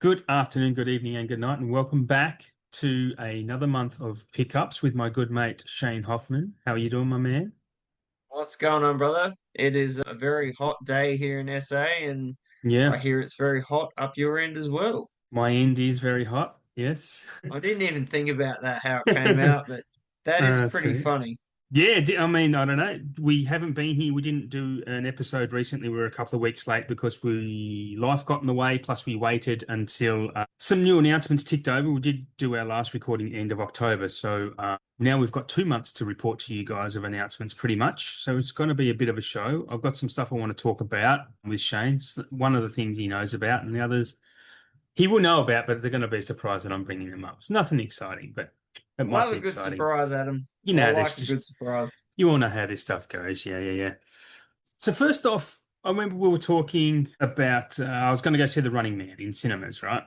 Good afternoon, good evening, and good night, and welcome back to another month of pickups with my good mate Shane Hoffman. How are you doing, my man? What's going on, brother? It is a very hot day here in SA, and I Yeah, hear it's very hot up your end as well. my end is very hot. Yes. I didn't even think about that, how it came out, but that is pretty So funny. yeah, I mean, I don't know. We haven't been here. We didn't do an episode recently. We were a couple of weeks late because life got in the way. Plus, we waited until some new announcements ticked over. We did do our last recording end of October, so now we've got 2 months to report to you guys of announcements, pretty much. So it's going to be a bit of a show. I've got some stuff I want to talk about with Shane. It's one of the things he knows about, and the others he will know about, but they're going to be surprised that I'm bringing them up. It's nothing exciting, but it might Love be a good exciting. surprise, Adam. You I know, like a this. good surprise. You all know how this stuff goes. Yeah, yeah, yeah. So first off, I remember we were talking about I was going to go see The Running Man in cinemas, right?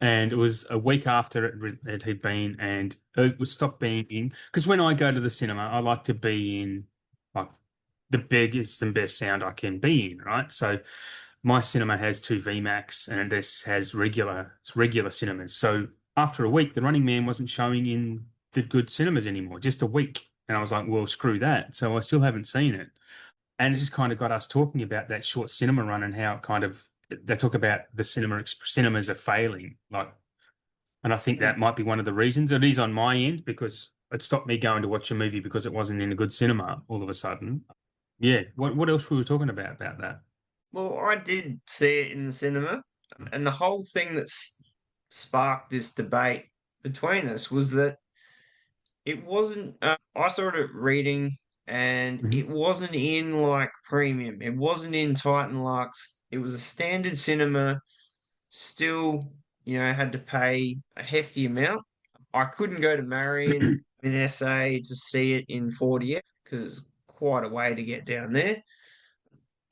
And it was a week after it had been, and it was stopped being in. Because when I go to the cinema, I like to be in like the biggest and best sound I can be in, right? So my cinema has two VMAX, and this has regular cinemas. So after a week, The Running Man wasn't showing in the good cinemas anymore. Just a week, and I was like, well, screw that. So I still haven't seen it. And it just kind of got us talking about that short cinema run and how it kind of they talk about the cinemas are failing. And I think Hmm. that might be one of the reasons. It is on my end because it stopped me going to watch a movie because it wasn't in a good cinema all of a sudden. Yeah. What else were we talking about that? Well, I did see it in the cinema, and the whole thing that's sparked this debate between us was that it wasn't. I started reading, and Hmm. it wasn't in like premium. It wasn't in Titan Lux. It was a standard cinema. Still, had to pay a hefty amount. I couldn't go to Marion in SA to see it in 40 because it's quite a way to get down there.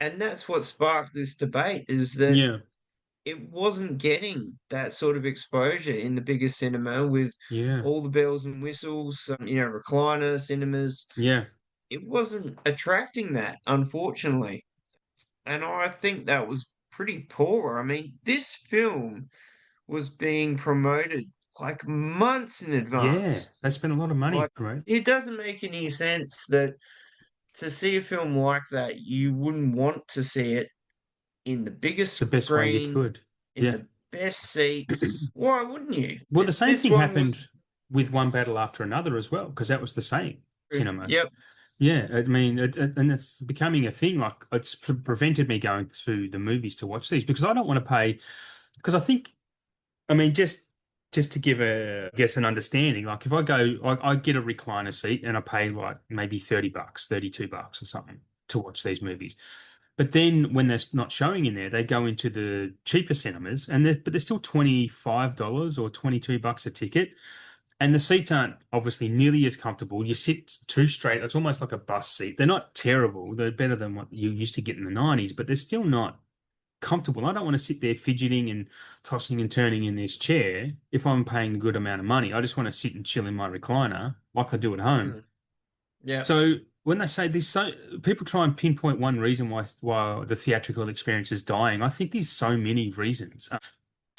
And that's what sparked this debate is that Yeah. it wasn't getting that sort of exposure in the bigger cinema with Yeah. all the bells and whistles, recliner cinemas. Yeah. It wasn't attracting that, unfortunately. And I think that was pretty poor. I mean, this film was being promoted like months in Yeah. advance. They spent a lot of money, Like, right? it doesn't make any sense that to see a film like that, you wouldn't want to see it in the biggest The best way you screen, could. in Yeah. the best seats. Why wouldn't you? Well, the same This thing one was, happened with One Battle After Another as well, because that was the same cinema. yep. Yeah, I mean, and it's becoming a thing. Like, it's prevented me going to the movies to watch these because I don't want to pay. Because I think, I mean, just to give I guess, an understanding. Like, if I go, I get a recliner seat and I pay like maybe $30, $32 or something to watch these movies. But then when they're not showing in there, they go into the cheaper cinemas, and they're still $25 or $22 a ticket. And the seats aren't obviously nearly as comfortable. You sit too straight. It's almost like a bus seat. They're not terrible. They're better than what you used to get in the 90s, but they're still not comfortable. I don't want to sit there fidgeting and tossing and turning in this chair if I'm paying a good amount of money. I just want to sit and chill in my recliner like I do at home. Mm, yeah. So when they say this, so people try and pinpoint one reason why the theatrical experience is dying. I think there's so many reasons,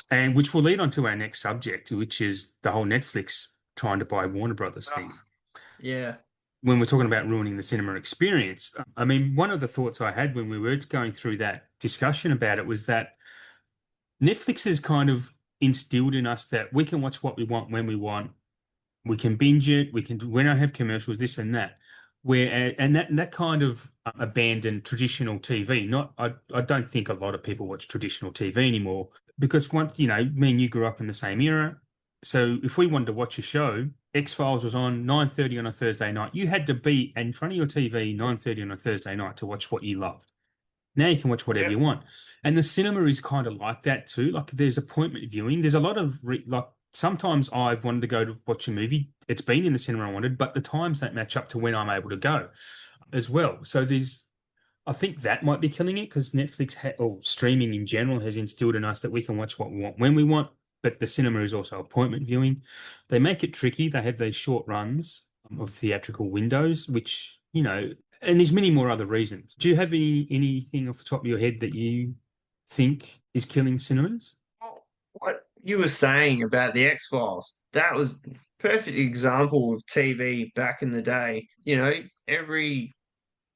and which will lead on to our next subject, which is the whole Netflix trying to buy Warner Brothers Oh, thing. yeah. When we're talking about ruining the cinema experience, I mean, one of the thoughts I had when we were going through that discussion about it was that Netflix has kind of instilled in us that we can watch what we want when we want. We can binge it. We don't have commercials, this and that. Where and that kind of abandoned traditional TV. Not, I don't think a lot of people watch traditional TV anymore because once, me and you grew up in the same era. So if we wanted to watch a show, X-Files was on 9:30 on a Thursday night. You had to be in front of your TV 9:30 on a Thursday night to watch what you loved. Now you can watch whatever Yep. you want. And the cinema is kind of like that too. Like, there's appointment viewing. There's a lot of like sometimes I've wanted to go to watch a movie. It's been in the cinema I wanted, but the times don't match up to when I'm able to go as well. So I think that might be killing it because Netflix or streaming in general has instilled in us that we can watch what we want when we want. But the cinema is also appointment viewing. They make it tricky. They have these short runs of theatrical windows, which, and there's many more other reasons. Do you have anything off the top of your head that you think is killing cinemas? Well, you were saying about the X-Files, that was perfect example of TV back in the day. You know, every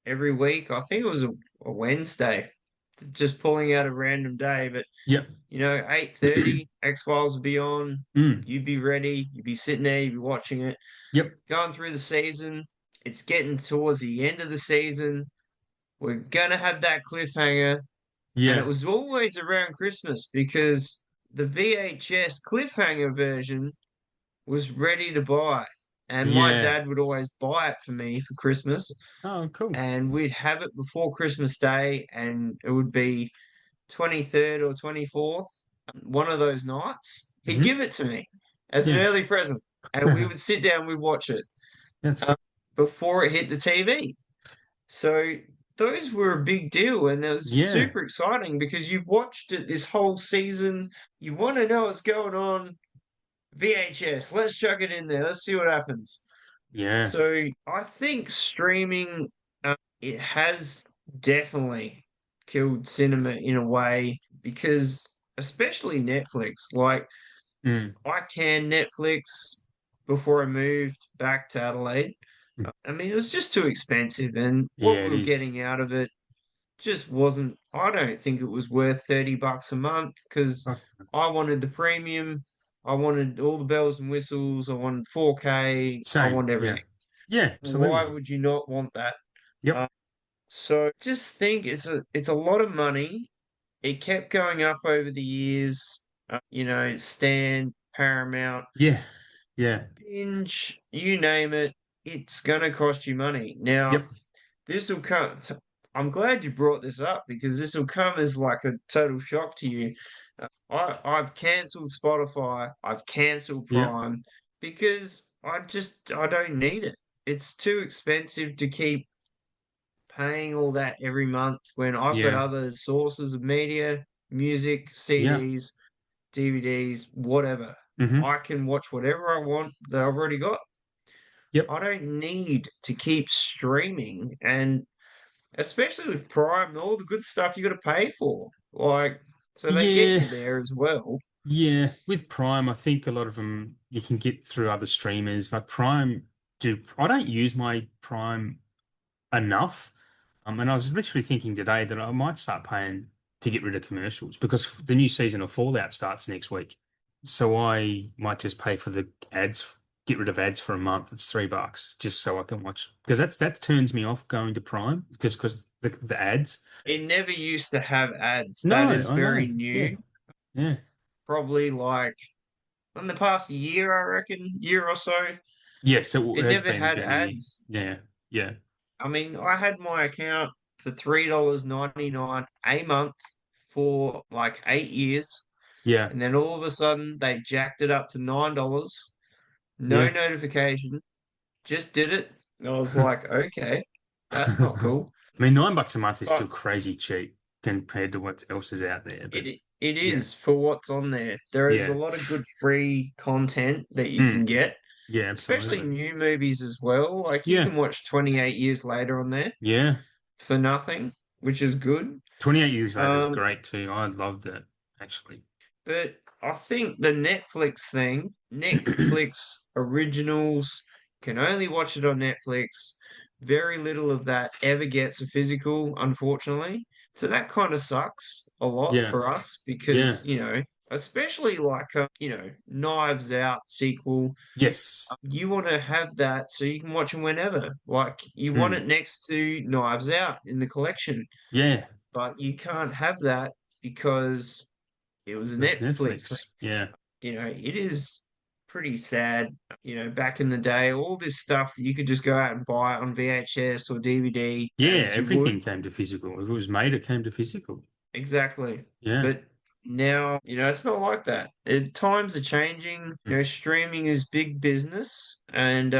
week, I think it was a Wednesday, just pulling out a random day, but Yep. 8:30, X-Files would be on. Mm. You'd be ready. You'd be sitting there. You'd be watching it. Yep. Going through the season. It's getting towards the end of the season. We're gonna have that cliffhanger, and it Yeah. was always around Christmas because the VHS cliffhanger version was ready to buy, and my Yeah. dad would always buy it for me for Christmas, Oh, cool. and we'd have it before Christmas Day, and it would be 23rd or 24th, one of those nights, he'd Hmm. give it to me as an Yeah. early present. And we would sit down, we'd watch it That's uh, cool. before it hit the TV. So those were a big deal. And it was Yeah. super exciting because you've watched it this whole season. You want to know what's going on. VHS, let's chuck it in there. Let's see what happens. Yeah. So I think streaming, it has definitely killed cinema in a way because, especially Netflix, like Mm. I can Netflix before I moved back to Adelaide. Mm. I mean, it was just too expensive, and what Yeah, we it were is. getting out of it just wasn't. I don't think it was worth $30 a month because Fuck. I wanted the premium. I wanted all the bells and whistles. I wanted 4K. I Same. wanted Yeah. everything. Yeah, Why absolutely. would you not want that? Yep. Uh, so just think it's a lot of money. It kept going up over the years. Stan, Paramount, Yeah. Yeah. Binge, you name it, it's gonna cost you money. Now, Yep. this will come. I'm glad you brought this up because this will come as like a total shock to you. I've cancelled Spotify. I've cancelled Yep. Prime because I don't need it. It's too expensive to keep paying all that every month when I've got Yeah. other sources of media, music, Yeah. CDs, DVDs, whatever. Hmm. I can watch whatever I want that I've already got. Yep. I don't need to keep streaming, and especially with Prime, all the good stuff you got to pay for. Like, so they get Yeah. you there as well. Yeah. With Prime, I think a lot of them you can get through other streamers. Like Prime, I don't use my Prime enough. And I was literally thinking today that I might start paying to get rid of commercials because the new season of Fallout starts next week. So I might just pay for the ads, get rid of ads for a month. It's $3 just so I can watch because that turns me off going to Prime just because the ads. It never used to have ads. No, That is I very know. Yeah, new. yeah, Probably like in the past year, I reckon, year or so. yes. It It has never been had about a year. ads. Yeah, yeah, I mean, I had my account for $3.99 a month for like 8 years. yeah, And then all of a sudden they jacked it up to $9. No yeah. notification. Just did it. I was like, okay, that's not I cool. mean, $9 a month is still But crazy cheap compared to what else is out there. But it yeah, is for what's on there. There is a yeah. lot of good free content that you can Mm. get, Yeah, especially absolutely. new movies as well. Like you Yeah, can watch 28 years later on there yeah. for nothing, which is good. 28 Years Later is Um, great too. I loved it, actually. But I think the Netflix thing, Netflix originals, can only watch it on Netflix. Very little of that ever gets a physical, unfortunately. So that kind of sucks a lot Yeah, for us yeah. because, especially like, Knives Out sequel, Yes. you want to have that so you can watch them whenever. Like, you want Mm. it next to Knives Out in the collection, Yeah, but you can't have that because it was a that's Netflix thing. Netflix. Yeah. It is pretty sad. Back in the day, all this stuff you could just go out and buy it on VHS or DVD Yeah, as you would. everything came to physical. If it was made, it came to physical. Exactly. Yeah. But now, it's not like that. Times are changing. Mm. Streaming is big business, and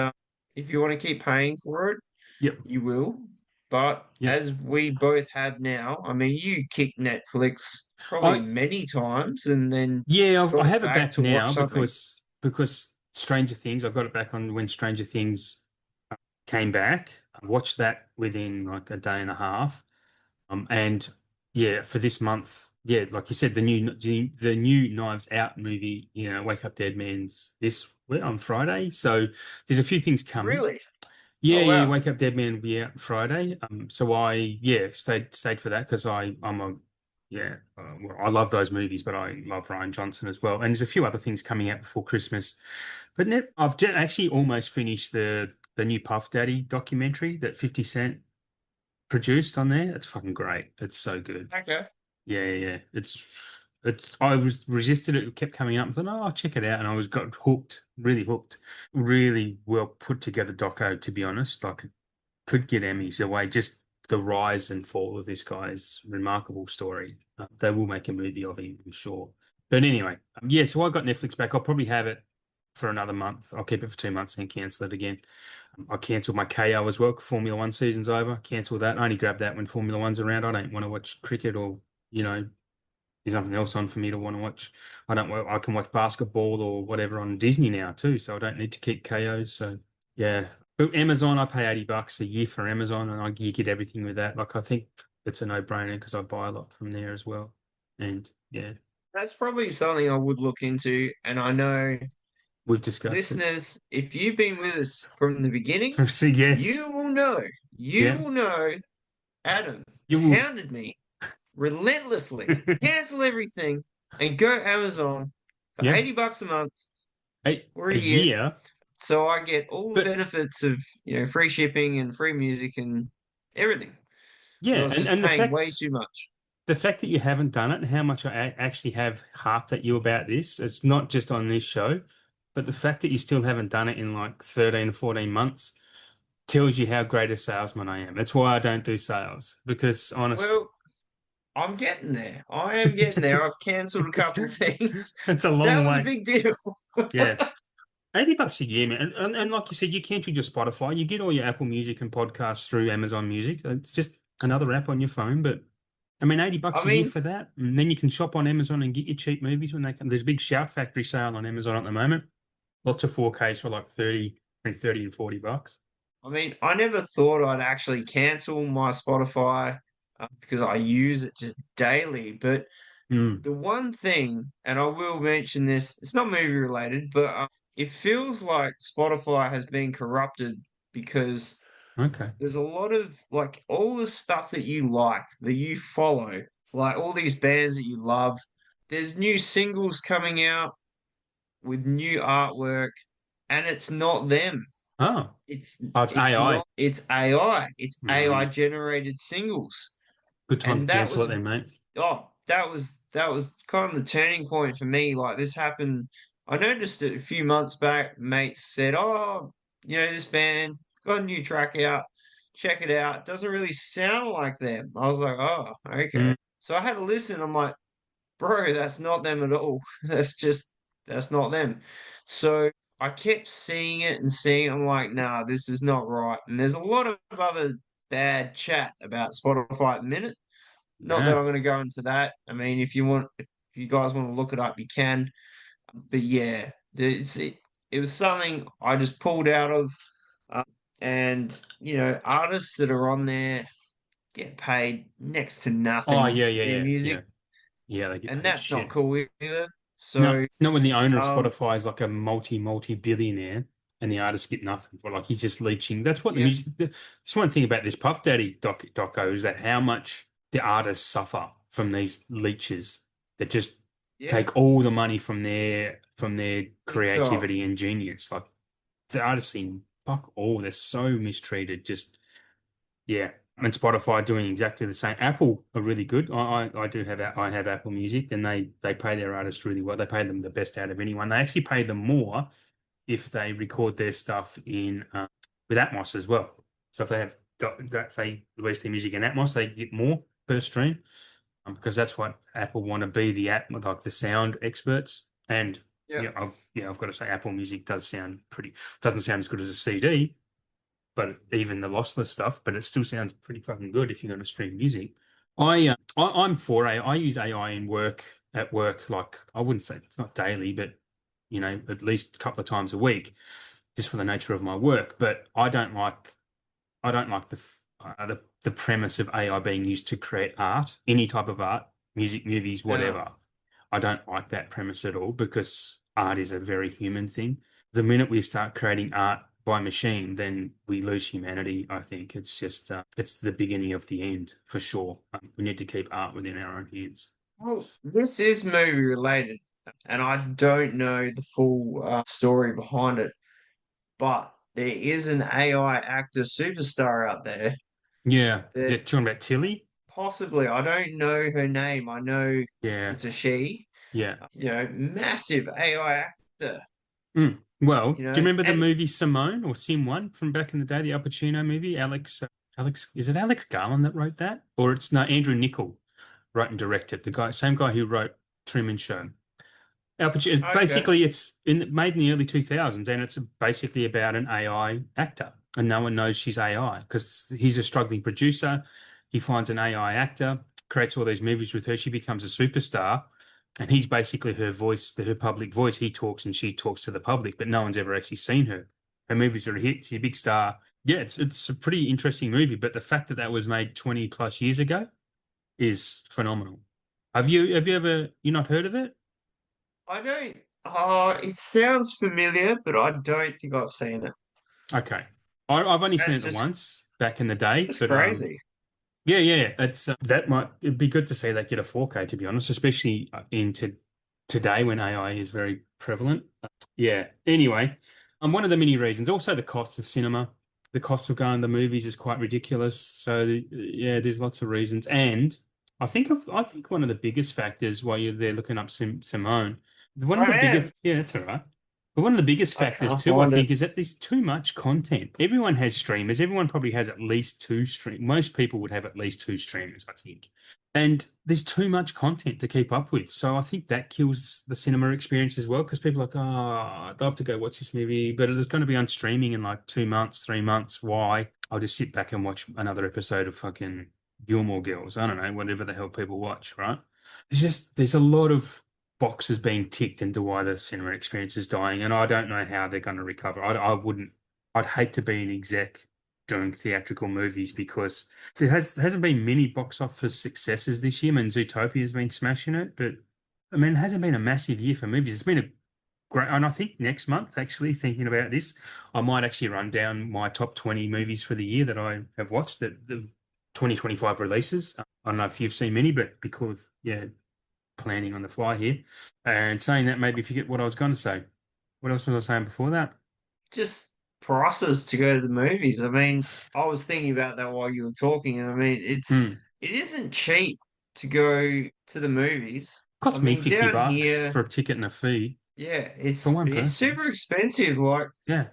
if you want to keep paying for it, Yep. you will. But Yep. as we both have now, I mean, you kicked Netflix probably I many times and then Yeah, I got it have it back back to watch now something. because Stranger Things, I got it back on when Stranger Things came back. I watched that within like a day and a half. And yeah, for this month. yeah, like you said, the new Knives Out movie, Wake Up Dead Man's on Friday. So there's a few things coming. Really? Yeah, Oh yeah, wow. Wake Up Dead Man will be out Friday. So I stayed for that because I'm a well, I love those movies, but I love Ryan Johnson as well. And there's a few other things coming out before Christmas. But actually almost finished the new Puff Daddy documentary that 50 Cent produced on there. It's fucking great. It's so good. Okay. Yeah, yeah, yeah. It's I was resisted it, kept coming up. I thought, oh, I'll check it out, and I was got hooked, really hooked. Really well put together doco, to be honest. Like could get Emmys away. Just the rise and fall of this guy's remarkable story. They will make a movie of him, I'm sure. But anyway, yeah. So I got Netflix back. I'll probably have it for another month. I'll keep it for 2 months and cancel it again. I cancelled my KO as well. Formula One season's over. Cancel that. I only grab that when Formula One's around. I don't want to watch cricket or there's nothing else on for me to want to watch. I can watch basketball or whatever on Disney now too, so I don't need to keep KOs. So yeah. But Amazon, I pay $80 a year for Amazon, and you get everything with that. Like I think it's a no-brainer because I buy a lot from there as well. And yeah, That's probably something I would look into. And I know we've discussed it. listeners, if you've been with us from the beginning, So you yes, will know, you yeah, will know Adam you will. hounded me relentlessly. Cancel everything and go Amazon for Yeah, $80 a month or a a year. year, So I get all the but benefits of, free shipping and free music and everything. Because I yeah, was and just and paying way too much. the fact that you haven't done it and how much I actually have harped at you about this, it's not just on this show, but the fact that you still haven't done it in like 13 or 14 months tells you how great a salesman I am. That's why I don't do sales because honestly, Well, I'm getting there. I am getting there. I've cancelled a couple of things. it's a That long was a way. big deal. Yeah. $80 a year, man. And like you said, you cancel your Spotify. You get all your Apple Music and podcasts through Amazon Music. It's just another app on your phone, but I mean, 80 I bucks a year mean, for that. And then you can shop on Amazon and get your cheap movies when they come. There's a big Shout Factory sale on Amazon at the moment. Lots of 4Ks for like 30, between 30 and $40. I never thought I'd actually cancel my Spotify because I use it just daily. But Mm, the one thing, and I will mention this, it's not movie related, but it feels like Spotify has been corrupted because okay. there's a lot of like all the stuff that you like, that you follow, like all these bands that you love. There's new singles coming out with new artwork, and it's not them. Oh, It's oh, it's it's AI. not it's AI. It's AI Mm, generated singles. good time to And that cancel it was then, mate. that was kind of the turning point for me. Like this happened. I noticed it a few months back. Mates said, "Oh, this band got a new track out. Check it out. Doesn't really sound like them." I was like, "Oh, okay." Mm, So I had to listen. I'm like, "Bro, that's not them at all. That's not them." So I kept seeing it and seeing it. I'm like, "Nah, this is not right." And there's a lot of other bad chat about Spotify at the minute. Not that yeah. I'm going to go into that. I mean, if you guys want to look it up, you can. But yeah, it was something I just pulled out of. Uh, and, artists that are on there get paid next to Oh, nothing yeah, for yeah, their yeah, music. yeah. Yeah, they get And paid that's not shit. cool either. No, So, not when the owner of um, Spotify is like a multi-billionaire and the artists get nothing. But like he's just leeching. That's what the yeah, music. That's one thing about this Puff Daddy doco is that how much the artists suffer from these leeches that just yeah, take all the money from their big time. creativity and genius. Like the artists seem fuck all. They're so mistreated. Just yeah, and Spotify doing exactly the same. Apple are really good. I do have I have Apple Music, and they pay their artists really well. They pay them the best out of anyone. They actually pay them more if they record their stuff in with Atmos as well. So if they have if they release their music in Atmos, they get more per stream because that's what Apple want to be the app like the sound experts. And Yeah. I've got to say Apple Music doesn't sound as good as a CD, but even the lossless stuff, but it still sounds pretty fucking good if you're going to stream music. I'm for AI. I use AI in at work. Like I wouldn't say it's not daily, but at least a couple of times a week, just for the nature of my work. But I don't like the premise of AI being used to create art, any type of art. music, movies, Yeah. whatever. I don't like that premise at all because art is a very human thing. The minute we start creating art by machine, then we lose humanity, I think. It's just, it's the beginning of the end for sure. We need to keep art within our own hands. Well, this is movie related, and I don't know the full story behind it, but there is an AI actor superstar out there Yeah. You're that talking about Tilly? possibly, I don't know her name. I know Yeah. it's a she, Yeah. massive AI actor, Mm. Well, do you remember the and movie Simone or Sim One from back in the day, the Al Pacino movie? Alex, is it Alex Garland that wrote that, or it's no Andrew Niccol wrote and directed the guy, same guy who wrote Truman Show. Al Pacino, okay, basically, made in the early 2000s, and it's basically about an AI actor, and no one knows she's AI because he's a struggling producer. He finds an AI actor, creates all these movies with her. She becomes a superstar, and he's basically her voice, her public voice. He talks and she talks to the public, but no one's ever actually seen her. Her movies are a hit. She's a big star. Yeah, it's a pretty interesting movie, but the fact that that was made 20 plus years ago is phenomenal. Have you ever you not heard of it? I don't. Oh, it sounds familiar, but I don't think I've seen it. Okay. I've only seen That's it once back in the day, just but crazy. yeah, yeah, it's that might it'd be good to see that get a 4K to be honest, especially into today when AI is very prevalent. Yeah. Anyway, one of the many reasons. Also, the cost of cinema, the cost of going to the movies is quite ridiculous. So yeah, there's lots of reasons, and I think one of the biggest factors while you're there looking up Simone, one of I the am. biggest, yeah, that's all right. But one of the biggest I factors can't too, I find it. think, is that there's too much content. Everyone has streamers. Everyone probably has at least two stream. Most people would have at least two streamers, I think. And there's too much content to keep up with. So I think that kills the cinema experience as well because people are like, oh, I'd love to go watch this movie, but it's going to be on streaming in like 2 months, 3 months. Why? I'll just sit back and watch another episode of fucking Gilmore Girls. I don't know, whatever the hell people watch, right? There's a lot of boxes being ticked into why the cinema experience is dying, and I don't know how they're going to recover. I wouldn't, I'd hate to be an exec doing theatrical movies because hasn't been many box office successes this year. I mean, Zootopia has been smashing it, but I mean, it hasn't been a massive year for movies. It's been a great, and I think next month, actually, thinking about this, I might actually run down my top 20 movies for the year that I have watched, that the 2025 releases. I don't know if you've seen many, but because, yeah, planning on the fly here. And saying that made me forget what I was going to say. What else was I saying before that? Just prices to go to the movies. I mean, I was thinking about that while you were talking, and I mean, Hmm. it isn't cheap to go to the movies. I Cost me mean, 50 down bucks here, for a ticket and a fee yeah, for one it's person. super expensive. Like Yeah.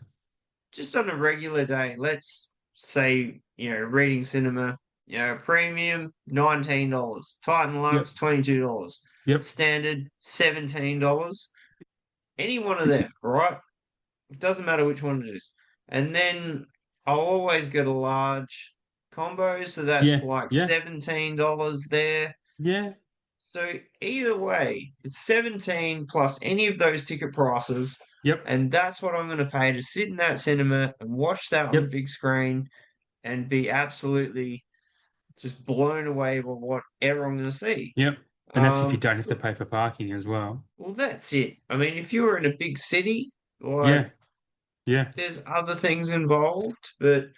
just on a regular day, let's say, reading cinema, premium $19, Titan Yep. Lux $22, Yep. standard $17. Any one of them, right? It doesn't matter which one it is. And then I'll always get a large combo, so that's Yeah. like Yeah. $17 there. Yeah. So either way, it's 17 plus any of those ticket prices, Yep. and that's what I'm going to pay to sit in that cinema and watch that on the Yep. big screen and be absolutely just blown away by whatever I'm going to see. Yep. And that's if you don't have to Look, pay for parking as well. well, that's it. I mean, if you were in a big city, Yeah. like Yeah. there's other things involved, but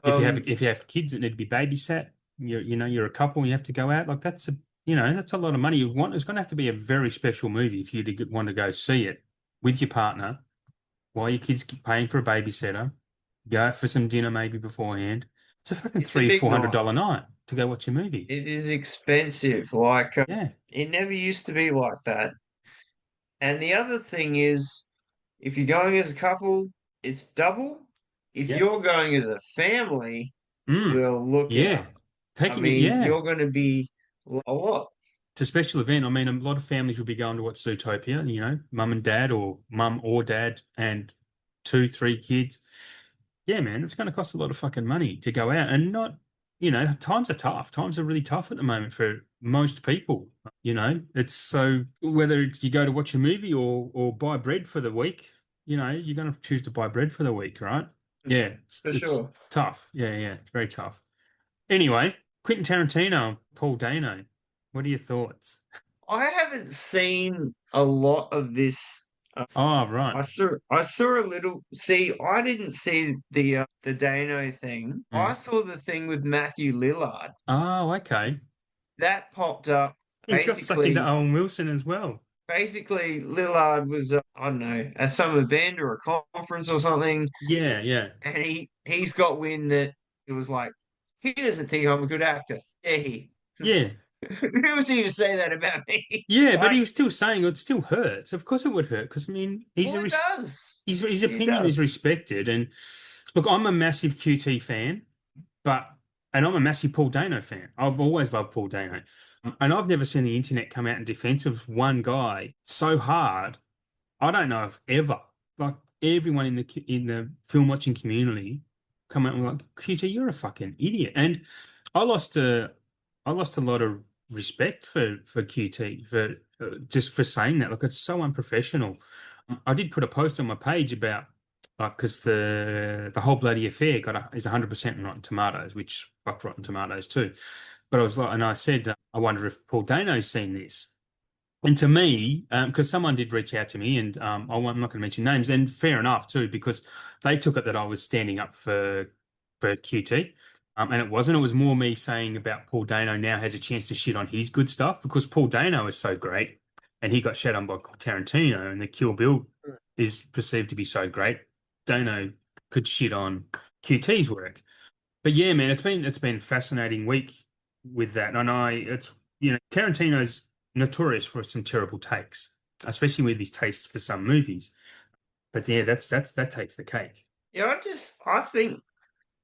um, If you have kids that need to be babysat, you're a couple and you have to go out, like that's a lot of money. It's going to have to be a very special movie if you want to go see it with your partner while your kids keep paying for a babysitter, go out for some dinner maybe beforehand. It's a fucking it's a three, big four hundred night. dollar night to go watch a movie. It is expensive. Like Yeah. it never used to be like that. And the other thing is, if you're going as a couple, it's double. If Yep. you're going as a family, Mm. well, look Yeah. out. I Taking it, mean, yeah. you're going to be a lot. It's a special event. I mean, a lot of families will be going to watch Zootopia, mum and dad or mum or dad and two, three kids. Yeah, man, it's going to cost a lot of fucking money to go out and not, times are tough. Times are really tough at the moment for most people. It's so whether it's you go to watch a movie or buy bread for the week, you're going to choose to buy bread for the week, right? Yeah, For it's sure. tough. Yeah, yeah, it's very tough. Anyway, Quentin Tarantino, Paul Dano. What are your thoughts? I haven't seen a lot of this. Oh, right. I saw a little. See, I didn't see the Dano thing. I Mm. saw the thing with Matthew Lillard Oh, okay. that popped up. He got stuck into Basically, Owen Wilson as well. basically Lillard was I don't know at some event or a conference or something, Yeah, yeah. and he's got wind that it was like he doesn't think I'm a good actor. Yeah, he. Yeah. Who was he to say that about me? It's Yeah, but he like, was still saying it still hurts. Of course it would hurt because I mean well, it does. his It opinion is does. respected. And look, I'm a massive QT fan, but and I'm a massive Paul Dano fan. I've always loved Paul Dano. And I've never seen the internet come out in defense of one guy so hard. I don't know if ever. Like everyone in the film watching community come out and like, QT, you're a fucking idiot. And I lost a I lost a lot of respect for QT for just for saying that. Like it's so unprofessional. I did put a post on my page about like because the whole bloody affair is 100% Rotten Tomatoes, which fuck Rotten Tomatoes too. But I was like, and I said, I wonder if Paul Dano's seen this. And to me, because someone did reach out to me, and I'm not going to mention names, and fair enough too, because they took it that I was standing up for QT, and it wasn't. It was more me saying about Paul Dano now has a chance to shit on his good stuff because Paul Dano is so great, and he got shat on by Tarantino, and the Kill Bill is perceived to be so great. Dano could shit on QT's work. But yeah, man, it's been a fascinating week with that. And it's Tarantino's notorious for some terrible takes, especially with his taste for some movies. But yeah, that takes the cake. Yeah, I think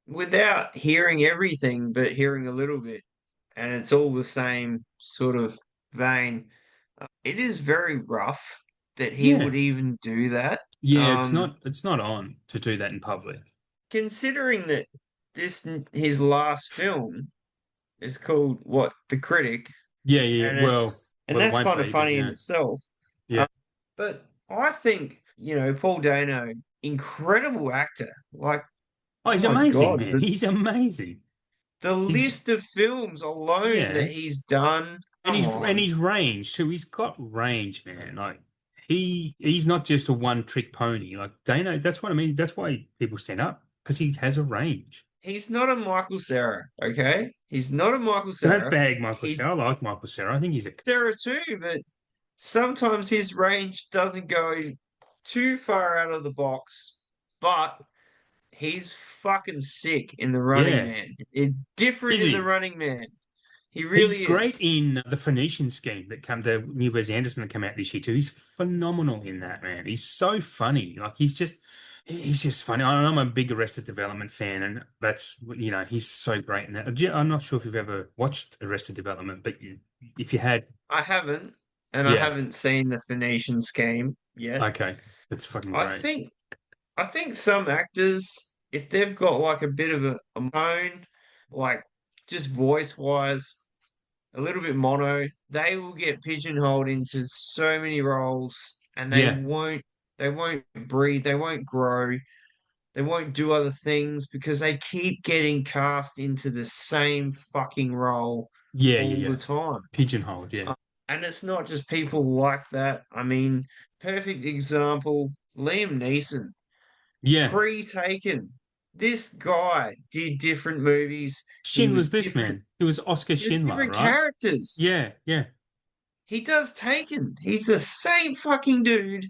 without hearing everything, but hearing a little bit, and it's all the same sort of vein. It is very rough that he Yeah. would even do that. Yeah, Um, it's not on to do that in public. Considering that this his last film is called what, The Critic, Yeah, yeah. and Well, it that's won't kind of be, but funny in yeah. itself. Yeah. But I think, Paul Dano, incredible actor. Like, Oh, oh he's my amazing, God, man. He's amazing. the He's list of films alone that yeah. he's done. Come And on. his range too. He's got range, man. Like he's not just a one trick pony. Like Dano, that's what I mean. That's why people stand up because he has a range. He's not a Michael Cera, okay? He's not a Michael Don't Cera. bag Michael He Cera. I like Michael Cera. I think he's a Cera too, but sometimes his range doesn't go too far out of the box. But he's fucking sick in the Running yeah. Man. It's different Is in the he? Running Man. He He's really great is. in the Phoenician scheme the new Wes Anderson that came out this year too. He's phenomenal in that, man. He's so funny. Like he's just funny. I'm a big Arrested Development fan, and that's he's so great in that. I'm not sure if you've ever watched Arrested Development, but if you had, I haven't, and I yeah, haven't seen the Phoenician Scheme yet. okay, that's fucking I great. think I think some actors, if they've got like a bit of a tone, like just voice wise, a little bit mono, they will get pigeonholed into so many roles, and they Yeah, won't breathe, they won't grow, they won't do other things because they keep getting cast into the same fucking role yeah, yeah, all the yeah. time. Pigeonholed, yeah, Uh, and it's not just people like that. I mean, perfect example, Liam Neeson, yeah. pre-Taken. This guy did different movies. He Schindler's was List, different. man. It was Oscar He was Schindler, different right? characters. Yeah, yeah, He does Taken. He's the same fucking dude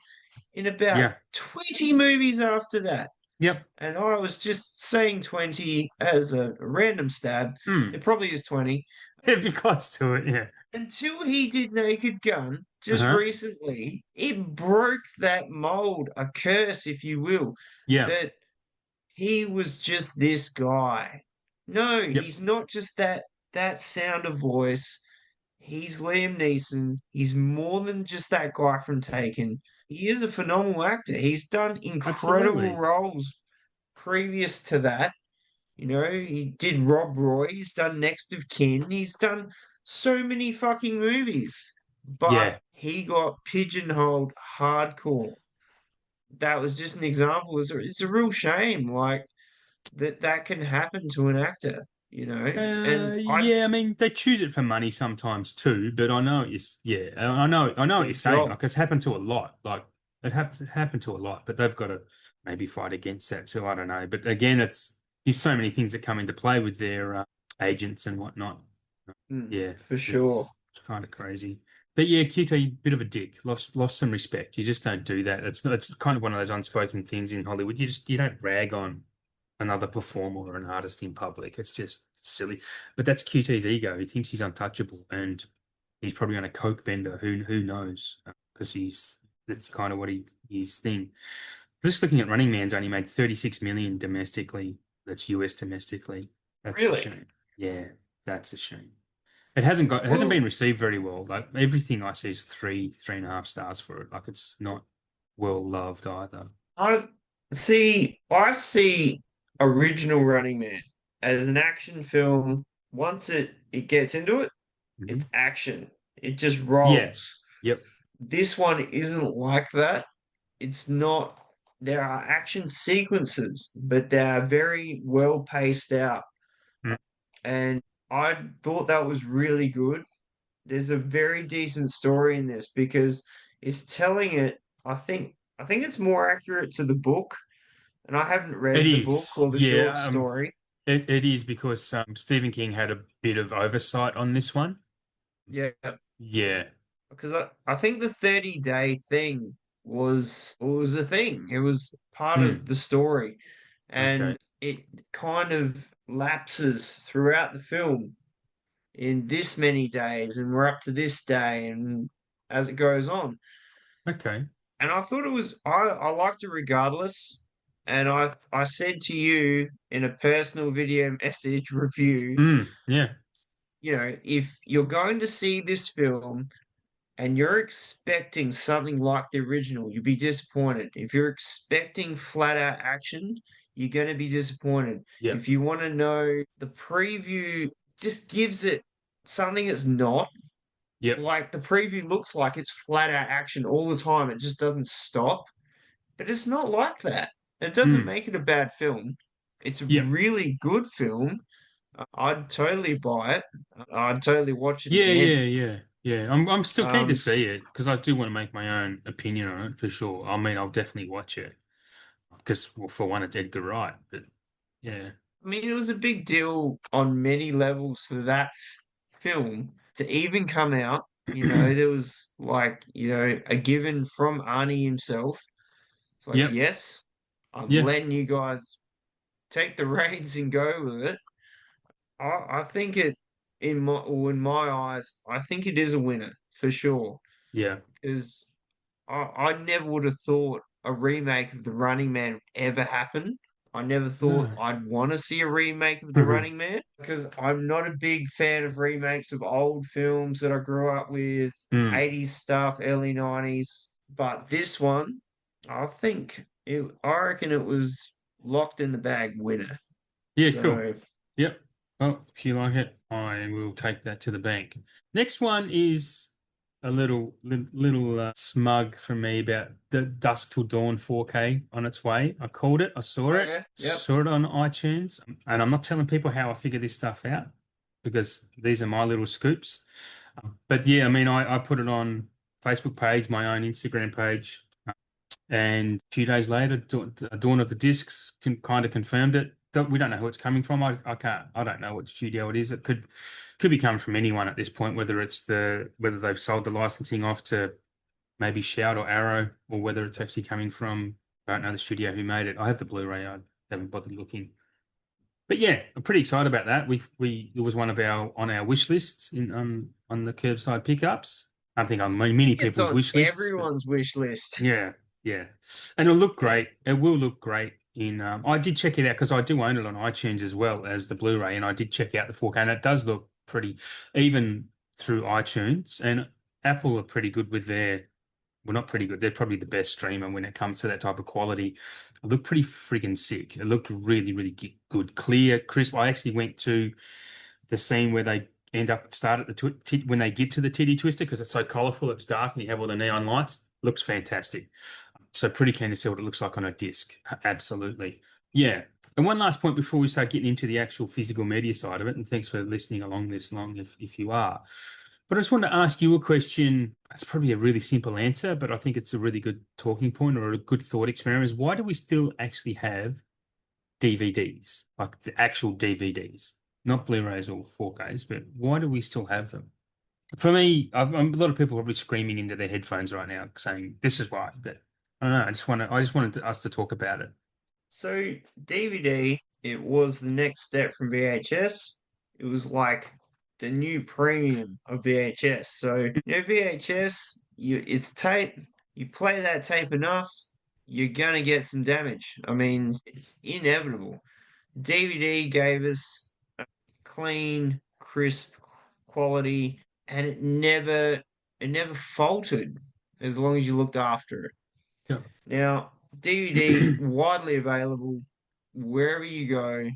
in about yeah. 20 movies after that. Yep. And I was just saying 20 as a random stab. There Hmm. probably is 20. It'd be close to it, yeah. Until he did Naked Gun just Uh-huh. recently, it broke that mold, a curse, if you will, Yeah. that he was just this guy. No, Yep. he's not just that sound of voice. He's Liam Neeson. He's more than just that guy from Taken. He is a phenomenal actor. He's done incredible Absolutely. roles previous to that. He did Rob Roy, he's done Next of Kin, he's done so many fucking movies. But Yeah. he got pigeonholed hardcore. That was just an example. It's a real shame, like that can happen to an actor. And I Yeah, I mean they choose it for money sometimes too, but I know it's yeah, I it's know what their you're saying. job. Like it's happened to a lot. Like it happened to a lot, but they've got to maybe fight against that too. I don't know. But again, there's so many things that come into play with their agents and whatnot. Yeah, For sure. it's kind of crazy. But yeah, Kito, bit of a dick. Lost some respect. You just don't do that. It's kind of one of those unspoken things in Hollywood. You don't rag on another performer or an artist in public. It's just silly. But that's QT's ego. He thinks he's untouchable, and he's probably on a coke bender. Who knows? Because that's kind of what his thing. Just looking at Running Man's only made 36 million domestically. That's US domestically. That's a Really? shame. Yeah, that's a shame. It hasn't been Well, received very well. Like everything I see is 3.5 stars for it. Like it's not well loved either. I see original Running Man as an action film. Once it gets into it, Mhm. it's action. It just Yeah. rolls. Yep. This one isn't like that. It's not. There are action sequences, but they are very well paced out. Mm. And I thought that was really good. There's a very decent story in this because it's telling it. I think it's more accurate to the book, and I haven't It read the book is. or the short Yeah. story. It is because Stephen King had a bit of oversight on this one. Yeah, Yeah. because I think the 30-day thing was a thing. It was part Mm. of the story, Okay. and it kind of lapses throughout the film in this many days, and we're up to this day, and as it goes on. Okay. And I thought it was I liked it regardless. And I said to you in a personal video message review, Mm. Yeah. if you're going to see this film and you're expecting something like the original, you'll be disappointed. If you're expecting flat out action, you're going to be disappointed. Yep. If you want to know, the preview just gives it something it's not. Yep. Like the preview looks like it's flat out action all the time. It just doesn't stop. But it's not like that. It doesn't Mm. make it a bad film. It's a Yep. really good film. I'd totally buy it. I'd totally watch it Yeah. again. Yeah. Yeah. Yeah. I'm still keen to Um, see it because I do want to make my own opinion on it for sure. I mean, I'll definitely watch it because, well, for one, it's Edgar Wright. But yeah. I mean, it was a big deal on many levels for that film to even come out. There was like, a given from Arnie himself. It's like, Yep. yes, I'm Yeah. letting you guys take the reins and go with it. I think in my eyes, I think it is a winner for sure. Yeah. Because I never would have thought a remake of The Running Man would ever happen. I never thought No. I'd want to see a remake of The Running Man because I'm not a big fan of remakes of old films that I grew up with, Mm. 80s stuff, early 90s. But this one, I reckon it was locked in the bag winner. Yeah. Cool. So Yep. Well, if you like it, I will take that to the bank. Next one is a little smug from me about the Dusk Till Dawn 4K on its way. I called it. I oh yeah, yep. saw it on iTunes, and I'm not telling people how I figure this stuff out because these are my little scoops. But yeah, I mean, I put it on Facebook page, my own Instagram page. And a few days later, Dawn of the Discs kind of confirmed it. We don't know who it's coming from. I don't know what studio it is. It could be coming from anyone at this point, whether they've sold the licensing off to maybe Shout or Arrow, or whether it's actually coming from, I don't know the studio who made it. I have the Blu-ray. I haven't bothered looking. But yeah, I'm pretty excited about that. It was one of our on our wish lists in on the curbside pickups. I think on many It's people's on wish lists, but everyone's wish list. yeah, yeah, and it'll look great. It will look great in. I did check it out because I do own it on iTunes as well as the Blu-ray, and I did check out the 4K, and it does look pretty, even through iTunes. And Apple are pretty good with their. Well, not pretty good. They're probably the best streamer when it comes to that type of quality. It looked pretty friggin' sick. It looked really, really good, clear, crisp. I actually went to the scene where they end up start at the when they get to the titty twister because it's so colorful, it's dark, and you have all the neon lights. Looks fantastic. So pretty keen to see what it looks like on a disc. Absolutely. Yeah. And one last point before we start getting into the actual physical media side of it, and thanks for listening along this long if you are. But I just wanted to ask you a question. It's probably a really simple answer, but I think it's a really good talking point or a good thought experiment is why do we still actually have DVDs, like the actual DVDs, not Blu-rays or 4Ks, but why do we still have them? For me, a lot of people are probably screaming into their headphones right now saying this is why, but I don't know. I just wanted us to talk about it. So DVD, it was the next step from VHS. It was like the new premium of VHS. So, VHS, it's tape. You play that tape enough, you're gonna get some damage. I mean, it's inevitable. DVD gave us clean, crisp quality, and it never faltered as long as you looked after it. Yeah. Now, DVD widely available wherever you go.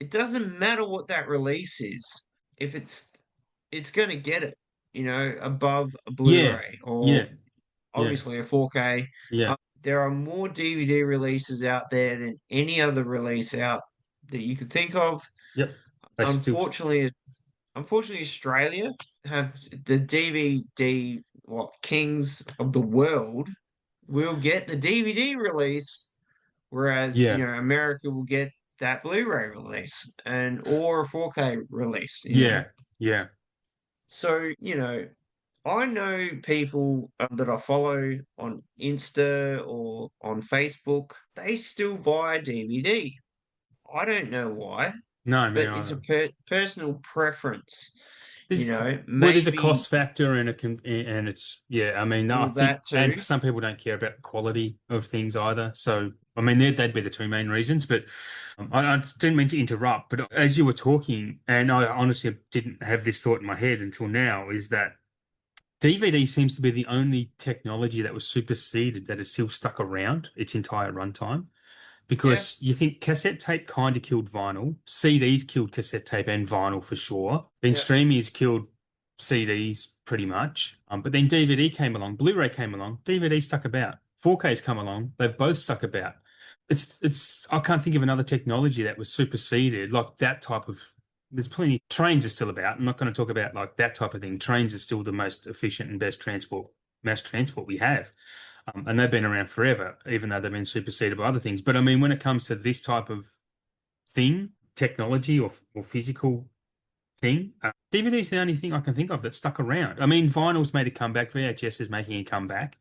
It doesn't matter what that release is. If it's going to get it, above a Yeah, Blu-ray or yeah, yeah, obviously a 4K. yeah. There are more DVD releases out there than any other release out that you could think of. Yep. They still, Unfortunately, Australia have the DVD kings of the world will get the DVD release, whereas yeah, America will get that Blu-ray release or a 4K release. yeah, yeah. So I know people that I follow on Insta or on Facebook. They still buy a DVD. I don't know why, No, me but it's a either. personal preference. There's a Maybe cost factor and it's yeah. I mean, I all think that and too. some people don't care about the quality of things either. So I mean, they'd be the two main reasons. But I didn't mean to interrupt. But as you were talking, and I honestly didn't have this thought in my head until now, is that DVD seems to be the only technology that was superseded that is still stuck around its entire runtime. Yeah, Because you think cassette tape kind of killed vinyl, CDs killed cassette tape and vinyl for sure. Then yeah. streaming has killed CDs pretty much. But then DVD came along, Blu-ray came along, DVD stuck about. 4K's come along, they've both stuck about. It's I can't think of another technology that was superseded like that type of. There's plenty. Trains are still about. I'm not going to talk about like that type of thing. Trains are still the most efficient and best mass transport we have. And they've been around forever, even though they've been superseded by other things. But I mean, when it comes to this type of thing, technology or physical thing, DVD is the only thing I can think of that's stuck around. I mean, vinyl's made a comeback, VHS is making a comeback,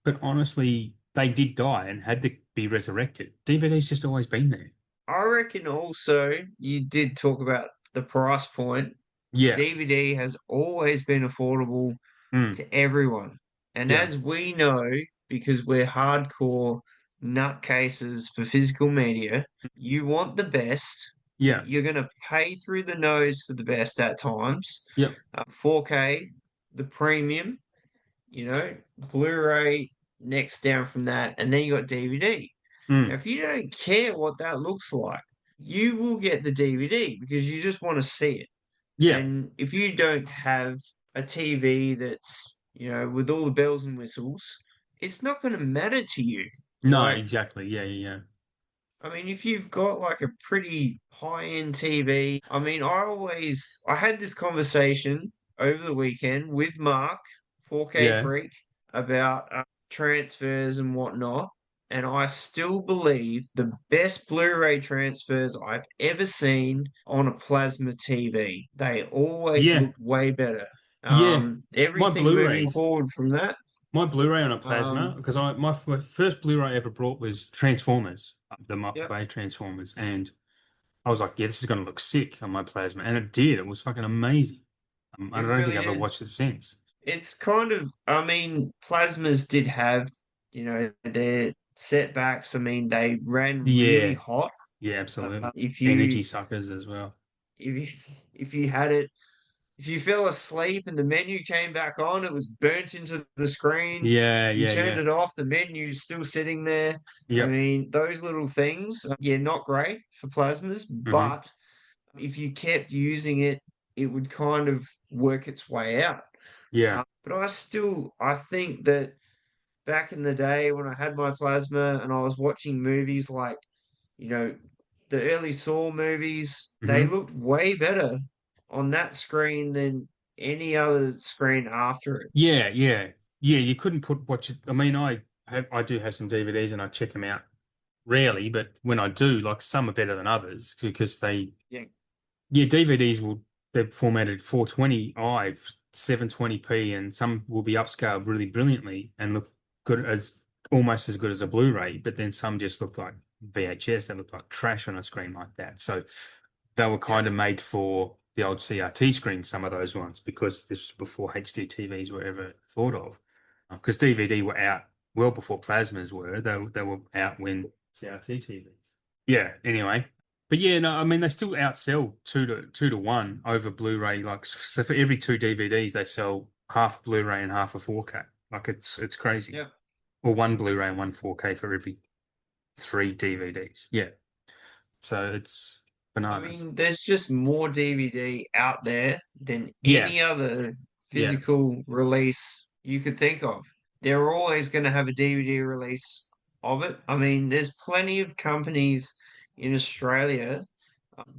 but honestly, they did die and had to be resurrected. DVD's just always been there. I reckon also you did talk about the price point. Yeah. DVD has always been affordable Mm. to everyone. And Yeah. as we know, because we're hardcore nutcases for physical media, you want the best. Yeah. You're going to pay through the nose for the best at times. Yep. 4K, the premium, Blu-ray next down from that, and then you got DVD. Now, Mm. if you don't care what that looks like, you will get the DVD because you just want to see it. Yeah. And if you don't have a TV that's, with all the bells and whistles, it's not going to matter to you. No, Like, exactly. Yeah. Yeah. I mean, if you've got like a pretty high-end TV, I mean, I had this conversation over the weekend with Mark, 4K Yeah. Freak, about transfers and whatnot. And I still believe the best Blu-ray transfers I've ever seen on a plasma TV. They always Yeah. look way better. Yeah. My Everything moving Blu-rays. forward from that. My Blu-ray on a plasma, Um, because my first Blu-ray I ever brought was Transformers, the Michael yep, Bay Transformers, and I was like, yeah, this is going to look sick on my plasma, and it did. It was fucking amazing. I it don't think really I've ever did. watched it since. It's kind of, I mean, plasmas did have, their setbacks. I mean, they ran really Yeah, hot. yeah, absolutely. If Energy you suckers as well. if you if you had it, if you fell asleep and the menu came back on, it was burnt into the screen. Yeah, You yeah, turned yeah. it off, the menu's still sitting there. I Yep. mean, those little things, yeah, not great for plasmas, Hmm. but if you kept using it, it would kind of work its way out. Yeah. But I think that back in the day when I had my plasma and I was watching movies like, You know, the early Saw movies, they Hmm. looked way better on that screen than any other screen after it. Yeah, yeah, yeah. You couldn't put watch it. I mean, I do have some DVDs and I check them out rarely, but when I do, like some are better than others because they, Yeah, yeah, DVDs will they're formatted 420i, 720p, and some will be upscaled really brilliantly and look good as almost as good as a Blu-ray, but then some just look like VHS. They look like trash on a screen like that. So they were yeah, kind of made for the old CRT screens, some of those ones, because this was before HD TVs were ever thought of. Because DVD were out well before plasmas were. They were out when CRT TVs. Yeah. Anyway, but yeah, no, I mean they still outsell two to one over Blu-ray. Like so, for every two DVDs, they sell half Blu-ray and half a 4K. Like it's crazy. yeah. Or one Blu-ray and one 4K for every three DVDs. Yeah. So it's I bananas. mean, there's just more DVD out there than Yeah. any other Yeah. physical release you could think of. They're always going to have a DVD release of it. I mean, there's plenty of companies in Australia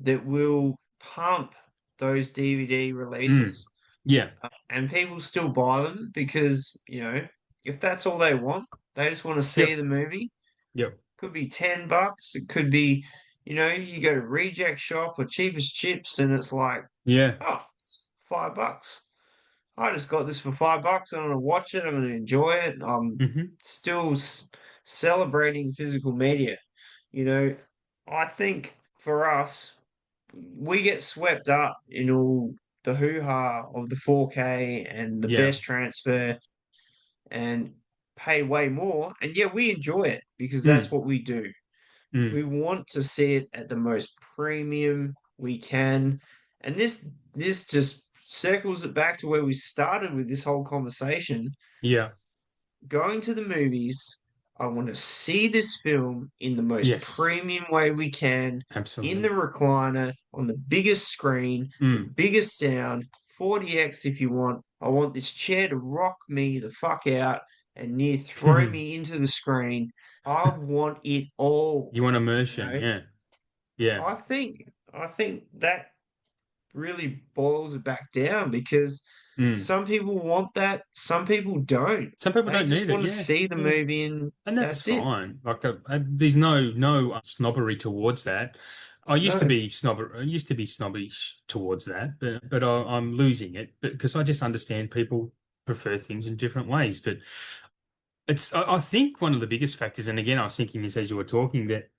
that will pump those DVD Mm. releases, Yeah. and people still buy them because, if that's all they want, they just want to see Yep. the movie. Yep. Could be $10. It could be, you go to Reject Shop or Cheapest Chips and it's like, Yeah. oh, it's $5. I just got this for $5. I'm gonna watch it. I'm gonna enjoy it. I'm Hmm. still celebrating physical media. You know, I think for us, we get swept up in all the hoo-ha of the 4K and the Yeah. best transfer and pay way more. And yeah, we enjoy it because that's Mm. what we do. Mm. We want to see it at the most premium we can. And this just circles it back to where we started with this whole conversation. Yeah. Going to the movies, I want to see this film in the most Yes. premium way we can, in the Absolutely. recliner, on the biggest screen, the Mm. biggest sound, 40x if you want. I want this chair to rock me the fuck out and near throw me into the screen. I want it all, You want you immersion? know. Yeah. Yeah. I think that really boils it back down because Mm. some people want that, some people don't. Some people They don't just need it. want to Yeah. see the Yeah. movie and And that's that's it. fine. Like, there's no snobbery towards that. No, I used to be snobbish towards that, but I'm losing it because I just understand people prefer things in different ways. But I think one of the biggest factors, and again, I was thinking this as you were talking, that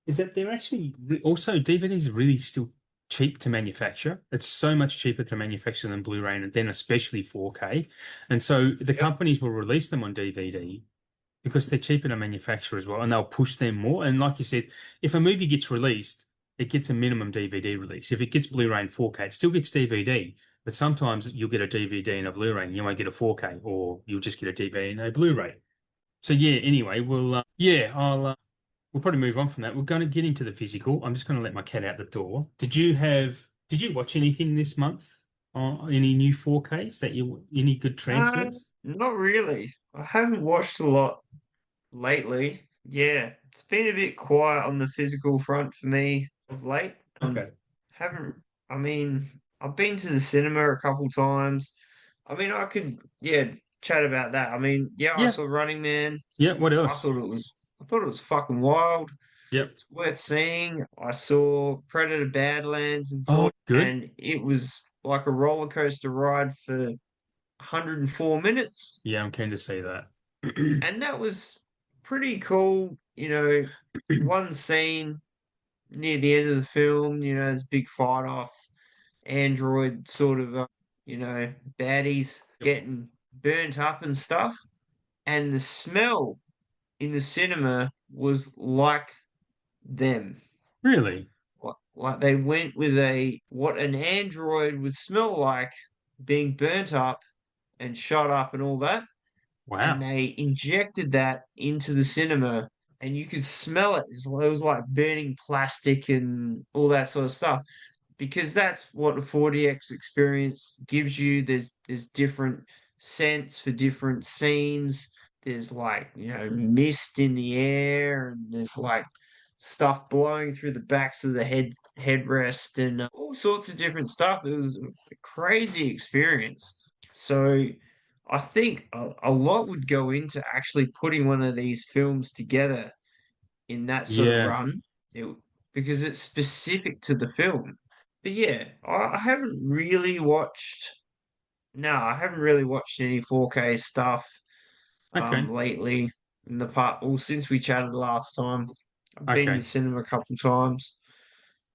is that they're actually also DVDs are really still cheap to manufacture. It's so much cheaper to manufacture than Blu-ray and then especially 4K. And so the yep, companies will release them on DVD because they're cheaper to manufacture as well, and they'll push them more. And like you said, if a movie gets released, it gets a minimum DVD release. If it gets Blu-ray and 4K, it still gets DVD. But sometimes you'll get a DVD and a Blu-ray, and you won't get a 4K, or you'll just get a DVD and a Blu-ray. So yeah, anyway, we'll probably move on from that. We're going to get into the physical. I'm just going to let my cat out the door. Did you watch anything this month? Any new 4Ks any good transfers? not really. I haven't watched a lot lately. Yeah, it's been a bit quiet on the physical front for me of late. Okay. Haven't, I mean, I've been to the cinema a couple times. I mean, I could, yeah, chat about that. I mean, yeah, I Yeah. saw Running Man. Yeah. What I else? thought it was, I thought it was fucking wild. Yep. It's worth seeing. I saw Predator Badlands in Oh, 4, good. and it was like a roller coaster ride for 104 minutes. Yeah, I'm keen to see that. And that was pretty cool. One scene near the end of the film, this big fight off, android sort of, baddies Yep. getting burnt up and stuff. And the smell in the cinema was like them. Really? Like they went with what an android would smell like being burnt up and shot up and all that. And Wow. they injected that into the cinema and you could smell it. It was like burning plastic and all that sort of stuff because that's what the 40x experience gives you. There's different scents for different scenes. There's like, mist in the air and there's like stuff blowing through the backs of the headrest and all sorts of different stuff. It was a crazy experience. So I think a lot would go into actually putting one of these films together in that sort of Yeah. run, it, because it's specific to the film. But yeah, I haven't really watched. No, I haven't really watched any 4K stuff Okay. lately in the part. Well, since we chatted last time, I've been to the Okay. cinema a couple of times.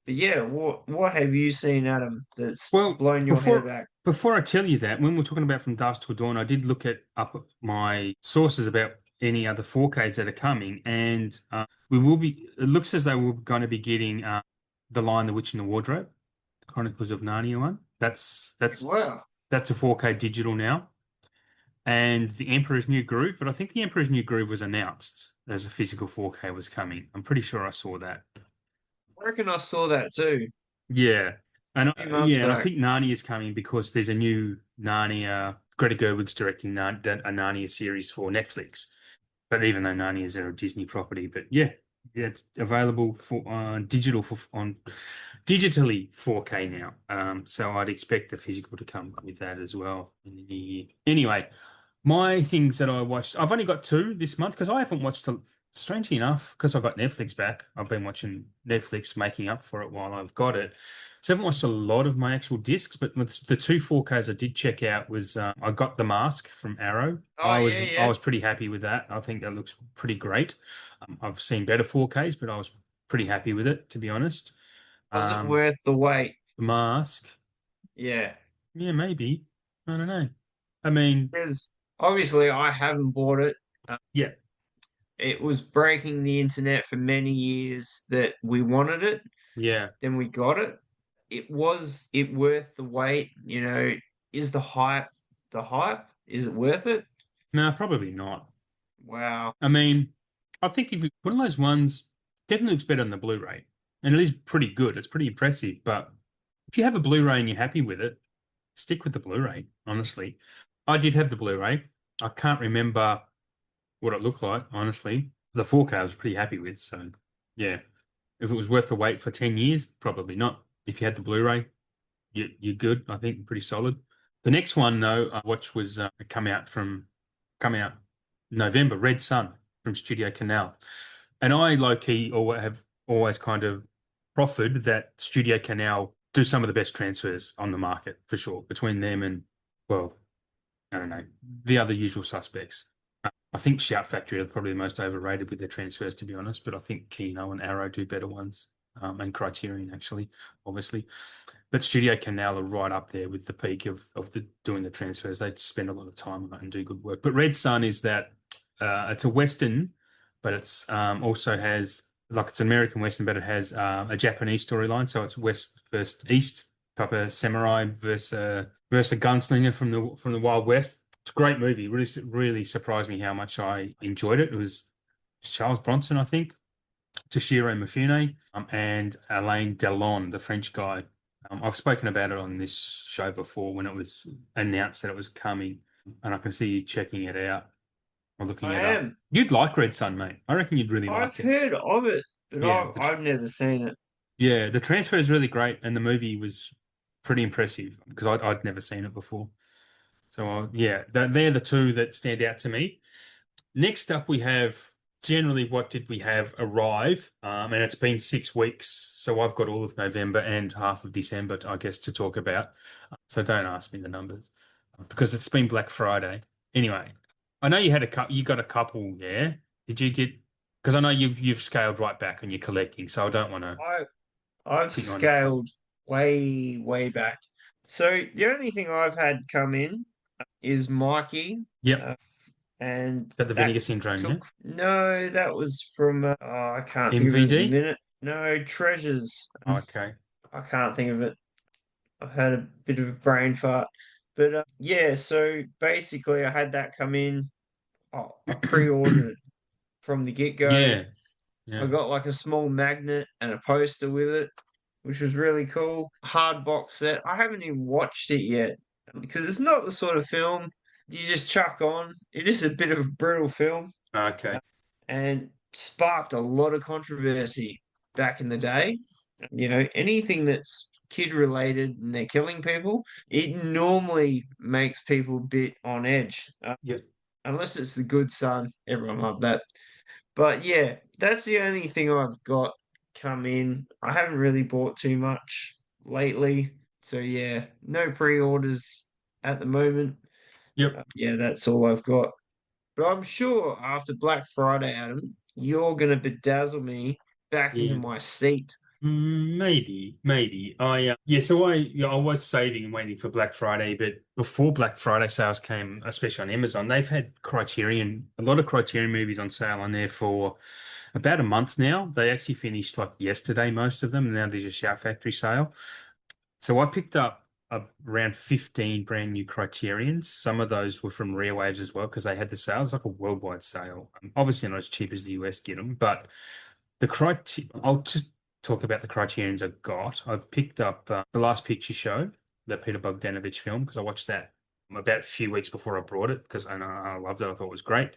But yeah, what have you seen, Adam, that's Well, blown your hair before back? before I tell you that, when we're talking about From Dusk Till Dawn, I did look at up my sources about any other 4Ks that are coming, and we will be. It looks as though we're going to be getting The Lion, the Witch, and the Wardrobe, the Chronicles of Narnia one. Wow. That's a 4K digital now, and The Emperor's New Groove. But I think The Emperor's New Groove was announced as a physical 4K was coming. I'm pretty sure I saw that. I reckon I saw that too Yeah. And a few months I back. think Narnia is coming because there's a new Narnia. Greta Gerwig's directing a Narnia series for Netflix. But even though Narnia is a Disney property, but yeah, it's available for digital for on digitally 4K now. So I'd expect the physical to come with that as well in the new year. Anyway, my things that I watched, I've only got two this month because I haven't watched, strangely enough, because I've got Netflix back. I've been watching Netflix making up for it while I've got it. So I haven't watched a lot of my actual discs, but with the two 4Ks I did check out was I got The Mask from Arrow. Oh yeah, I yeah. was pretty happy with that. I think that looks pretty great. I've seen better 4Ks, but I was pretty happy with it, to be honest. Was it Um, worth the wait? The Mask, Yeah. yeah, maybe. I don't know. I mean, Because obviously I haven't bought it. Uh, yeah, it was breaking the internet for many years that we wanted it, yeah. then we got it. Was it worth the wait? Is the hype the hype? Is it worth it? No, probably not. Wow. I mean, I think if one of those ones definitely looks better than the Blu-ray, and it is pretty good. It's pretty impressive. But if you have a Blu-ray and you're happy with it, stick with the Blu-ray. Honestly, I did have the Blu-ray. I can't remember what it looked like. Honestly, the 4K I was pretty happy with. So, yeah, if it was worth the wait for 10 years, probably not. If you had the Blu-ray, you're good. I think pretty solid. The next one though, I watched was come out November, Red Sun from Studio Canal. And I low key or have always kind of proffered that Studio Canal do some of the best transfers on the market for sure, between them and, well, I don't know, the other usual suspects. I think Shout Factory are probably the most overrated with their transfers, to be honest, but I think Kino and Arrow do better ones, and Criterion actually, obviously. But Studio Canal are right up there with the peak of the doing the transfers. They spend a lot of time on it and do good work. But Red Sun is that it's a Western, but it's also has like it's an American Western, but it has a Japanese storyline. So it's West versus East type of samurai versus a gunslinger from the Wild West. It's a great movie. Really surprised me how much I enjoyed it. It was Charles Bronson, I think, Toshiro Mifune, and Alain Delon, the French guy. I've spoken about it on this show before when it was announced that it was coming, and I can see you checking it out or looking I it up. am. You'd like Red Sun, mate. I reckon you'd really I've like it. heard of it, but Yeah, I've never seen it. the transfer is really great, and the movie was pretty impressive because I'd never seen it before. So yeah, they're the two that stand out to me. Next up, we have generally what did we have arrive? And it's been 6 weeks. So I've got all of November and half of December, I guess, to talk about. So don't ask me the numbers because it's been Black Friday. Anyway, I know you got a couple, yeah? Did you get, because I know you've scaled right back and you're collecting, so I don't want to I I've put you on the spot. scaled way, way back. So the only thing I've had come in is Mikey, Yep. uh, and Got the that Vinegar Syndrome, yeah? took no, that was from I can't think of it at the MVD? minute. No, Treasures. Okay. I can't think of it. I've had a bit of a brain fart, but yeah. So basically, I had that come in. Oh, I pre-ordered it from the get-go. Yeah. I Yeah. got like a small magnet and a poster with it, which was really cool. Hard box set. I haven't even watched it yet because it's not the sort of film you just chuck on. It is a bit of a brutal film. Okay. And sparked a lot of controversy back in the day. You know, anything that's kid related and they're killing people, it normally makes people a bit on edge. Yep. Unless it's the good son, everyone loved that. But yeah, that's the only thing I've got come in. I haven't really bought too much lately. So yeah, no pre-orders at the moment. Yep. Yeah, that's all I've got. But I'm sure after Black Friday, Adam, you're gonna bedazzle me back into Yeah. my seat. Maybe, maybe. I was saving and waiting for Black Friday, but before Black Friday sales came, especially on Amazon, they've had a lot of Criterion movies on sale on there for about a month now. They actually finished like yesterday, most of them, and now there's a Shout Factory sale. So I picked up around 15 brand new Criterions. Some of those were from Rare Waves as well because they had the sales, like a worldwide sale. Obviously not as cheap as the US get them, but I'll just talk about the Criterions I got. I picked up The Last Picture Show, the Peter Bogdanovich film, because I watched that about a few weeks before I brought it because I loved it. I thought it was great.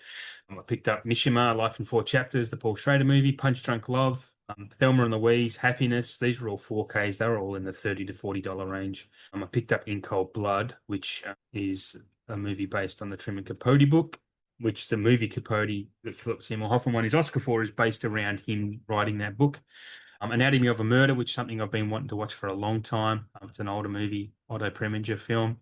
I picked up Mishima, Life in Four Chapters, the Paul Schrader movie, Punch Drunk Love, Thelma and Louise, Happiness. These were all 4Ks. They were all in the $30 to $40 range. I picked up In Cold Blood, which is a movie based on the Truman Capote book, which the movie Capote that Philip Seymour Hoffman won his Oscar for is based around him writing that book. Anatomy of a Murder, which is something I've been wanting to watch for a long time. It's an older movie, Otto Preminger film.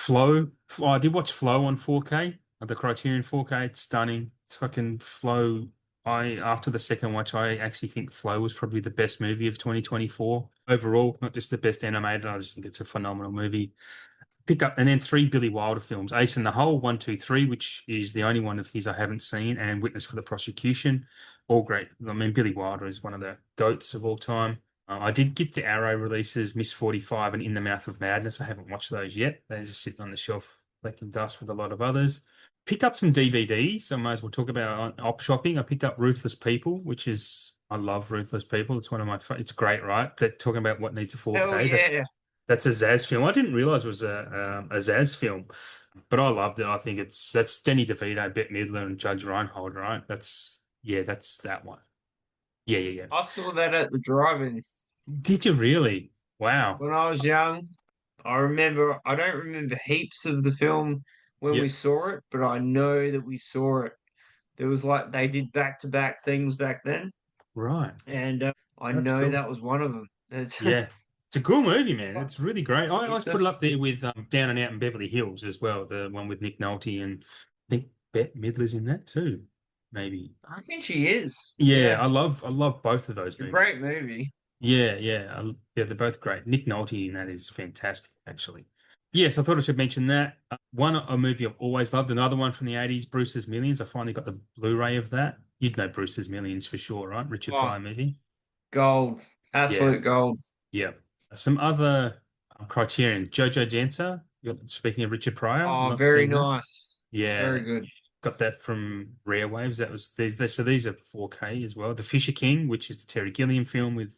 I did watch Flow on 4K, the Criterion 4K. It's stunning. It's fucking Flow. After the second watch, I actually think Flow was probably the best movie of 2024 overall, not just the best animated. I just think it's a phenomenal movie. Picked up and then three Billy Wilder films: Ace in the Hole, one, two, three, which is the only one of his I haven't seen, and Witness for the Prosecution. All great. I mean, Billy Wilder is one of the goats of all time. I did get the Arrow releases, Miss 45 and In the Mouth of Madness. I haven't watched those yet. They're just sitting on the shelf collecting dust with a lot of others. Picked up some DVDs. I might as well talk about op shopping. I picked up Ruthless People, which is I love Ruthless People. It's one of my it's great, right? They're talking about what needs a Hell 4K. yeah. That's a Zaz film. I didn't realize it was a Zaz film, but I loved it. I think that's Danny DeVito, Bette Midler, and Judge Reinhold, right? That's that one. Yeah, yeah, yeah. I saw that at the drive-in Did you really? Wow. when I was young. I don't remember heaps of the film when we Yep. saw it, but I know that we saw it. There was like they did back-to-back things back then, Right. and I That's know cool. that was one of them. Yeah. It's a cool movie, man. It's really great. I always It's a put it up there with Down and Out in Beverly Hills as well, the one with Nick Nolte and I think Bette Midler's in that too, maybe. I think she is. Yeah, Yeah, I love both of those it's a great movies. movie. Yeah, yeah, yeah. They're both great. Nick Nolte in that is fantastic, actually. Yes, I thought I should mention that. A movie I've always loved. Another one from the '80s, Brewster's Millions. I finally got the Blu-ray of that. You'd know Brewster's Millions for sure, right? Richard Oh, Pryor movie. gold, Yeah, absolute gold. yeah. Some other Criterion. Jojo Jansa. Speaking of Richard Pryor, Oh, not very seen that. nice, very Yeah, good. got that from Rare Waves. That was so these are 4K as well. The Fisher King, which is the Terry Gilliam film with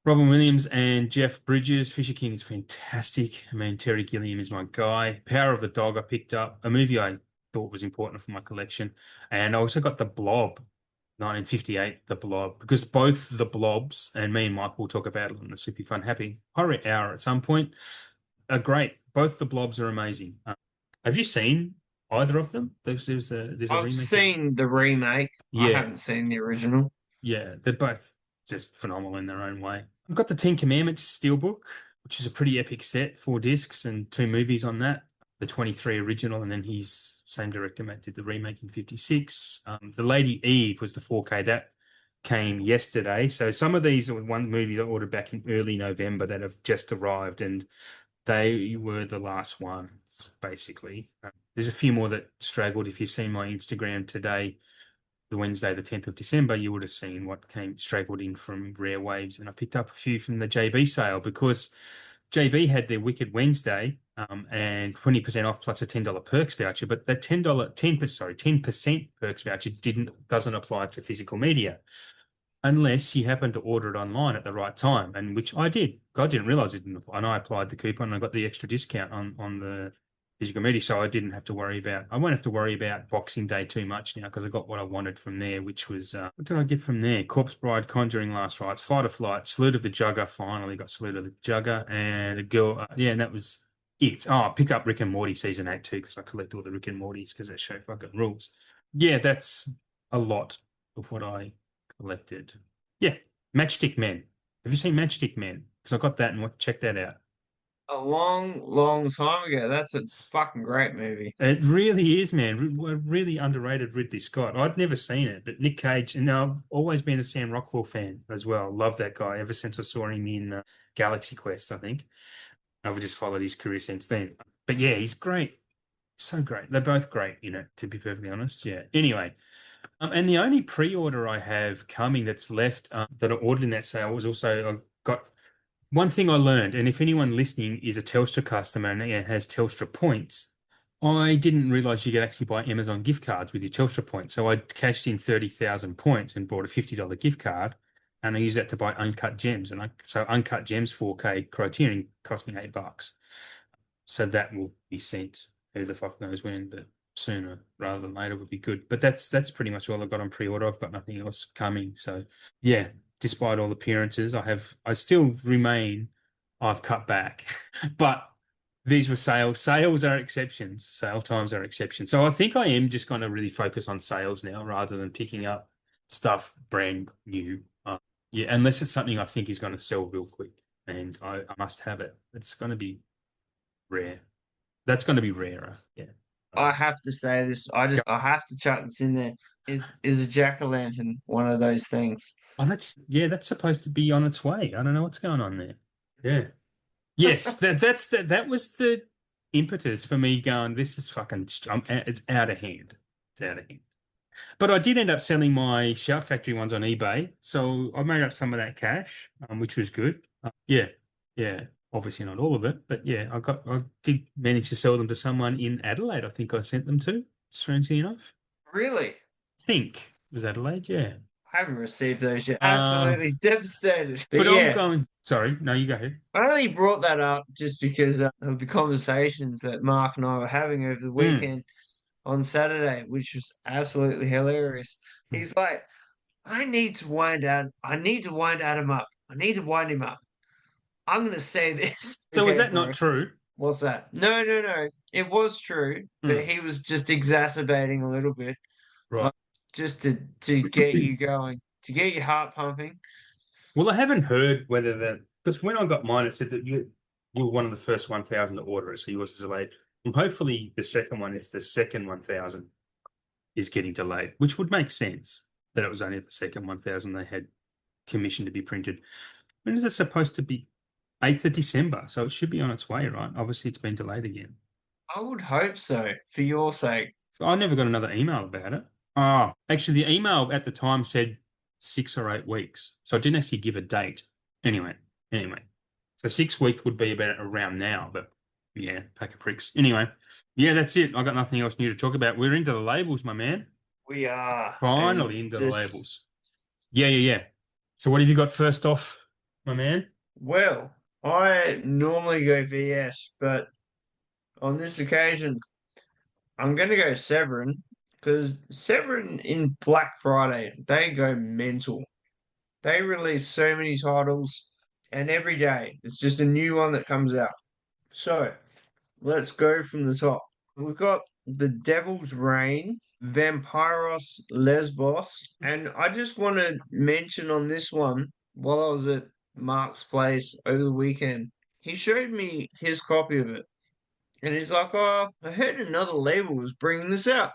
Robin Williams and Jeff Bridges. Fisher King is fantastic. I mean, Terry Gilliam is my guy. Power of the Dog I picked up, a movie I thought was important for my collection. And I also got The Blob, 1958, The Blob, because both The Blobs, and me and Mike will talk about it on the Super Fun Happy Horror Hour at some point, are great. Both The Blobs are amazing. Have you seen either of them? There's a I've remake of seen the remake. I yeah. haven't seen the original. Yeah, they're both just phenomenal in their own way. I've got the Ten Commandments Steelbook, which is a pretty epic set, 4 discs and 2 movies on that. The 23 original, and then his same director did the remake in 56. The Lady Eve was the 4K that came yesterday. So some of these are one movies I ordered back in early November that have just arrived, and they were the last ones, basically. There's a few more that straggled. If you've seen my Instagram today, the Wednesday, the 10th of December, you would have seen what came straggled in from Rare Waves. And I picked up a few from the JB sale because JB had their Wicked Wednesday and 20% off plus a $10 perks voucher. But that $10, 10% perks voucher doesn't apply to physical media unless you happen to order it online at the right time, and which I did. I didn't realize it didn't apply, and I applied the coupon and I got the extra discount on the physical media, so I didn't have to worry about. I won't have to worry about Boxing Day too much now because I got what I wanted from there, which was what did I get from there? Corpse Bride, Conjuring Last Rites, Fight or Flight, Salute of the Jugger. Finally got Salute of the Jugger, and a girl. Yeah, and that was it. Oh, pick up Rick and Morty season 8 too because I collect all the Rick and Mortys because that show fucking rules. Yeah, that's a lot of what I collected. Yeah, Matchstick Men. Have you seen Matchstick Men? Because I got that and check that out. A long, long time ago. That's a fucking great movie. It really is, man. Really underrated Ridley Scott. I'd never seen it, but Nick Cage, and I've always been a Sam Rockwell fan as well. Love that guy ever since I saw him in Galaxy Quest, I think. I've just followed his career since then. But yeah, he's great. So great. They're both great, to be perfectly honest. Yeah. Anyway, and the only pre-order I have coming that's left that I ordered in that sale was also I got one thing I learned, and if anyone listening is a Telstra customer and has Telstra points, I didn't realize you could actually buy Amazon gift cards with your Telstra points. So I cashed in 30,000 points and bought a $50 gift card, and I used that to buy Uncut Gems. So Uncut Gems 4K Criterion cost me $8. So that will be sent. Who the fuck knows when, but sooner rather than later would be good. But that's pretty much all I've got on pre-order. I've got nothing else coming. So yeah, despite all appearances, I still remain, I've cut back. But these were sales. Sales are exceptions. Sale times are exceptions. So I think I am just going to really focus on sales now rather than picking up stuff brand new. Yeah, unless it's something I think is going to sell real quick and I must have it. It's going to be rare. That's going to be rarer. Yeah. I have to say this. I have to chuck this in there. Is a jack-o'-lantern one of those things? Oh, that's supposed to be on its way. I don't know what's going on there. Yeah. Yes, that was the impetus for me going, this is it's out of hand. It's out of hand. But I did end up selling my Shout Factory ones on eBay, so I made up some of that cash, which was good. Yeah, yeah. Obviously not all of it, but yeah, I did manage to sell them to someone in Adelaide. I think I sent them to, strangely enough. Really? I think it was Adelaide, yeah. I haven't received those yet. Uh, Absolutely devastated. But but I'm yeah, going. Sorry, no, you go ahead. I only brought that up just because of the conversations that Mark and I were having over the Mm. weekend on Saturday, which was absolutely hilarious. He's like, I need to wind Adam up. I need to wind him up. I'm gonna say this. So is Okay, that bro. not true? What's that? No, no, no. It was true, but Mm. he was just exacerbating a little bit, Right. uh, just to get you going, to get your heart pumping. Well, I haven't heard whether that because when I got mine, it said that you were one of the first 1,000 to order it, so yours is delayed. And hopefully, the second one is the second 1,000 is getting delayed, which would make sense that it was only the second 1,000 they had commissioned to be printed. When is it supposed to be? 8th of December, so it should be on its way, right? Obviously, it's been delayed again. I would hope so, for your sake. I never got another email about it. Oh, actually, the email at the time said 6 or 8 weeks, so I didn't actually give a date. Anyway, so 6 weeks would be about around now, but yeah, pack of pricks. Anyway, yeah, that's it. I got nothing else new to talk about. We're into the labels, my man. We are, and Finally into the just labels. Yeah. So what have you got first off, my man? well, I normally go VS, but on this occasion, I'm gonna go Severin because Severin in Black Friday, they go mental. They release so many titles, and every day it's just a new one that comes out. So let's go from the top. We've got The Devil's Reign, Vampiros Lesbos, and I just want to mention on this one, while I was at Mark's place over the weekend, he showed me his copy of it. And he's like, "Oh, I heard another label was bringing this out,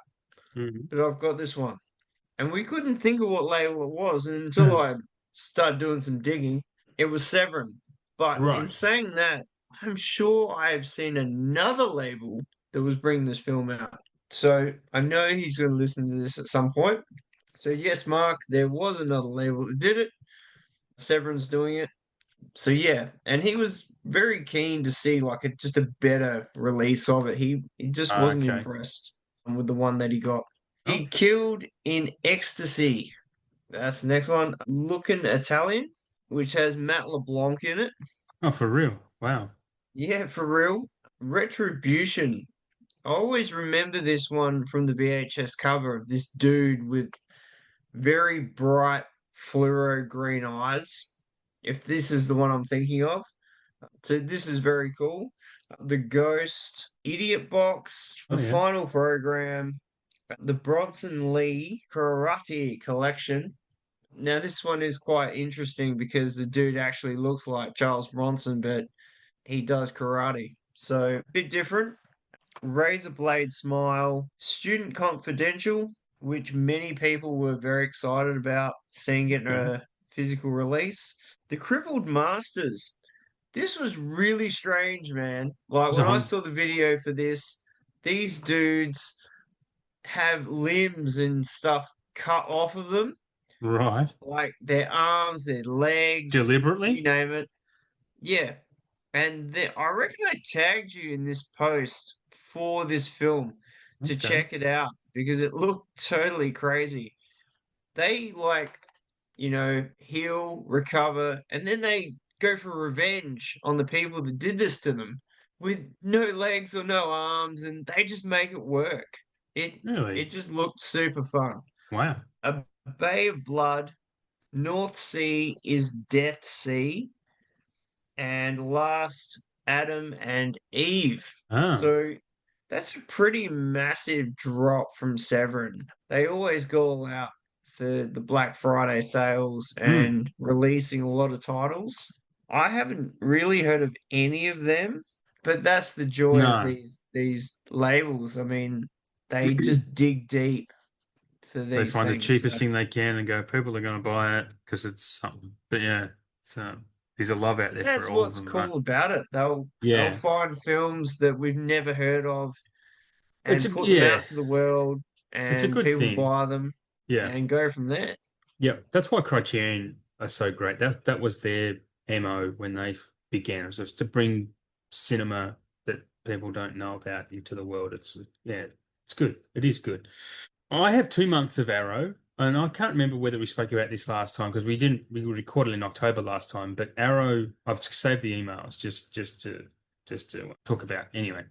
Mhm. but I've got this one." And we couldn't think of what label it was until I started doing some digging. It was Severin. But in Right. saying that, I'm sure I have seen another label that was bringing this film out. So I know he's going to listen to this at some point. So, yes, Mark, there was another label that did it. Severin's doing it. So yeah, and he was very keen to see like just a better release of it. He just wasn't Okay. impressed with the one that he got. Oh, He killed in ecstasy. That's the next one. Looking Italian, which has Matt LeBlanc in it. oh, for real. Wow. Yeah, for real. Retribution. I always remember this one from the VHS cover of this dude with very bright fluoro green eyes. If this is the one I'm thinking of. So this is very cool. The Ghost, Idiot Box, Oh The yeah. Final Program, the Bronson Lee Karate Collection. Now this one is quite interesting because the dude actually looks like Charles Bronson, but he does karate. So a bit different. Razor Blade Smile, Student Confidential, which many people were very excited about seeing it in Okay. a physical release. The Crippled Masters. This was really strange, man. Like Was it when I home? saw the video for this, these dudes have limbs and stuff cut off of them, Right. like their arms, their legs, you Deliberately? name it. Yeah. And I reckon I tagged you in this post for this film to Okay. check it out because it looked totally crazy. They like, heal, recover, and then they go for revenge on the people that did this to them with no legs or no arms, and they just make it work. It Really? it just looked super fun. Wow. A Bay of Blood, North Sea is Death Sea, and last Adam and Eve. Ah. So that's a pretty massive drop from Severin. They always go all out for the Black Friday sales Hmm. and releasing a lot of titles. I haven't really heard of any of them, but that's the joy of No. these labels. I mean, they just dig deep for They these find the things. cheapest So thing they can and go, people are going to buy it because it's something. But yeah, so there's a love out but there for that's all of what's them, right? cool about it. They'll Yeah. find films that we've never heard of and put them Yeah, out to the world, it's a and good people thing. buy them Yeah. and go from there. Yeah. That's why Criterion are so great. That was their MO when they began. It was just to bring cinema that people don't know about into the world. It's yeah, it's good. It is good. I have 2 months of Arrow, and I can't remember whether we spoke about this last time because we didn't. We recorded in October last time, but Arrow, I've saved the emails just to talk about anyway.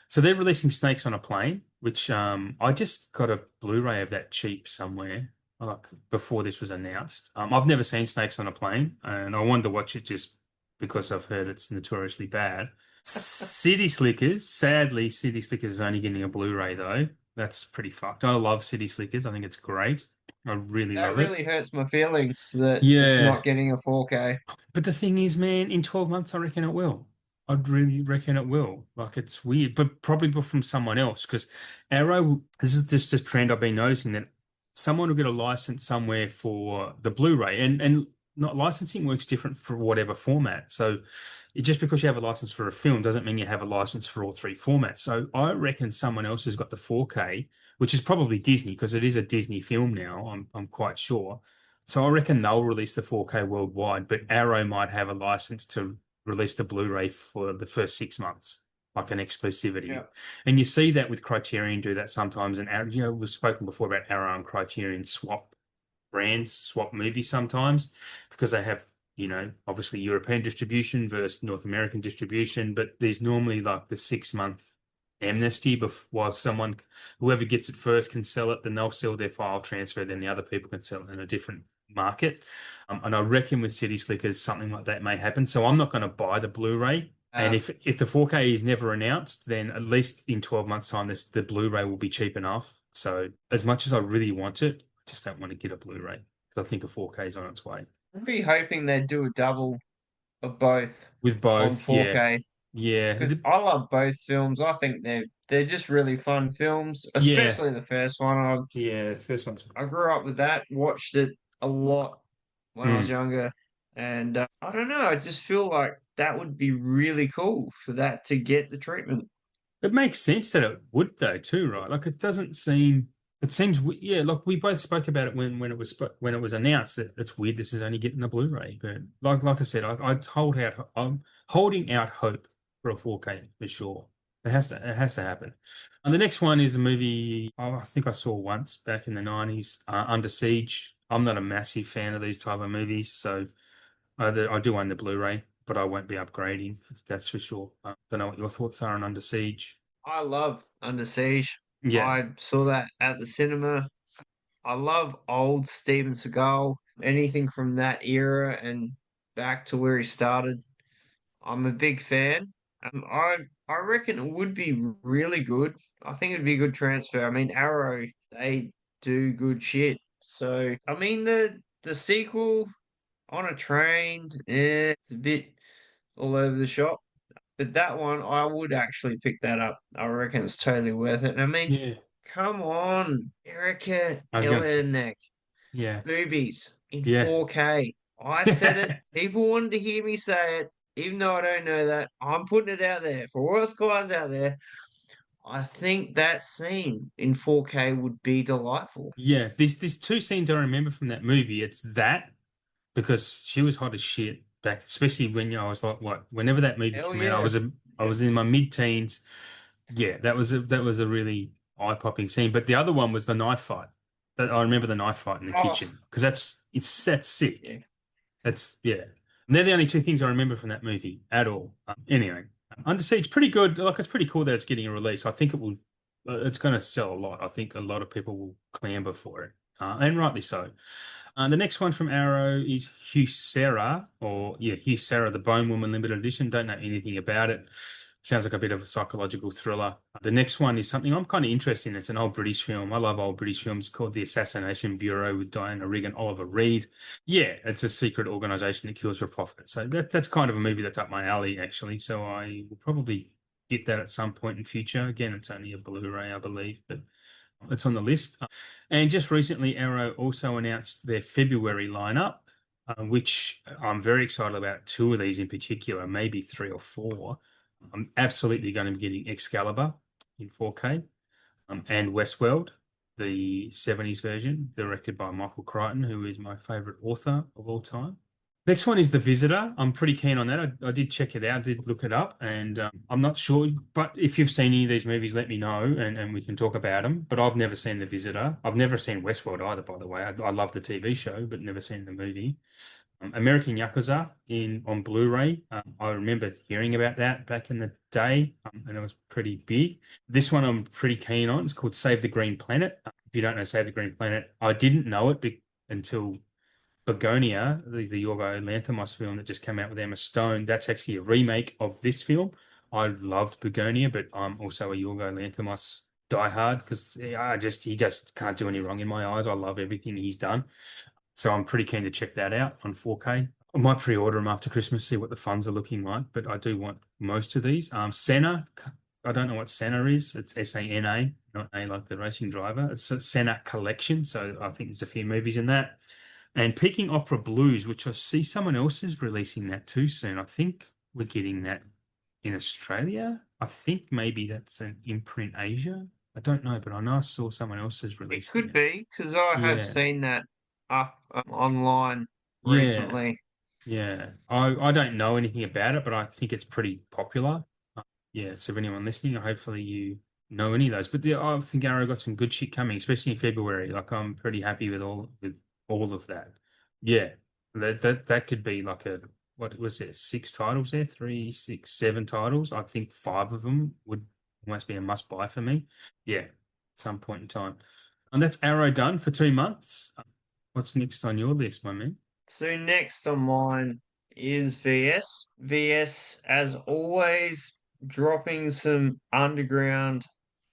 So they're releasing Snakes on a Plane, which I just got a Blu-ray of that cheap somewhere, like before this was announced. I've never seen Snakes on a Plane, and I wanted to watch it just because I've heard it's notoriously bad. City Slickers, sadly, City Slickers is only getting a Blu-ray though. That's pretty fucked. I love City Slickers. I think it's great. I really That love it. really hurts my feelings that it's Yeah. not getting a 4K. But the thing is, man, in 12 months, I reckon it will. I'd really reckon it will. Like, it's weird, but probably from someone else. Because Arrow, this is just a trend I've been noticing that someone will get a license somewhere for the Blu-ray, and not licensing works different for whatever format. So, just because you have a license for a film doesn't mean you have a license for all three formats. So, I reckon someone else has got the 4K, which is probably Disney because it is a Disney film now. I'm quite sure. So I reckon they'll release the 4K worldwide, but Arrow might have a license to release the Blu-ray for the first 6 months, like an exclusivity. Yeah. And you see that with Criterion do that sometimes. And we've spoken before about Arrow and Criterion swap brands, swap movies sometimes because they have, obviously European distribution versus North American distribution, but there's normally like the 6 month amnesty before while whoever gets it first can sell it, then they'll sell their file transfer, then the other people can sell it in a different market. And I reckon with City Slickers, something like that may happen. So I'm not going to buy the Blu-ray. And Uh, if the 4K is never announced, then at least in 12 months' time, the Blu-ray will be cheap enough. So as much as I really want it, I just don't want to get a Blu-ray because I think a 4K is on its way. I'd be hoping they'd do a double of both With on both, yeah. 4K Yeah. because I love both films. I think they're just really fun films, Yeah. especially the first one. Yeah. First one's. I grew up with that, watched it a lot when I was Mm. younger, and I don't know. I just feel like that would be really cool for that to get the treatment. It makes sense that it would though too, right? Like it doesn't seem. It seems, yeah. Like we both spoke about it when it was announced that it's weird. This is only getting a Blu-ray, but like I said, I hold out. I'm holding out hope for a 4K for sure. It has to happen. And the next one is a movie I think I saw once back in the 90s, Under Siege. I'm not a massive fan of these type of movies, so I do own the Blu-ray, but I won't be upgrading. That's for sure. Don't know what your thoughts are on Under Siege. I love Under Siege. Yeah, I saw that at the cinema. I love old Steven Seagal, anything from that era and back to where he started. I'm a big fan. I reckon it would be really good. I think it'd be a good transfer. I mean, Arrow, they do good shit. So I mean the sequel on a train, it's a bit all over the shop. But that one, I would actually pick that up. I reckon it's totally worth it. And I mean, yeah. come on, Erica I was going to say, Eleniak, yeah, boobies in yeah. 4K. I said it. People wanted to hear me say it, even though I don't know that. I'm putting it out there for all us guys out there. I think that scene in 4K would be delightful. Yeah, there's two scenes I remember from that movie. It's that because she was hot as shit back, especially when I was like, what? Whenever that movie Hell came out, yeah. I Yeah. was in my mid-teens. Yeah, that was a really eye-popping scene. But the other one was the knife fight. That I remember the knife fight in the Oh, kitchen because that's yeah. sick. That's yeah. And they're the only two things I remember from that movie at all. Anyway, Under Siege pretty good. Like it's pretty cool that it's getting a release. I think it will. It's going to sell a lot. I think a lot of people will clamor for it, and rightly so. The next one from Arrow is Husera, or yeah, Husera, the Bone Woman limited edition. Don't know anything about it. Sounds like a bit of a psychological thriller. The next one is something I'm kind of interested in. It's an old British film. I love old British films called The Assassination Bureau with Diana Rigg and Oliver Reed. Yeah, it's a secret organization that kills for profit. So that's kind of a movie that's up my alley, actually. So I will probably get that at some point in future. Again, it's only a Blu-ray, I believe, but it's on the list. And just recently, Arrow also announced their February lineup, which I'm very excited about. Two of these in particular, maybe three or four. I'm absolutely going to be getting Excalibur in 4K, and Westworld, the 70s version, directed by Michael Crichton, who is my favorite author of all time. Next one is The Visitor. I'm pretty keen on that. I did check it out, did look it up, and I'm not sure. But if you've seen any of these movies, let me know, and we can talk about them. But I've never seen The Visitor. I've never seen Westworld either, by the way. I love the TV show, but never seen the movie. American Yakuza in on Blu-ray. I remember hearing about that back in the day, and it was pretty big. This one I'm pretty keen on. It's called Save the Green Planet. If you don't know Save the Green Planet, I didn't know it until Begonia, the Yorgo Lanthimos film that just came out with Emma Stone. That's actually a remake of this film. I loved Begonia, but I'm also a Yorgo Lanthimos diehard because he just can't do any wrong in my eyes. I love everything he's done. So I'm pretty keen to check that out on 4K. I might pre-order them after Christmas, see what the funds are looking like, but I do want most of these. Senna, I don't know what Senna is. It's Sana, not A like the racing driver. It's a Senna collection, so I think there's a few movies in that. And Peking Opera Blues, which I see someone else is releasing that too soon. I think we're getting that in Australia. I think maybe that's an imprint Asia. I don't know, but I know I saw someone else is It releasing could it. be because I have Yeah, seen that up online yeah. recently. Yeah, I don't know anything about it, but I think it's pretty popular. Yeah, so if anyone listening, hopefully you know any of those. But I think Arrow got some good shit coming, especially in February. Like I'm pretty happy with all of that. Yeah, that could be like a what was there? Six titles there, three, six, seven titles. I think five of them would almost be a must buy for me. Yeah, at some point in time. And that's Arrow done for 2 months. What's next on your list, my man? So next on mine is VS. VS, as always, dropping some underground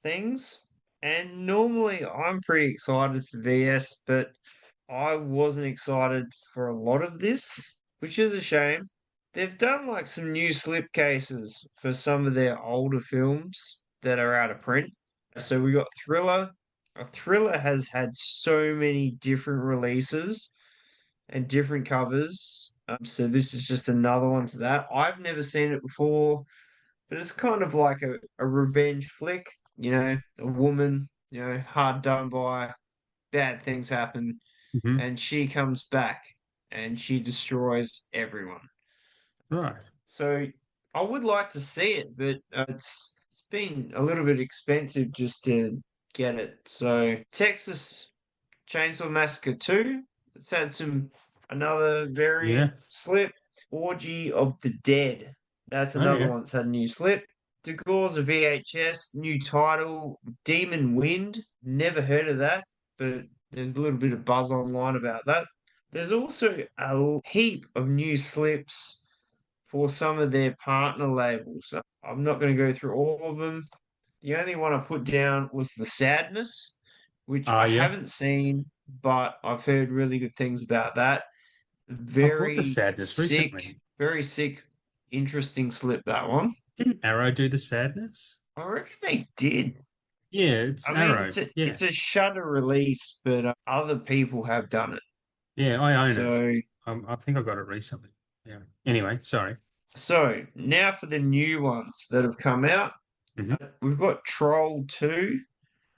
things. And normally I'm pretty excited for VS, but I wasn't excited for a lot of this, which is a shame. They've done like some new slipcases for some of their older films that are out of print. So we got Thriller. Thriller has had so many different releases and different covers. So this is just another one to that. I've never seen it before, but it's kind of like a revenge flick. A woman, hard done by, bad things happen, Hmm. and she comes back and she destroys everyone. Right. So I would like to see it, but it's been a little bit expensive just to get it. So Texas Chainsaw Massacre 2. It's had another variant Yeah. slip. Orgy of the Dead. That's Oh another yeah. one that's had a new slip. Degore's a VHS, new title, Demon Wind. Never heard of that, but there's a little bit of buzz online about that. There's also a heap of new slips for some of their partner labels. I'm not going to go through all of them. The only one I put down was The Sadness, which Ah, I yeah. haven't seen, but I've heard really good things about that. I bought the Sadness recently. Very sick, interesting slip, that one. Didn't Arrow do the Sadness? I reckon they did. Yeah, it's I mean, Arrow. Yeah. it's a Shutter release, but other people have done it. Yeah, I own it. So, I think I got it recently. Yeah. Anyway, sorry. so now for the new ones that have come out. Hmm. We've got Troll 2.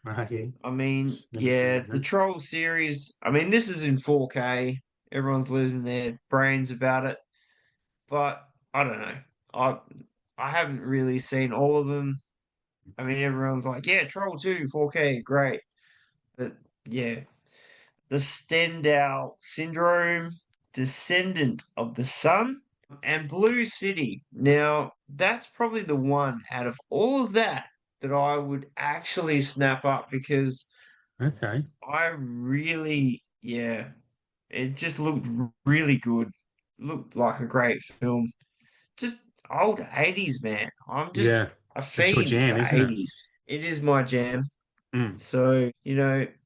Yeah. I mean, Never yeah, seen the that. Troll series. I mean, this is in 4K. Everyone's losing their brains about it, but I don't know. I I haven't really seen all of them. I mean, everyone's like, yeah, Troll 2, 4K, great. But yeah, the Stendhal Syndrome, Descendant of the Sun, and Blue City. Now, that's probably the one out of all of that that I would actually snap up because Okay. I really, yeah, it just looked really good. Looked like a great film. Just old 80s, man. I'm just Yeah. a It's your fiend jam, for isn't it? 80s. It is my jam. Mm. So,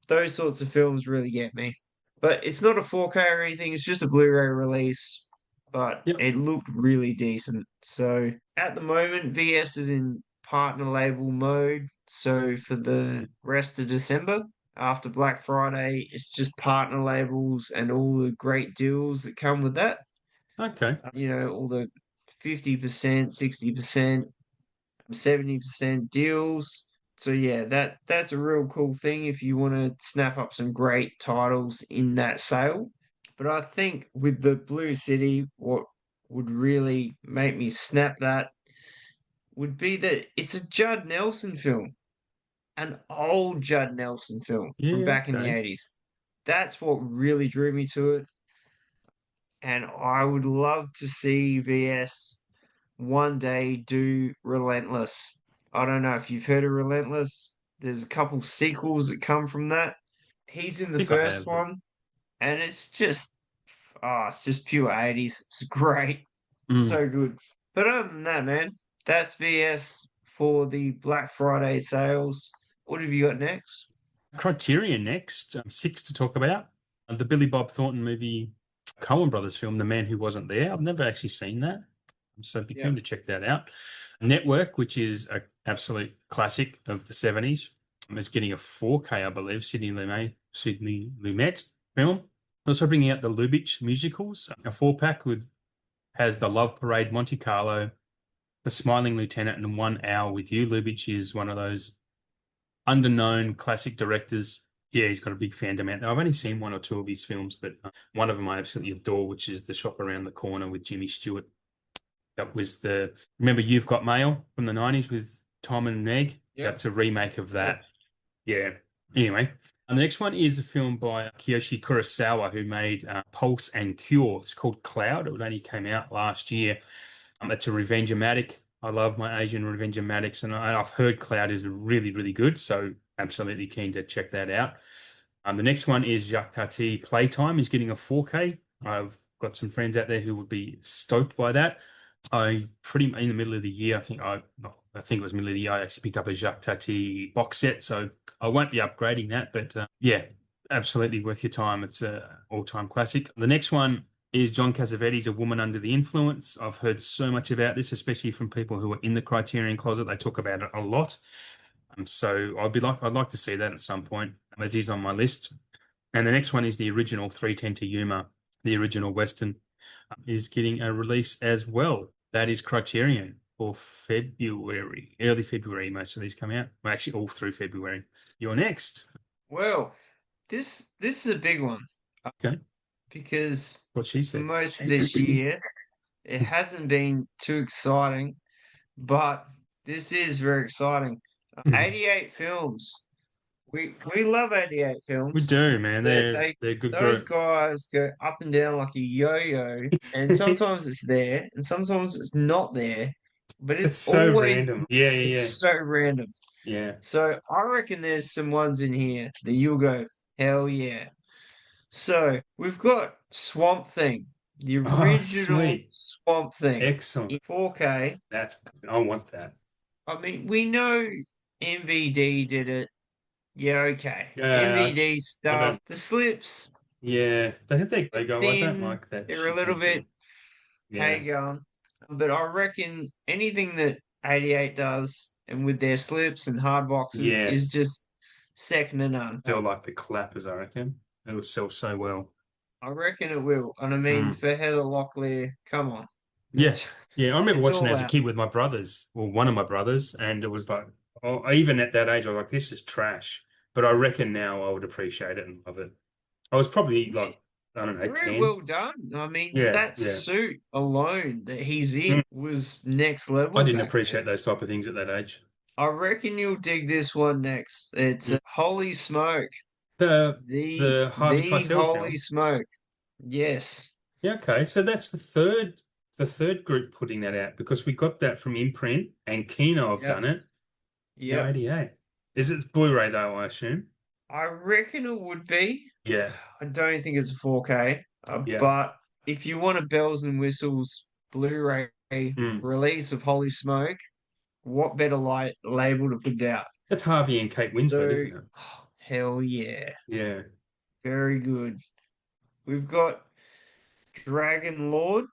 those sorts of films really get me. But it's not a 4K or anything, it's just a Blu-ray release. But Yep. it looked really decent. So at the moment, VS is in partner label mode. So for the rest of December, after Black Friday, it's just partner labels and all the great deals that come with that. Okay. All the 50%, 60%, 70% deals. So yeah, that's a real cool thing if you want to snap up some great titles in that sale. But I think with the Blue City, what would really make me snap that would be that it's a Judd Nelson film, an old Judd Nelson film from Yeah, back in the okay. 80s. That's what really drew me to it. And I would love to see VS one day do Relentless. I don't know if you've heard of Relentless. There's a couple sequels that come from that. He's in I the think I first have, but one, and it's just pure 80s. It's great. mm. So good. But other than that, man, that's VS for the Black Friday sales. What have you got next? Criterion next. Six to talk about. The Billy Bob Thornton movie, Coen Brothers film, The Man Who Wasn't There. I've never actually seen that. So be Yeah. keen to check that out. Network, which is an absolute classic of the 70s, is getting a 4K, I believe, Sidney Lumet film. Also bringing out the Lubitsch musicals, a four-pack with has the Love Parade, Monte Carlo, The Smiling Lieutenant, and 1 Hour with You. Lubitsch is one of those underknown classic directors. Yeah, he's got a big fandom out there. I've only seen one or two of his films, but one of them I absolutely adore, which is The Shop Around the Corner with Jimmy Stewart. That was remember You've Got Mail from the 90s with Tom and Meg? Yep. That's a remake of Yep. that. Yeah. Anyway, and the next one is a film by Kiyoshi Kurosawa, who made Pulse and Cure. It's called Cloud. It only came out last year. It's a revenge-o-matic. I love my Asian revenge-o-matics, and I've heard Cloud is really, really good, so absolutely keen to check that out. The next one is Jacques Tati Playtime. He's getting a 4K. I've got some friends out there who would be stoked by that. I pretty in the middle of the year, I think it was middle of the year, I actually picked up a Jacques Tati box set, so I won't be upgrading that, but yeah, absolutely worth your time. It's a all-time classic. The next one is John Cassavetes, A Woman Under the Influence. I've heard so much about this, especially from people who are in the Criterion Closet. They talk about it a lot. So I'd like to see that at some point. It is on my list. And the next one is the original 310 to Yuma, the original Western, is getting a release as well. That is Criterion for February, early February. Most of these come out. Well, actually, all through February. You're next. Well, this is a big one Okay, because what she for said. most of this year, it hasn't been too exciting, but this is very exciting. 88 films. We love 88 We films. do, man. They They're a good those group. guys go up and down like a yo-yo, and sometimes it's there, and sometimes it's not there. but It's it's so always random. Yeah, it's yeah, so random. yeah. So I reckon there's some ones in here that you'll go, hell yeah. So we've got Swamp Thing, the Oh, original sweet. Swamp Thing Excellent. in 4K. That's, I want that. I mean, we know MVD did it. Yeah, okay. Yeah, MVD I stuff. don't, The slips, yeah. They have their bit logo. I don't thin. like that They're a shit they little do. bit Yeah, pagan. But I reckon anything that 88 does and with their slips and hard boxes yeah. is just second to none. Sell like the clappers, I reckon. It will sell so well. I reckon it will. And I mean, Mm. for Heather Locklear, come on. Yeah. It's Yeah. I remember it's watching it all as a out. kid with my brothers, or one of my brothers, and it was like, oh, even at that age, I was like, this is trash. But I reckon now I would appreciate it and love it. I was probably Yeah, like, I don't know, very 10. well done. I mean, Yeah, that yeah. suit alone that he's Mm. in was next I level didn't back then. appreciate those type of things at that age. I reckon you'll dig this one next. It's Mm. Holy Smoke. The The the Harvey the Keitel Holy film. Smoke. Yes. Yeah, okay. So that's the third group putting that out because we got that from Imprint and Kino have Yep. done it. Now Yep. 88. Is it Blu-ray though, I assume? I reckon it would be. Yeah, I don't think it's a 4K, yeah. but if you want a bells and whistles Blu-ray Mm. release of Holy Smoke, what better light label to put out? That's Harvey and Kate Winslet, So, isn't it? hell yeah, Yeah. very good. We've got Dragon Lord,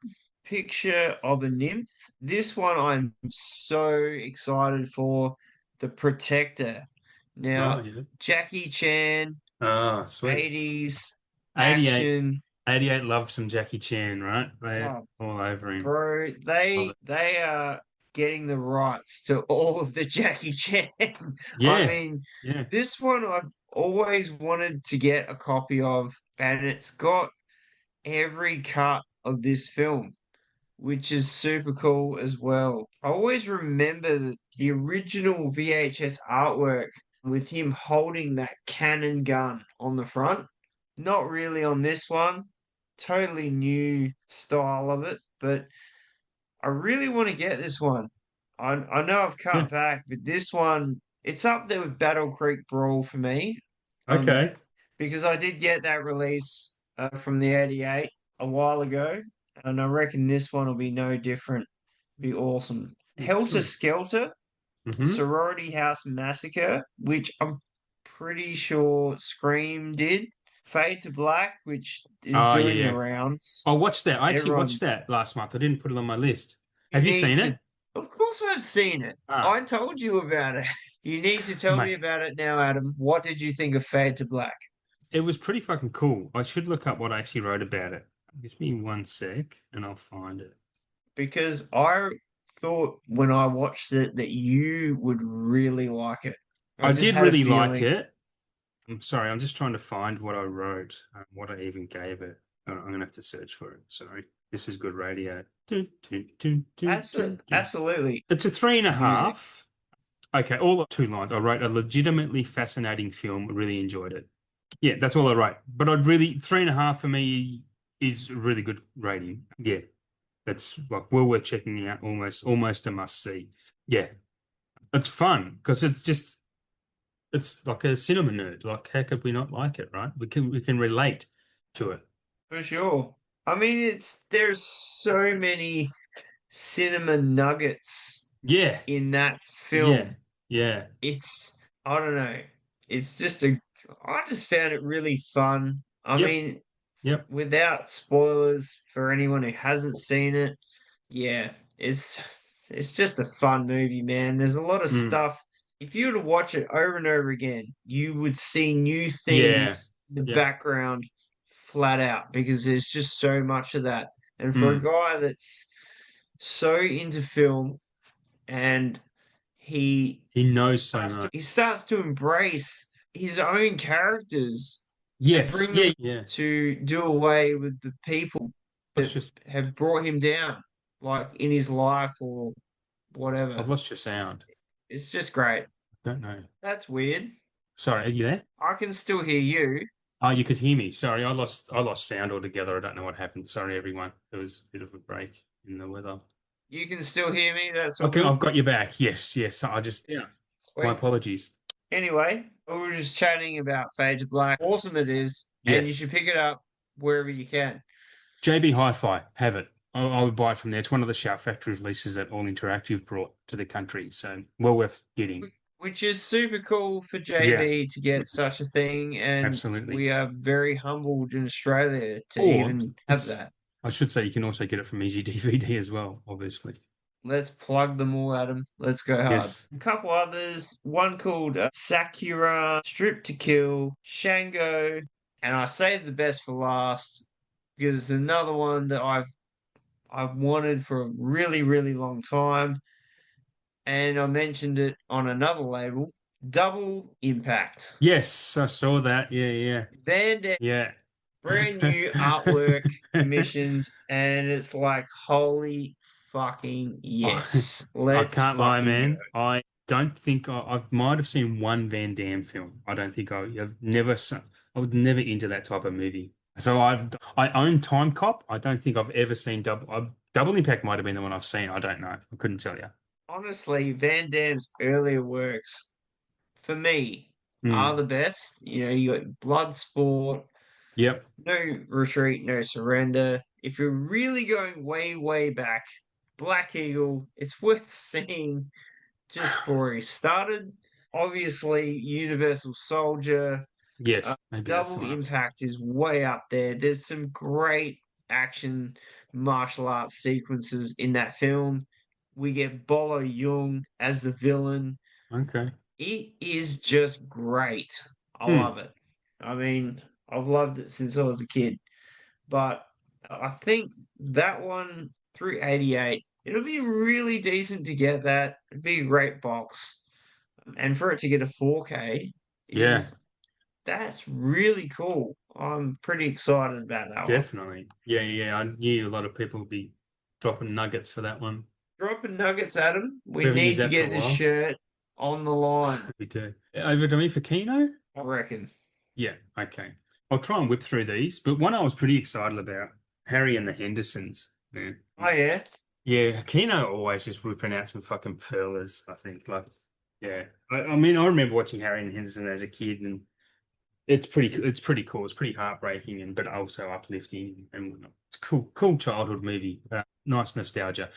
Picture of a Nymph. This one I'm so excited for. The Protector. Oh, Now, yeah. Jackie Chan, Ah, sweet. 80s 88. action. 88 love some Jackie Chan, right? They're Oh, all over him. bro, Love they it. they are getting the rights to all of the Jackie Chan. I Yeah. mean, Yeah. this one I've always wanted to get a copy of, and it's got every cut of this film, which is super cool as well. I always remember the original VHS artwork with him holding that cannon gun on the front. Not really on this one. Totally new style of it, but I really want to get this one. I know I've Yeah. cut back, but this one it's up there with Battle Creek Brawl for me. Um, Okay. because I did get that release from the 88 a while ago, and I reckon this one will be no different. Be awesome. Helter Excellent. Skelter, Mm-hmm. Sorority House Massacre, which I'm pretty sure Scream did. Fade to Black, which is Oh, doing the yeah. rounds. I watched that. I actually watched Everyone's that last month. I didn't put it on my list. You Have you need seen to. it? Of course, I've seen it. Ah, I told you about it. You need to tell me mate. about it now, Adam. What did you think of Fade to Black? It was pretty fucking cool. I should look up what I actually wrote about it. Give me one sec and I'll find it. Because I thought when I watched it that you would really like it. I I just did had a really like feeling it. I'm sorry, I'm just trying to find what I wrote, what I even gave it. I'm gonna have to search for it. Sorry. This is good radio. Dun, dun, dun, dun, dun, dun. absolutely It's a three and a music. half. Okay, all two lines. I wrote a legitimately fascinating film. Really enjoyed it. Yeah, that's all I write. But I'd really three and a half for me is a really good rating. Yeah, that's like well worth checking out. Almost a must see. Yeah, it's fun because it's like a cinema nerd. Like how could we not like it, right? We can relate to it. For sure. I mean, there's so many cinema nuggets Yeah, in that yeah, film. yeah. It's I don't know. It's just a I just found it really fun. I Yep, mean, yep. without spoilers for anyone who hasn't seen it, yeah, it's just a fun movie, man. There's a lot of Mm, stuff. If you were to watch it over and over again, you would see new yeah, things in the yeah. background flat out because there's just so much of that. And for a Mm. guy that's so into film and he He knows so much. he starts to embrace his own characters and Yes, bring them yeah, yeah. to do away with the people Let's that just. have brought him down, like in his life or I've whatever. lost your sound. It's just great. Don't know. That's weird. Sorry, are you there? I can still hear you. Oh, you could hear me. Sorry, I lost sound altogether. I don't know what happened. Sorry, everyone. There was a bit of a break in the weather. You can still hear me. That's all Okay, good. I've got you back. Yes, yes. I just, yeah. My Sweet. apologies. Anyway, we were just chatting about Fade to Black. Awesome it is, and you Yes. should pick it up wherever you can. JB Hi-Fi, have it. I would buy it from there. It's one of the Shout Factory releases that All Interactive brought to the country, so well worth getting. Which is super cool for Yeah, JB to get such a thing, and absolutely. we are very humbled in Australia to Or even have it's, that. I should say, you can also get it from Easy DVD as well, obviously. Let's plug them all, Adam. Let's go hard. Yes. A couple others, one called Sakura, Strip to Kill, Shango, and I saved the best for last because it's another one that I've wanted for a really, really long time, and I mentioned it on another label, Double Impact. Yes, I saw that. Yeah, yeah, Van yeah. brand new artwork commissioned, and it's like, holy fucking I, yes, I let's can't lie, fucking go. man. I don't think I might have seen one Van Damme film. I don't think I've never, I was never into that type of movie. So I own Time Cop. I don't think I've ever seen Double Impact might have been the one I've seen. I don't know. I couldn't tell you. Honestly, Van Damme's earlier works, for me, are Hmm. the best. You know, you got Bloodsport, Yep. No Retreat, No Surrender. If you're really going way, way back, Black Eagle, it's worth seeing just for he started. Obviously, Universal Soldier, Yes. Maybe that's the Double one I've seen. Impact is way up there. There's some great action martial arts sequences in that film. We get Bolo Young as the villain. Okay. It is just great. I love Hmm. it. I mean, I've loved it since I was a kid. But I think that one through 88, it'll be really decent to get that. It'd be a great box. And for it to get a 4K Yeah. is that's really cool. I'm pretty excited about that one. Definitely. Yeah, yeah. I knew a lot of people would be dropping nuggets for that one. Dropping nuggets, Adam. We We haven't used need to that for a get this while. shirt on the line, We do. Over to me for Kino? I reckon. Yeah, okay. I'll try and whip through these, but one I was pretty excited about, Harry and the Hendersons. Yeah. Oh yeah. Yeah, Kino always just ripping out some fucking pearlers, I think. Like, yeah. I mean, I remember watching Harry and the Henderson as a kid, and it's pretty cool. It's pretty heartbreaking and but also uplifting and whatnot. It's a cool childhood movie. Nice nostalgia.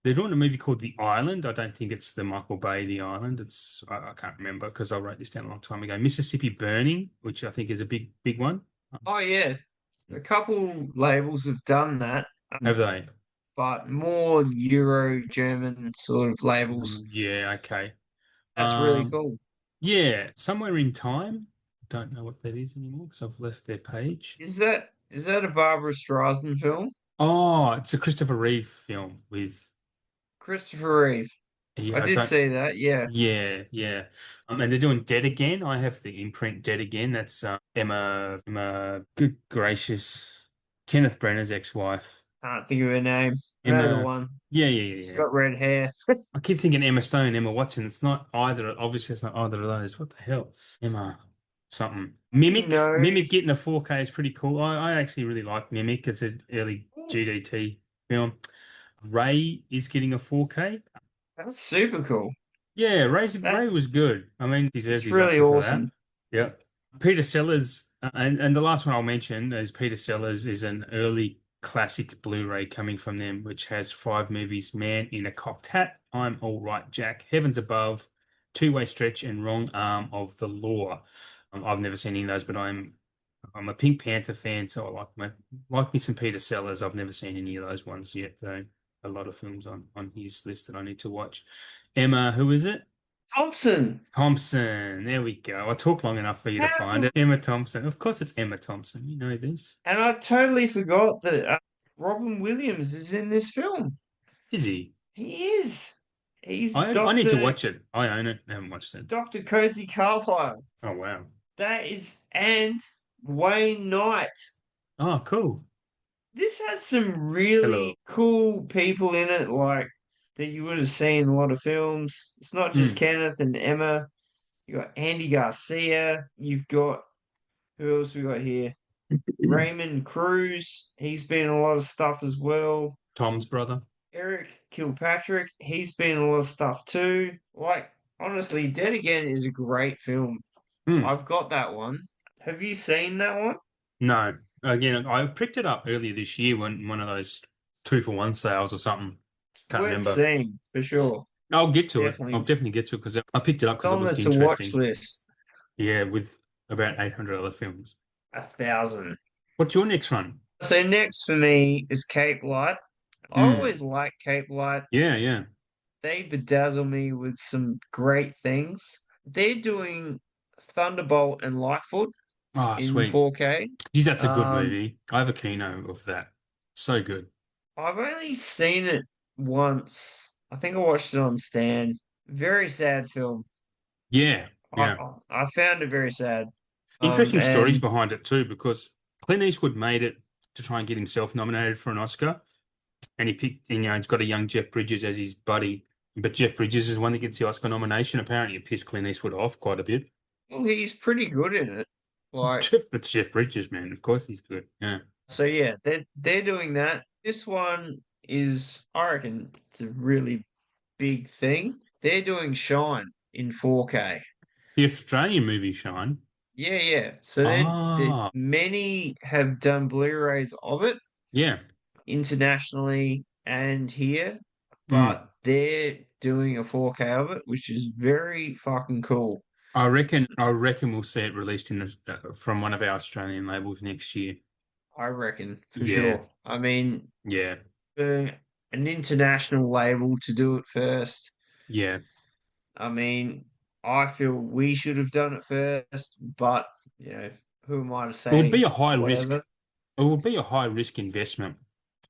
They're doing a movie called The Island. I don't think it's the Michael Bay The Island. I can't remember because I wrote this down a long time ago. Mississippi Burning, which I think is a big one. Oh yeah. A couple labels have done that, Have they? but more Euro German sort of labels. Yeah, okay. That's really Um, cool. yeah, Somewhere in Time. Don't know what that is anymore because I've left their page. Is that a Barbara Streisand film? Oh, it's a Christopher Reeve film with Christopher Reeve. I yeah, I did don't see that, yeah. yeah, yeah. And they're doing Dead Again. I have the imprint Dead Again. That's Emma, good gracious, Kenneth Branagh's ex-wife. Can't think of her name. I know the Emma, one. yeah, yeah, yeah, She's yeah. got red hair. I keep thinking Emma Stone, Emma Watson. It's not either. Obviously, it's not either of those. What the hell? Emma something. He Mimic knows. getting a 4K is pretty cool. I actually really like Mimic. It's an early GDT film. Ray is getting a 4K. That's super cool. Yeah, Ray was That's good. I mean, deserved it's his really Oscar for that. awesome. Yeah. Peter Sellers, and the last one I'll mention is Peter Sellers is an early classic Blu-ray coming from them, which has five movies: Man in a Cocked Hat, I'm All Right, Jack, Heavens Above, Two-Way Stretch, and Wrong Arm of the Law. I've never seen any of those, but I'm a Pink Panther fan, so I like me some Peter Sellers. I've never seen any of those ones yet, though. A lot of films on his list that I need to watch. Emma, who is it? Thompson. Thompson. There we go. I talked long enough for you to find How? it. Emma Thompson. Of course, it's Emma Thompson. You know this. And I totally forgot that Robin Williams is in this film. Is he? He is. He's I need to Doctor watch it. I own it. I haven't watched it. Doctor Cozy Carlyle. Oh wow. That is and Wayne Knight. Oh cool. This has some Hello. really cool people in it, like that you would have seen in a lot of films. It's not just Hmm. Kenneth and Emma. You got Andy Garcia. You've got who else we got here? Raymond Cruz. He's been in a lot of stuff as well. Tom's brother. Eric Kilpatrick, he's been in a lot of stuff too. Like, honestly, Dead Again is a great film. Hmm. I've got that one. Have you seen that one? No. Again, I picked it up earlier this year when one of those 2 for 1 sales or something. Can't Worth remember. seeing for sure. I'll get to it. I'll Definitely. definitely get to it because I picked it up It's because it on the looked to watch interesting. list. Yeah, with about 800 other films. 1,000. What's your next one? So next for me is Cape Light. I Hmm. always like Cape Light. Yeah, yeah. They bedazzle me with some great things. They're doing Thunderbolt and Lightfoot Oh, in sweet. 4K. Geez, that's a good Um, movie. I have a kino of that. So good. I've only seen it once. I think I watched it on Stan. Very sad film. Yeah, I yeah. I, I found it very sad. Interesting stories And behind it too, because Clint Eastwood made it to try and get himself nominated for an Oscar, and he picked, he's got a young Jeff Bridges as his buddy, but Jeff Bridges is the one that gets the Oscar nomination. Apparently, it pissed Clint Eastwood off quite a bit. well, he's pretty good in it. Like, But Jeff Bridges, man, of course he's good. Yeah. so yeah, they're doing that. This one is, I reckon, it's a really big thing. They're doing Shine in 4K. The Australian movie Shine. Yeah, yeah. So they Ah, many have done Blu-rays of it yeah. internationally and here, Mm. but they're doing a 4K of it, which is very fucking cool. I reckon we'll see it released from one of our Australian labels next year. I reckon for Yeah, sure. I mean, yeah, for an international label to do it first, yeah. I mean, I feel we should have done it first, but who am I to It would be say a high risk. whatever? It would be a high risk investment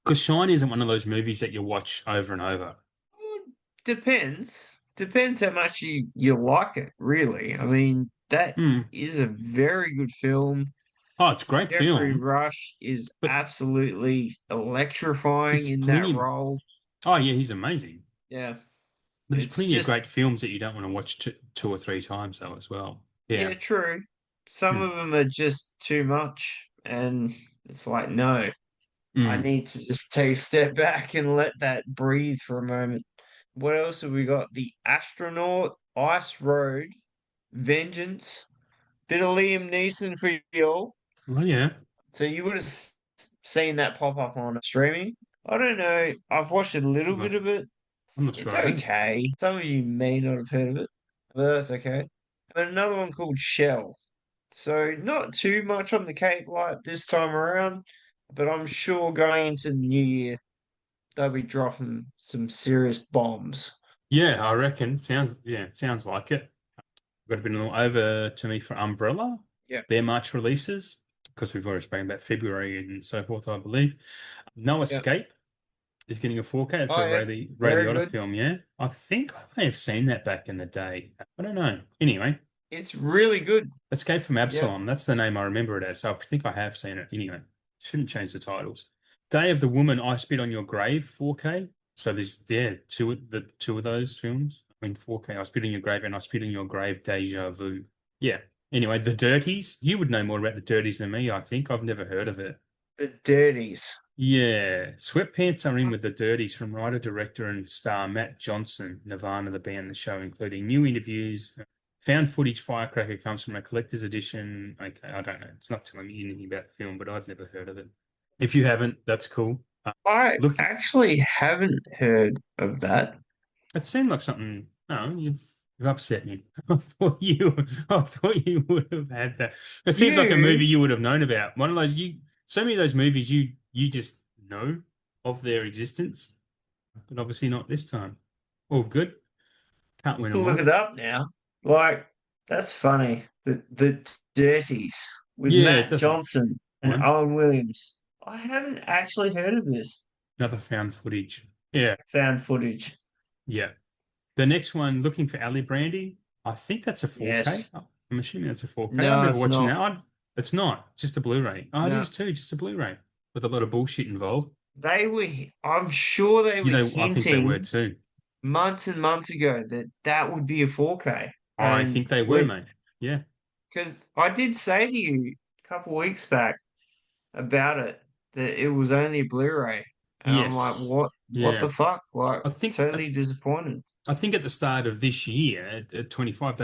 because Shine isn't one of those movies that you watch over and over. Well, depends. Depends how much you like it, really. I mean, that Hmm. is a very good film. Oh, it's a great Jeffrey film, Rush is but absolutely electrifying it's in that plenty. role. Oh yeah, he's amazing. Yeah, But there's it's plenty of great just, films that you don't want to watch two or three times though as well. Yeah. yeah, true. Some Hmm. of them are just too much, and it's like, no, I Hmm. need to just take a step back and let that breathe for a moment. What else have we got? The Astronaut, Ice Road, Vengeance, bit of Liam Neeson for you. Well, yeah. So you would have seen that pop up on streaming. I don't know. I've watched a little I'm bit not. of it. I'm not It's sure I have. okay. Some of you may not have heard of it, but that's okay. And another one called Shell. So not too much on the Cape Light this time around, but I'm sure going into the new year they'll be dropping some serious bombs. Yeah, I reckon. Sounds like it. Got a bit over to me for Umbrella, Yeah, their March releases, because we've already spoken about February and so forth, I believe. No yeah. Escape is getting a 4K. It's Oh a yeah, Ray very Liotta good. film, yeah. I think I may have seen that back in the day. I don't know. Anyway, It's really good. Escape from Yep, Absalom. That's the name I remember it as. So I think I have seen it. Anyway, shouldn't change the titles. Day of the Woman, I Spit on Your Grave, 4K. So there's two of those films in 4K. I Spit on Your Grave and I Spit on Your Grave, Deja Vu. Yeah. Anyway, The Dirties. You would know more about The Dirties than me, I think. I've never heard of it. the Dirties. Yeah. Sweatpants are in with The Dirties from writer, director, and star Matt Johnson, Nirvana, the band, the show, including new interviews. Found footage Firecracker comes from a collector's edition. Okay, I don't know. It's not telling me anything about the film, but I've never heard of it. If you haven't, that's cool. I Look, actually haven't heard of that. it seemed like something. No, you've upset me. I thought you would have had that. It seems like a You movie you would have known about. One of those so many of those movies you just know of their existence, but obviously not this time. All good. Can't win can them look all. it up now. Like, that's funny. The Dirties with Yeah, it Matt doesn't Johnson and mind. Owen Williams. I haven't actually heard of this. Another found footage. Yeah, Found footage. yeah. The next one, looking for Ali Brandy. I think that's a 4K. Yes. I'm assuming that's a 4K. I No, remember it's watching not. that. It's not just a Blu-ray. Oh, it No. is too, just a Blu-ray with a lot of bullshit involved. They were, I'm sure they were I think they were hinting too. months and months ago that that would be a 4K. I And think they were, when, mate. Yeah. because I did say to you a couple of weeks back about it that it was only Blu-ray. And I'm like, Yes. what Yeah. the fuck? Like, I think I, totally disappointed. I think at the start of this year, at 25,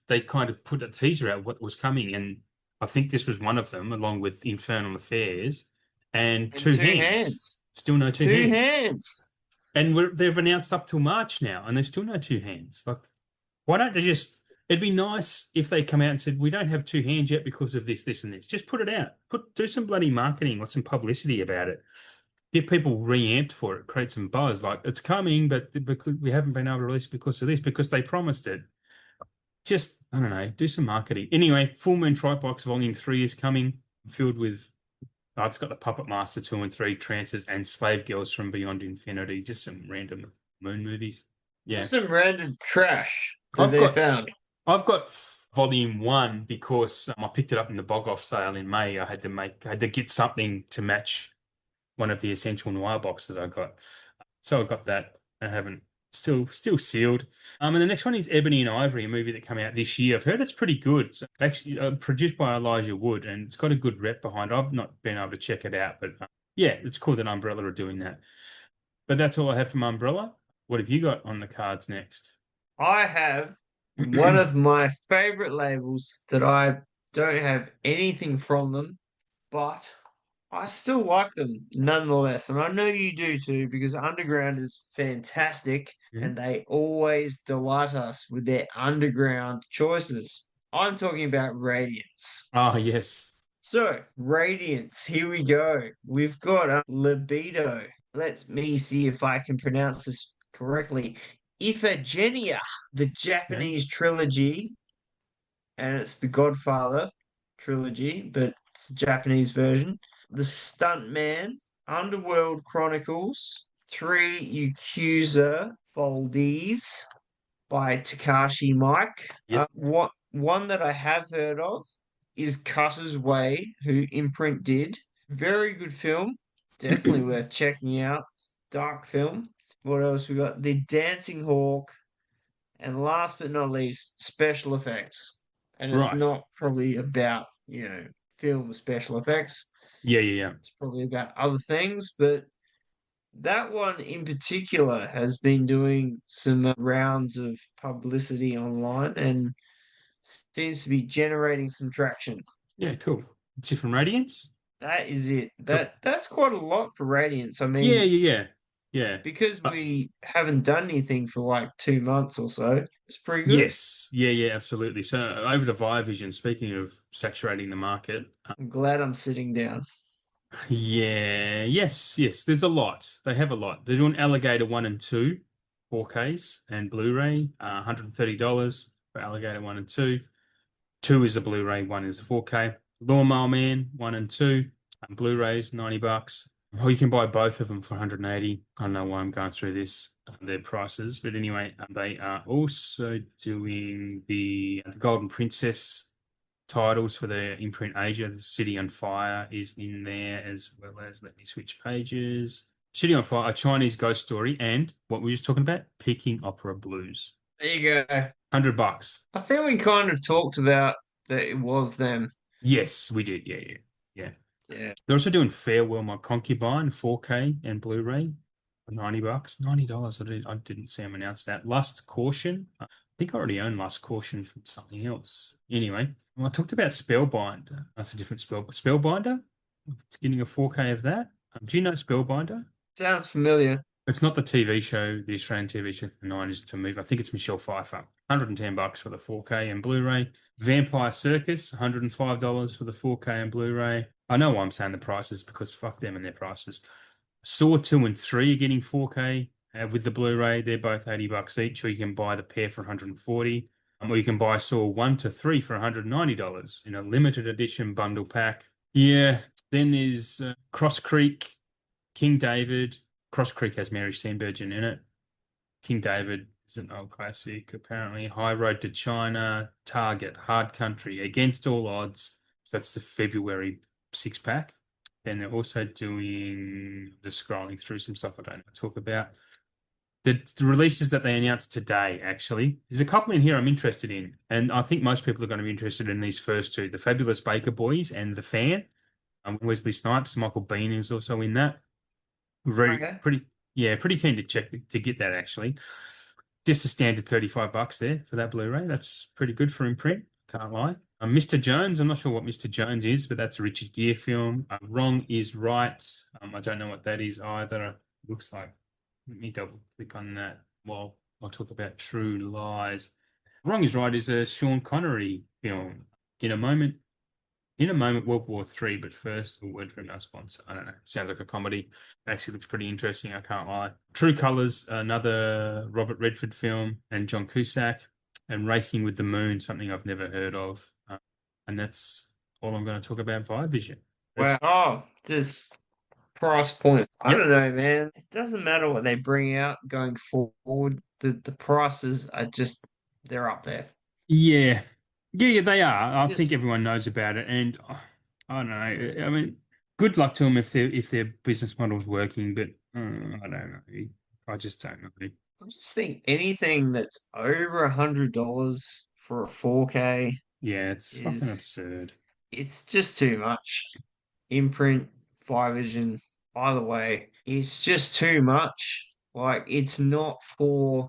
they kind of put a teaser out what was coming, and I think this was one of them, along with Infernal Affairs and And Two two Hands. hands. Still no Two Two Hands. hands. And they've announced up till March now, and there's still no Two Hands. Like, why don't they just? It'd be nice if they come out and said, "We don't have Two Hands yet because of this, this, and this." Just put it out. Do some bloody marketing or some publicity about it. Get people re-amped for it. Create some buzz. Like it's coming, but because we haven't been able to release because of this, because they promised it. Just I don't know. Do some marketing. Anyway, Full Moon Fright Box Volume 3 is coming, filled with. Oh, it's got the Puppet Master 2 and 3 trances and Slave Girls from Beyond Infinity. Just some random moon movies. Yeah. Just some random trash that I've they got found. I've got volume one because I picked it up in the bog off sale in May. I had to get something to match one of the Essential Noir boxes I got. So I got that. I haven't still sealed. And the next one is Ebony and Ivory, a movie that came out this year. I've heard it's pretty good. It's actually produced by Elijah Wood, and it's got a good rep behind it. I've not been able to check it out, but yeah, it's cool that Umbrella are doing that. But that's all I have from Umbrella. What have you got on the cards next? I have one of my favorite labels that I don't have anything from them, but I still like them nonetheless. And I know you do too, because Underground is fantastic Mhm. and they always delight us with their underground choices. I'm talking about Radiance. Ah, yes. So, Radiance, here we go. We've got Libido. Let me see if I can pronounce this correctly. Iphigenia, the Okay. Japanese trilogy, and it's the Godfather trilogy, but it's a Japanese version. The Stuntman, Underworld Chronicles, Three Yakuza Foldies by Takashi Mike. Yes. What one that I have heard of is Cutter's Way, who Imprint did. Very good film, definitely worth checking out. Dark film. What else we got? The Dancing Hawk, and last but not least, special effects. And it's Right. not probably about, film special effects. Yeah, yeah, It's probably about other things, but that one in particular has been doing some rounds of publicity online and seems to be generating some traction. yeah. Yeah, cool. Different Radiance? That is it. Got That's quite a lot for Radiance. I yeah, mean, yeah, yeah. Yeah. because Uh, we haven't done anything for like 2 months or so, it's pretty good. yes. Yeah, yeah, absolutely. So over to Vision, speaking of saturating the market, I'm glad I'm sitting down. yeah, yes, yes. There's a lot. They have a lot. They're doing Alligator 1 and 2, 4Ks and Blu-ray, $130 for Alligator 1 and 2. 2 is a Blu-ray, 1 is a 4K. Lawnmower Man 1 and 2, Blu-rays, $90. Or you can buy both of them for 180. I don't know why I'm going through this, their prices, but anyway, they are also doing the Golden Princess titles for the imprint Asia. The City on Fire is in there as well as, let me switch pages. City on Fire, a Chinese ghost story, and what we were just talking about, Peking Opera Blues. There you go. $100. I think we kind of talked about that it was them. Yes, we did. Yeah, yeah, yeah. Yeah. They're also doing Farewell My Concubine 4K and Blu-ray for $90. $90. I didn't see them announce that. Lust Caution. I think I already own Lust Caution from something else. Anyway, well, I talked about Spellbinder. That's a different Spellbinder. Getting a 4K of that. Do you know Spellbinder? Sounds familiar. It's not the TV show, the Australian TV show, the 90s. It's a movie. I think it's Michelle Pfeiffer. $110 for the 4K and Blu-ray. Vampire Circus, $105 for the 4K and Blu-ray. I know why I'm saying the prices because fuck them and their prices. Saw 2 and 3 are getting 4K with the Blu-ray. They're both $80 each, or you can buy the pair for 140. Or you can buy Saw 1 to 3 for $190 in a limited edition bundle pack. Yeah, then there's Cross Creek, King David. Cross Creek has Mary Steenburgen in it. King David is an old classic, apparently. High Road to China, Target, Hard Country, Against All Odds. So that's the February 6 pack. Then they're also doing, just scrolling through some stuff I don't know talk about. The releases that they announced today, actually. There's a couple in here I'm interested in, and I think most people are going to be interested in these first two, The Fabulous Baker Boys and The Fan. Wesley Snipes, Michael Biehn is also in that. Very Okay. pretty yeah, pretty keen to check to get that actually. Just a standard $35 there for that Blu-ray. That's pretty good for imprint. Can't lie. Mr. Jones, I'm not sure what Mr. Jones is, but that's a Richard Gere film. Wrong is Right. I don't know what that is either. Looks like. Let me double click on that while I talk about True Lies. Wrong is Right is a Sean Connery film. In a moment, in a moment, World War Three, but first, a word from our sponsor. I don't know. Sounds like a comedy. Actually looks pretty interesting, I can't lie. True Colors, another Robert Redford film, and John Cusack, and Racing with the Moon, something I've never heard of. And that's all I'm going to talk about via Vision. Wow. Oh, just price points. I Yep. don't know, man. It doesn't matter what they bring out going forward. The prices are just they're up there. Yeah. Yeah, they are. I think Just everyone knows about it. And I don't know. I mean, good luck to them if their business model's working, but I don't know. I just don't know. I just think anything that's over $100 for a 4K Yeah, it's fucking is absurd. it's just too much. Imprint, Fire Vision, either way, it's just too much. Like it's not for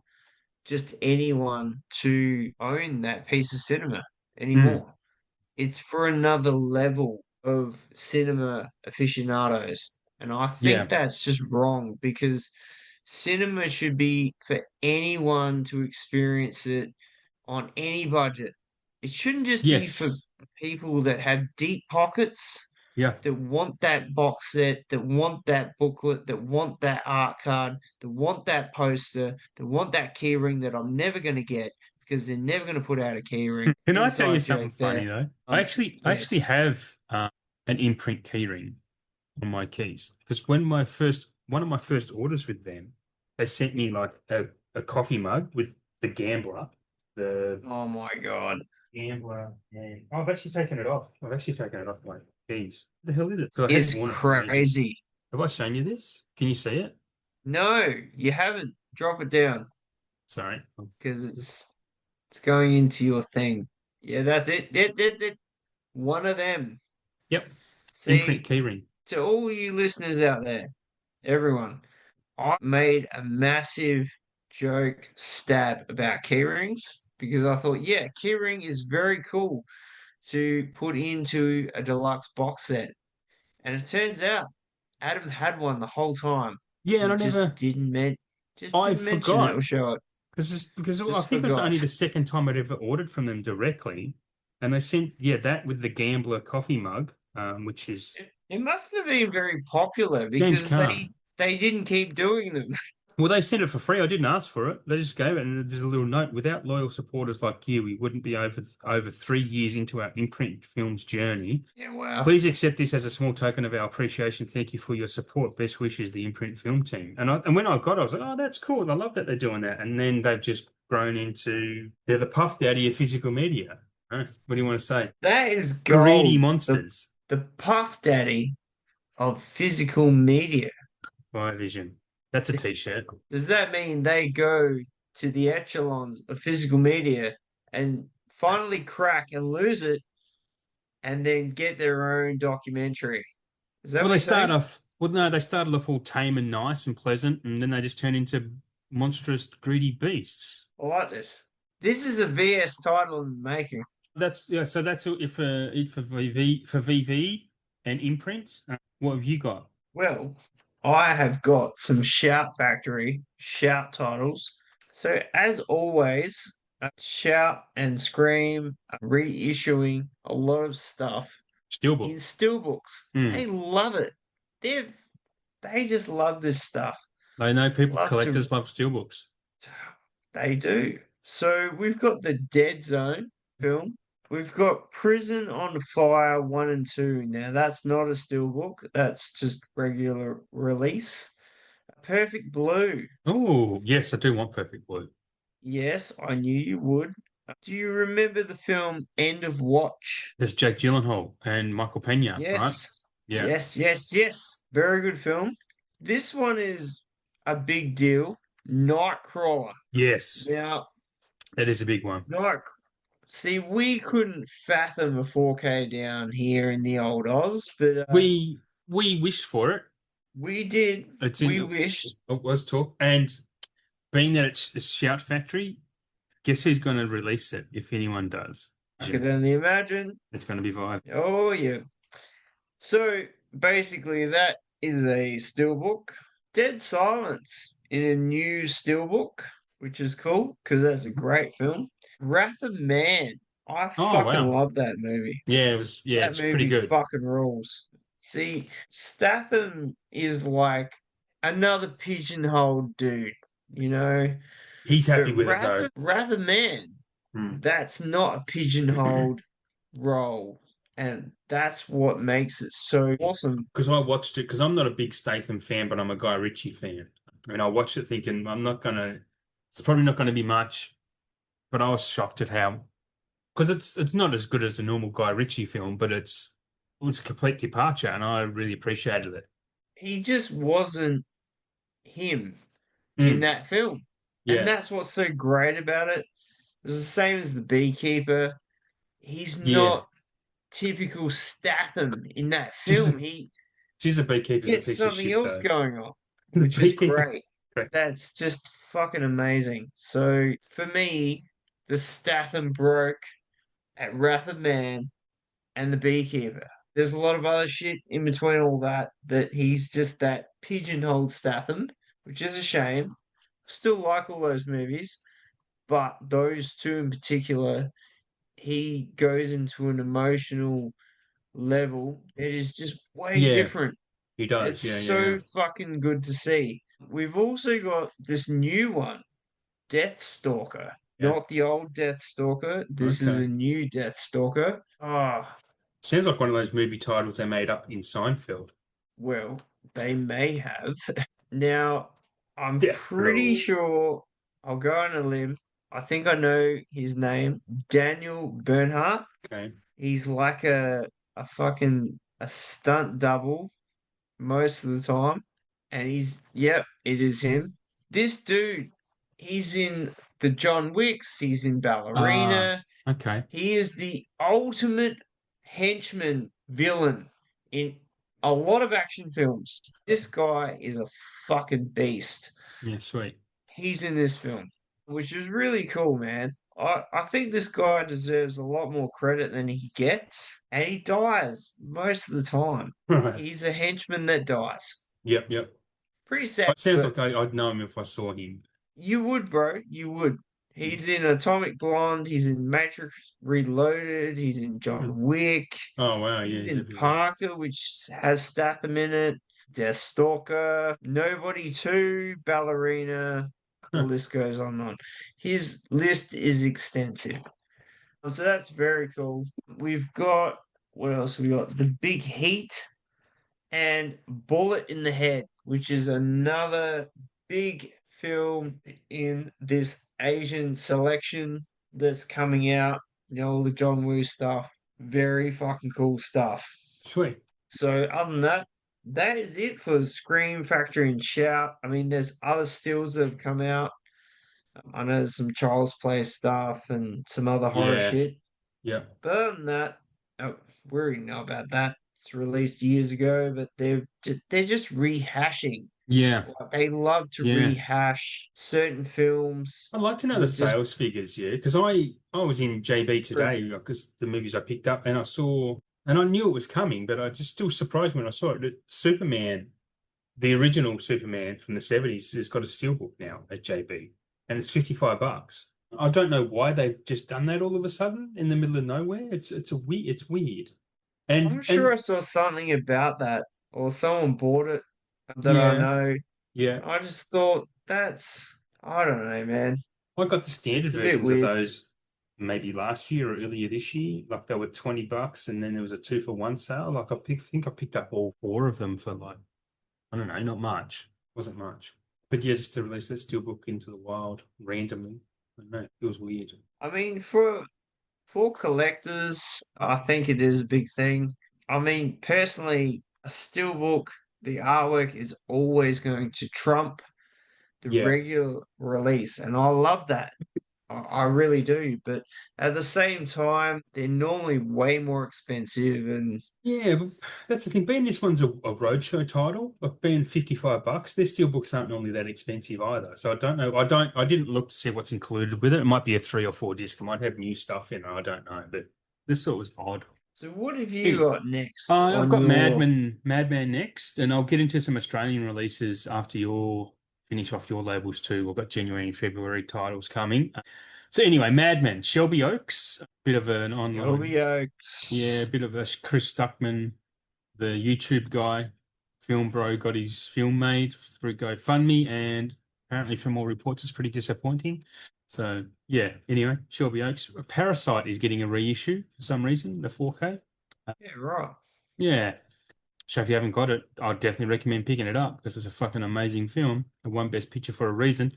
just anyone to own that piece of cinema Mm, anymore. It's for another level of cinema aficionados. And I think yeah. that's just wrong because cinema should be for anyone to experience it on any budget. It shouldn't just be for Yes. people that have deep pockets Yeah. that want that box set, that want that booklet, that want that art card, that want that poster, that want that keyring that I'm never going to get because they're never going to put out a keyring. Can I tell you Inside something joke there. funny though? I actually Yes. have an imprint keyring on my keys because when my first one of my first orders with them, they sent me like a coffee mug with the the Oh my God. gambler, and oh, I've actually taken it off. I've actually taken it off my keys. What the hell is it? So I hadn't It's worn it for ages. crazy. Have I shown you this? Can you see it? No, you haven't. Drop it down Sorry. because it's going into your thing. Yeah, that's it. One of them. Yep. Imprint See, keyring. to all you listeners out there, everyone, I made a massive joke stab about keyrings because I thought, yeah, keyring is very cool to put into a deluxe box set. And it turns out Adam had one the whole time. Yeah, and He I never. just I didn't mention it or forgot show it. because I Just think it was forgot. only the second time I'd ever ordered from them directly, and they sent that with the gambler coffee mug, which is It must have been very popular James because Carr. they didn't keep doing them. Well, they sent it for free. I didn't ask for it. They just gave it, and there's a little note. Without loyal supporters like you, we wouldn't be over 3 years into our imprint film's journey. Yeah, wow. Please accept this as a small token of our appreciation. Thank you for your support. Best wishes, the imprint film team. And when I got it, I was like, oh, that's cool. I love that they're doing that. And then they've just grown into they're the puff daddy of physical media. Huh? What do you want to say? That is Greedy gold. monsters. The Puff Daddy of physical media. By Vision. That's a t-shirt. Does that mean they go to the echelons of physical media and finally crack and lose it and then get their own documentary? Is that Well, what they you're start saying? off. Well, no, they started off all tame and nice and pleasant, and then they just turn into monstrous, greedy beasts. I like this. This is a VS title in the making. That's yeah. So that's it for VV and imprint. What have you got? Well, I have got some Shout Factory shout titles. So, as always, Shout and Scream are reissuing a lot of stuff in Steelbook. steelbooks. Hmm. They love it. They've they just love this stuff. I know people Love to collectors love steelbooks. they do. So we've got the Dead Zone film. We've got Prison on Fire 1 and 2. Now that's not a steelbook, that's just regular release. Perfect Blue. Oh, yes, I do want Perfect Blue. Yes, I knew you would. Do you remember the film End of Watch? There's Jake Gyllenhaal and Michael Pena, right? Yes, Yeah. yes. Very good film. This one is a big deal. Nightcrawler. Yes, Now, that is a big one. Night. See, we couldn't fathom a 4K down here in the old Oz, but We wished for it. We did. It's We in. wished. It was talk, and being that it's a Shout Factory, guess who's going to release it if anyone does? I could Vision. only imagine. It's going to be Vive. Oh yeah. So basically, that is a steelbook. Dead Silence in a new steelbook, which is cool because that's a Mhm. great film. Wrath of Man. I Oh fucking wow. love that movie. Yeah, it was. Yeah, That it's pretty movie good. fucking rules. See, Statham is like another pigeonholed dude, you know? He's But happy with it though. Wrath of Man, Hmm. that's not a pigeonholed role. And that's what makes it so awesome. Because I watched it because I'm not a big Statham fan, but I'm a Guy Ritchie fan. And I watched it thinking I'm not gonna. It's probably not going to be much, but I was shocked at how because it's not as good as a normal Guy Ritchie film, but it's a complete departure, and I really appreciated it. He just wasn't him in Mm, that film. And yeah, that's what's so great about it. It's the same as the beekeeper. He's yeah. not typical Statham in that Just film. the, He just the beekeeper's a gets piece of something shit else though. going on, The which is beekeeper. great. That's just fucking amazing. So for me, the Statham broke at Wrath of Man and the Beekeeper. There's a lot of other shit in between all that he's just that pigeonholed Statham, which is a shame. Still like all those movies, but those two in particular, he goes into an emotional level. It is just way Yeah, different. he It's does. Yeah, yeah, yeah. so fucking good to see. We've also got this new one, Deathstalker. Yeah. Not the old Deathstalker. This is Okay. a new Deathstalker. Ah, Sounds like one of those movie titles they made up in Seinfeld. well, they may have. Now, I'm Death pretty Blow. sure I'll go on a limb. I think I know his name, Daniel Bernhardt. Okay. He's like a fucking a stunt double most of the time. And yep, it is him. This dude, he's in the John Wicks, he's in Ah, Ballerina. okay. He is the ultimate henchman villain in a lot of action films. This guy is a fucking beast. Yeah, sweet. He's in this film, which is really cool, man. I think this guy deserves a lot more credit than he gets, and he dies most of the time. Right. He's a henchman that dies. Yep, yep. Pretty sad, It sounds but like I'd know him if I saw him. you would, bro. You would. Mm. He's in Atomic Blonde. He's in Matrix Reloaded. He's in Mm. John Wick. Oh wow, yeah, He's he's in everywhere. Parker, which has Statham in it. Deathstalker, Nobody 2, Ballerina. The list goes on and on. His list is extensive. So that's very cool. We've got what else? We got The Big Heat and Bullet in the Head, which is another big film in this Asian selection that's coming out. You know, all the John Woo stuff. Very fucking cool stuff. Sweet. So other than that, that is it for Scream Factory and Shout. I mean, there's other stills that have come out. I know there's some Child's Play stuff and some other horror Yeah, shit. yeah, But other than that, we already know about that. It's released years ago, but they're just rehashing. yeah, Like, they love to yeah. rehash certain films I'd like to know the with just sales figures, yeah, because I was in JB different. today because the movies I picked up and I saw and I knew it was coming, but I just still surprised when I saw it. That Superman, the original Superman from the 70s, has got a steelbook now at JB, and it's $55. I don't know why they've just done that all of a sudden in the middle of nowhere. It's weird. I'm sure I And saw something about that, or someone bought it that I yeah, know. yeah. I just thought I don't know, man. I got the standard It's a bit versions of weird. those maybe last year or earlier this year. Like they were $20 and then there was a 2 for 1 sale. Like think I picked up all four of them for like, I don't know, not much. Wasn't much. But yeah, just to release that steelbook into the wild randomly. I don't know. It was weird. I mean, for collectors, I think it is a big thing. I mean, personally, a steelbook, the artwork is always going to trump the Yeah. regular release, and I love that. I really do. But at the same time, they're normally way more expensive. And Yeah, but that's the thing. Being this one's a roadshow title, like being $55, their steelbooks aren't normally that expensive either. So I don't know. I didn't look to see what's included with it. It might be a 3 or 4 disc. It might have new stuff in it. I don't know. But this thought was odd. so, what have you Hey, got next I've on got your? Madman next, and I'll get into some Australian releases after your finish off your labels too. We've got January and February titles coming. So anyway, Madman, Shelby Oaks, a bit of an online, Shelby yeah, a Oaks. bit of a Chris Stuckman, the YouTube guy, film bro, got his film made through GoFundMe, and apparently from all reports, it's pretty disappointing. So yeah, anyway, Shelby Oaks. Parasite is getting a reissue for some reason, the 4K. Yeah, right. Yeah. So if you haven't got it, I'd definitely recommend picking it up because it's a fucking amazing film. It won Best Picture for a reason.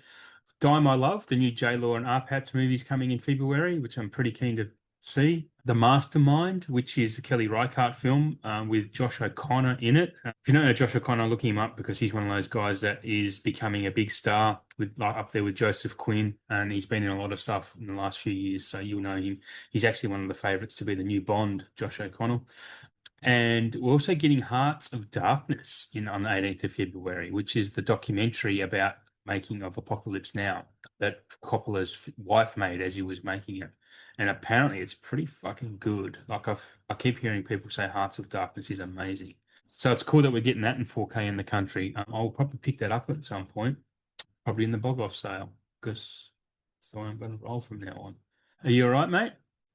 Die My Love, the new J-Law and Arpats movie's coming in February, which I'm pretty keen to see. The Mastermind, which is a Kelly Reichardt film with Josh O'Connor in it. If you don't know Josh O'Connor, look him up because he's one of those guys that is becoming a big star with like up there with Joseph Quinn, and he's been in a lot of stuff in the last few years, so you'll know him. He's actually one of the favorites to be the new Bond, Josh O'Connor. And we're also getting Hearts of Darkness in on the 18th of February, which is the documentary about making of Apocalypse Now that Coppola's wife made as he was making it. And apparently it's pretty fucking good. I keep hearing people say Hearts of Darkness is amazing. So it's cool that we're getting that in 4K in the country. I'll probably pick that up at some point, probably in the bog off sale, because so I'm going to roll from now on. Are you all right, mate?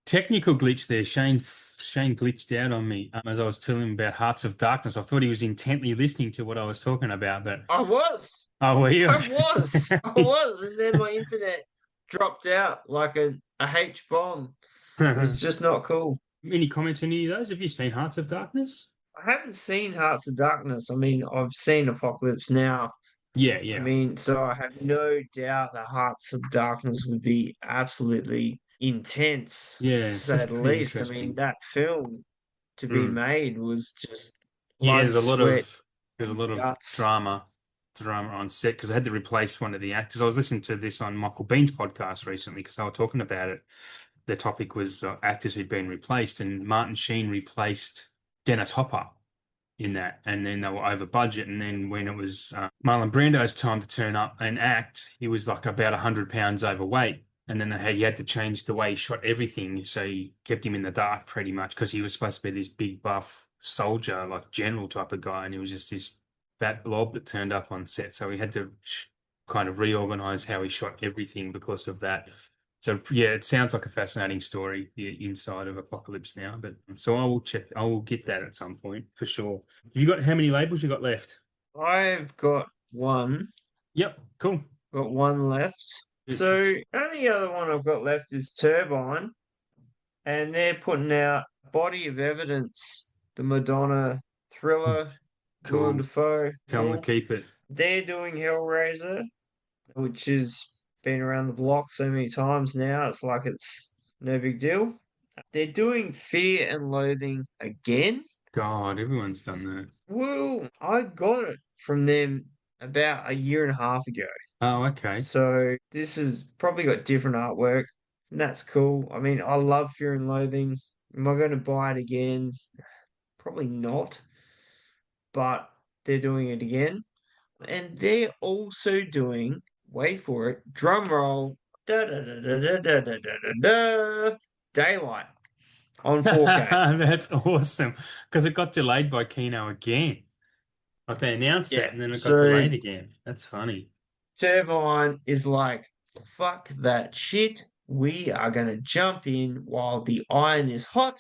Technical glitch there. Shane glitched out on me as I was telling him about Hearts of Darkness. I thought he was intently listening to what I was talking about, but I was. oh, were you? I was. I was. And then my internet dropped out like a H bomb. It was just not cool. Any comments on any of those? Have you seen Hearts of Darkness? I haven't seen Hearts of Darkness. I mean, I've seen Apocalypse Now. Yeah, I yeah, mean, so I have no doubt that Hearts of Darkness would be absolutely intense, yeah. to It's say the pretty least. I mean, interesting. that film to be Mm. made was just Yeah, blood, sweat, there's a and lot of guts. drama on set because I had to replace one of the actors. I was listening to this on Michael Bean's podcast recently because they were talking about it. The topic was actors who'd been replaced, and Martin Sheen replaced Dennis Hopper in that, and then they were over budget. And then when it was Marlon Brando's time to turn up and act, he was like about 100 pounds overweight. And then he had to change the way he shot everything, so he kept him in the dark pretty much because he was supposed to be this big buff soldier, like general type of guy, and he was just this fat blob that turned up on set. So he had to kind of reorganize how he shot everything because of that. So yeah, it sounds like a fascinating story, the inside of Apocalypse Now. But so I will check. I will get that at some point for sure. You got how many labels you got left? I've Yep, cool. got one left. So only other one I've got left is Turbine, and they're putting out Body of Evidence, the Madonna thriller, Willem Cool. Dafoe and Tell them to all. keep it. They're doing Hellraiser, which has been around the block so many times now. It's like it's no big deal. They're doing Fear and Loathing again. God, everyone's done that. Well, I got it from them about a year and a half ago. Oh, okay. So this has probably got different artwork, and that's cool. I mean, I love Fear and Loathing. Am I going to buy it again? Probably not, but they're doing it again. And they're also doing, wait for it, drum roll, da da da da da da da da da da, Daylight on 4K. That's awesome because it got delayed by Kino again. Like they announced it Yeah. and then it got So delayed again. That's funny. Turbine is like, fuck that shit. We are going to jump in while the iron is hot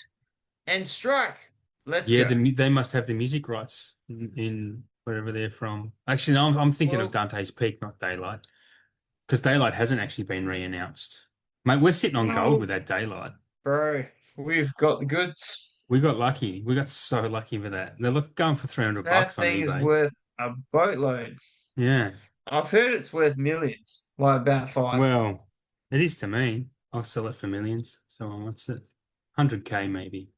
and strike. Let's Yeah, go. they must have the music rights in wherever they're from. Actually, no, I'm thinking of Well, Dante's Peak, not Daylight, because Daylight hasn't actually been re-announced. Mate, we're sitting on gold well, with that Daylight. bro, we've got the goods. We got lucky. We got so lucky with that. They're going for 300 That bucks on thing is eBay. worth a boatload. Yeah. I've heard it's worth millions, like about five. Well, it is to me. I'll sell it for millions. So what's it? 100K maybe.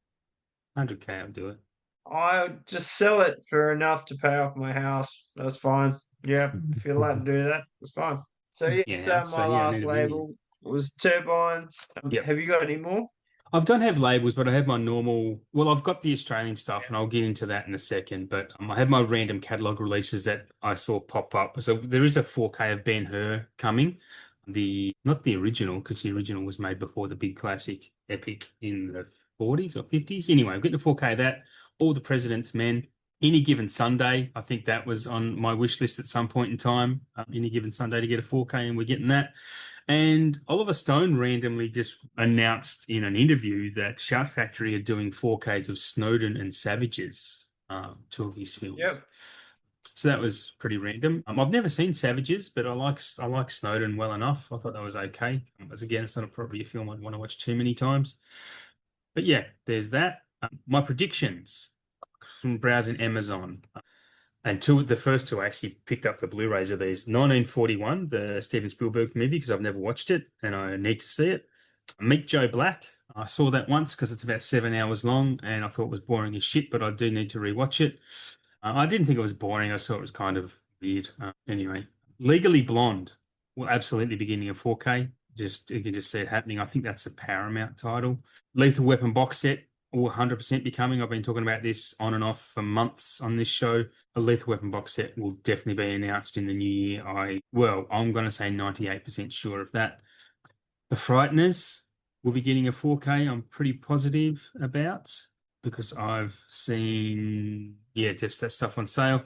100K, I'll do it. I just sell it for enough to pay off my house. That's fine. Yeah, if you're allowed to do that, that's fine. So yes, Yeah, so my yeah, I need last a million. label was Turbine. Yep. Have you got any more? I don't have labels, but I have my normal. Well, I've got the Australian stuff, and I'll get into that in a second. But I have my random catalog releases that I saw pop up. So there is a 4K of Ben-Hur coming. The not the original, because the original was made before the big classic epic in the 40s or 50s. Anyway, I'm getting a 4K of that. All the President's Men. Any Given Sunday. I think that was on my wish list at some point in time. Any Given Sunday to get a 4K, and we're getting that. And Oliver Stone randomly just announced in an interview that Shout Factory are doing 4Ks of Snowden and Savages, two of his films. Yep. So that was pretty random. I've never seen Savages, but I like Snowden well enough. I thought that was okay. As again, it's not probably a film I'd want to watch too many times. But yeah, there's that. My predictions from browsing Amazon. And the first two I actually picked up the Blu-rays of these. 1941, the Steven Spielberg movie, because I've never watched it and I need to see it. Meet Joe Black. I saw that once because it's about 7 hours long and I thought it was boring as shit, but I do need to rewatch it. I didn't think it was boring. I thought it was kind of weird. Anyway, Legally Blonde will absolutely be getting a 4K. Just you can just see it happening. I think that's a Paramount title. Lethal Weapon box set will 100% be coming. I've been talking about this on and off for months on this show. A Lethal Weapon box set will definitely be announced in the new year. I'm going to say 98% sure of that. The Frighteners will be getting a 4K. I'm pretty positive about because I've seen, yeah, just that stuff on sale.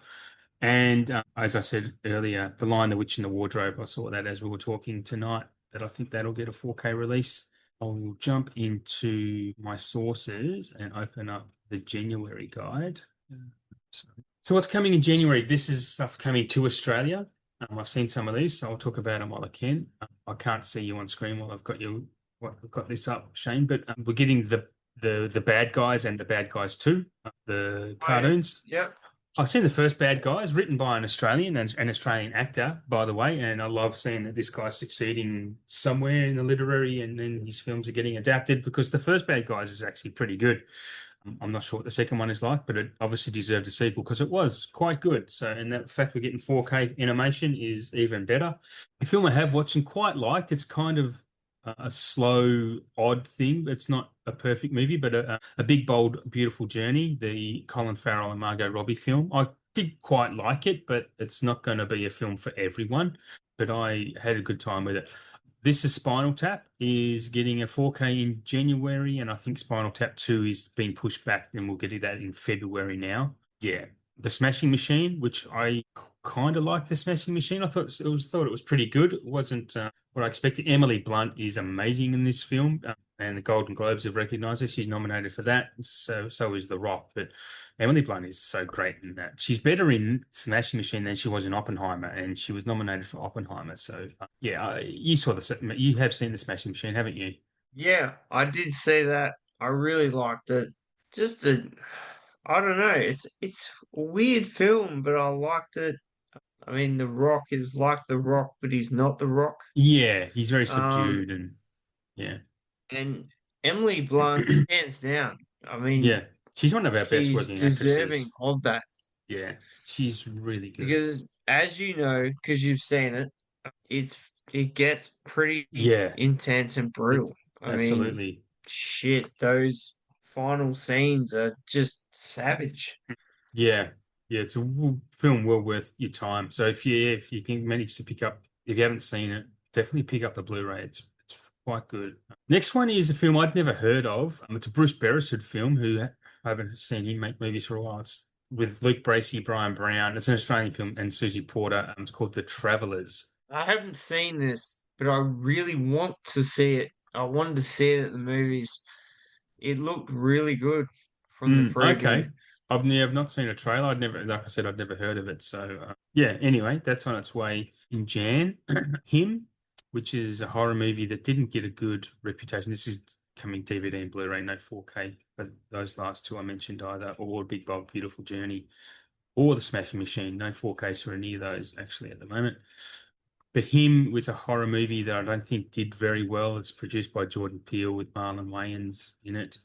And as I said earlier, The Lion, the Witch, and the Wardrobe. I saw that as we were talking tonight, that I think that'll get a 4K release. I will jump into my sources and open up the January guide. So what's coming in January? This is stuff coming to Australia. I've seen some of these, so I'll talk about them while I can. I can't see you on screen while I've got this up, Shane. But we're getting the Bad Guys and the Bad Guys 2, the Oh yeah. cartoons. Yep. I've seen the first Bad Guys, written by an Australian and an Australian actor, by the way, and I love seeing that this guy's succeeding somewhere in the literary and then his films are getting adapted because the first Bad Guys is actually pretty good. I'm not sure what the second one is like, but it obviously deserved a sequel because it was quite good. So, and that fact we're getting 4K animation is even better. The film I have watched and quite liked, it's kind of a slow, odd thing. It's not a perfect movie, but a big, bold, beautiful journey. The Colin Farrell and Margot Robbie film. I did quite like it, but it's not going to be a film for everyone. But I had a good time with it. This is Spinal Tap is getting a 4K in January, and I think Spinal Tap 2 is being pushed back, and we'll get that in February now. Yeah. The Smashing Machine, which I kind of like the Smashing Machine. I thought it was pretty good. It wasn't what I expected. Emily Blunt is amazing in this film, and the Golden Globes have recognized her. She's nominated for that. So is The Rock. But Emily Blunt is so great in that. She's better in Smashing Machine than she was in Oppenheimer, and she was nominated for Oppenheimer. So yeah, you have seen the Smashing Machine, haven't you? Yeah, I did see that. I really liked it. Just a, I don't know. It's a weird film, but I liked it. I mean, The Rock is like The Rock, but he's not The Rock. Yeah, he's very Um, subdued and yeah, and Emily Blunt, hands down. I mean, yeah. She's one of our best she's working deserving actresses. of that Yeah, she's really good. because, as you know, because you've seen it, it's it gets pretty Yeah, intense and it brutal. I mean, absolutely. shit, those final scenes are just savage. Yeah, yeah. It's a film well worth your time. So if you can manage to pick up, if you haven't seen it, definitely pick up the Blu-ray. It's quite good. Next one is a film I'd never heard of. It's a Bruce Beresford film. I haven't seen him make movies for a while. It's with Luke Bracey, Brian Brown. It's an Australian film, and Susie Porter. It's called The Travelers. I haven't seen this, but I really want to see it. I wanted to see it at the movies. It looked really good from the preview. Okay. I've not seen a trailer. Like I said, I'd never heard of it. So yeah. Anyway, that's on its way in Jan. Him, which is a horror movie that didn't get a good reputation. This is coming DVD and Blu-ray, no 4K. But those last two I mentioned either, or Big Bold Beautiful Journey, or The Smashing Machine. No 4Ks for any of those actually at the moment. But Him was a horror movie that I don't think did very well. It's produced by Jordan Peele with Marlon Wayans in it,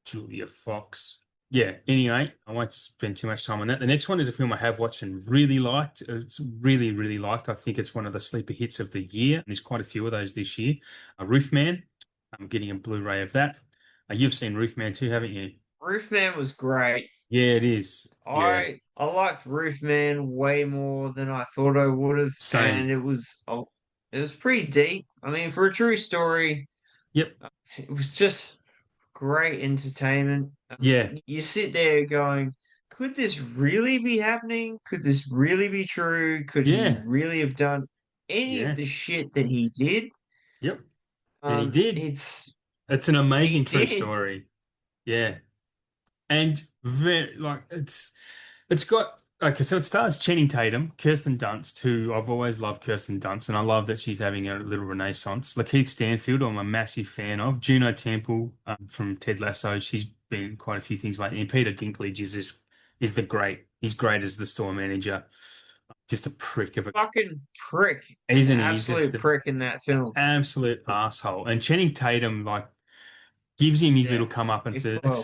Julia Fox. Yeah, anyway, I won't spend too much time on that. The next one is a film I have watched and really liked. It's really, really liked. I think it's one of the sleeper hits of the year. There's quite a few of those this year. Roofman. I'm getting a Blu-ray of that. You've seen Roofman too, haven't you? Roofman was great. Yeah, it is. Yeah, I liked Roofman way more than I thought I would have, and same. it was pretty deep. I mean, for a true story, Yep. it was just great entertainment. Yeah, You sit there going, could this really be happening? Could this really be true? Could he yeah, really have done any of yeah. the shit that he did? Yep. And he did. It's It's an he amazing true did. story. Yeah. And very like it's got okay, so it stars Channing Tatum, Kirsten Dunst, who I've always loved Kirsten Dunst, and I love that she's having a little renaissance. Lakeith Stanfield, I'm a massive fan of. Juno Temple from Ted Lasso, she's been in quite a few things lately. And Peter Dinklage is the great. He's great as the store manager. Just a prick of a, Fucking prick. An isn't he? He's just absolute the prick in that film. absolute asshole. And Channing Tatum, like gives him his Yeah. little If, comeuppance. well,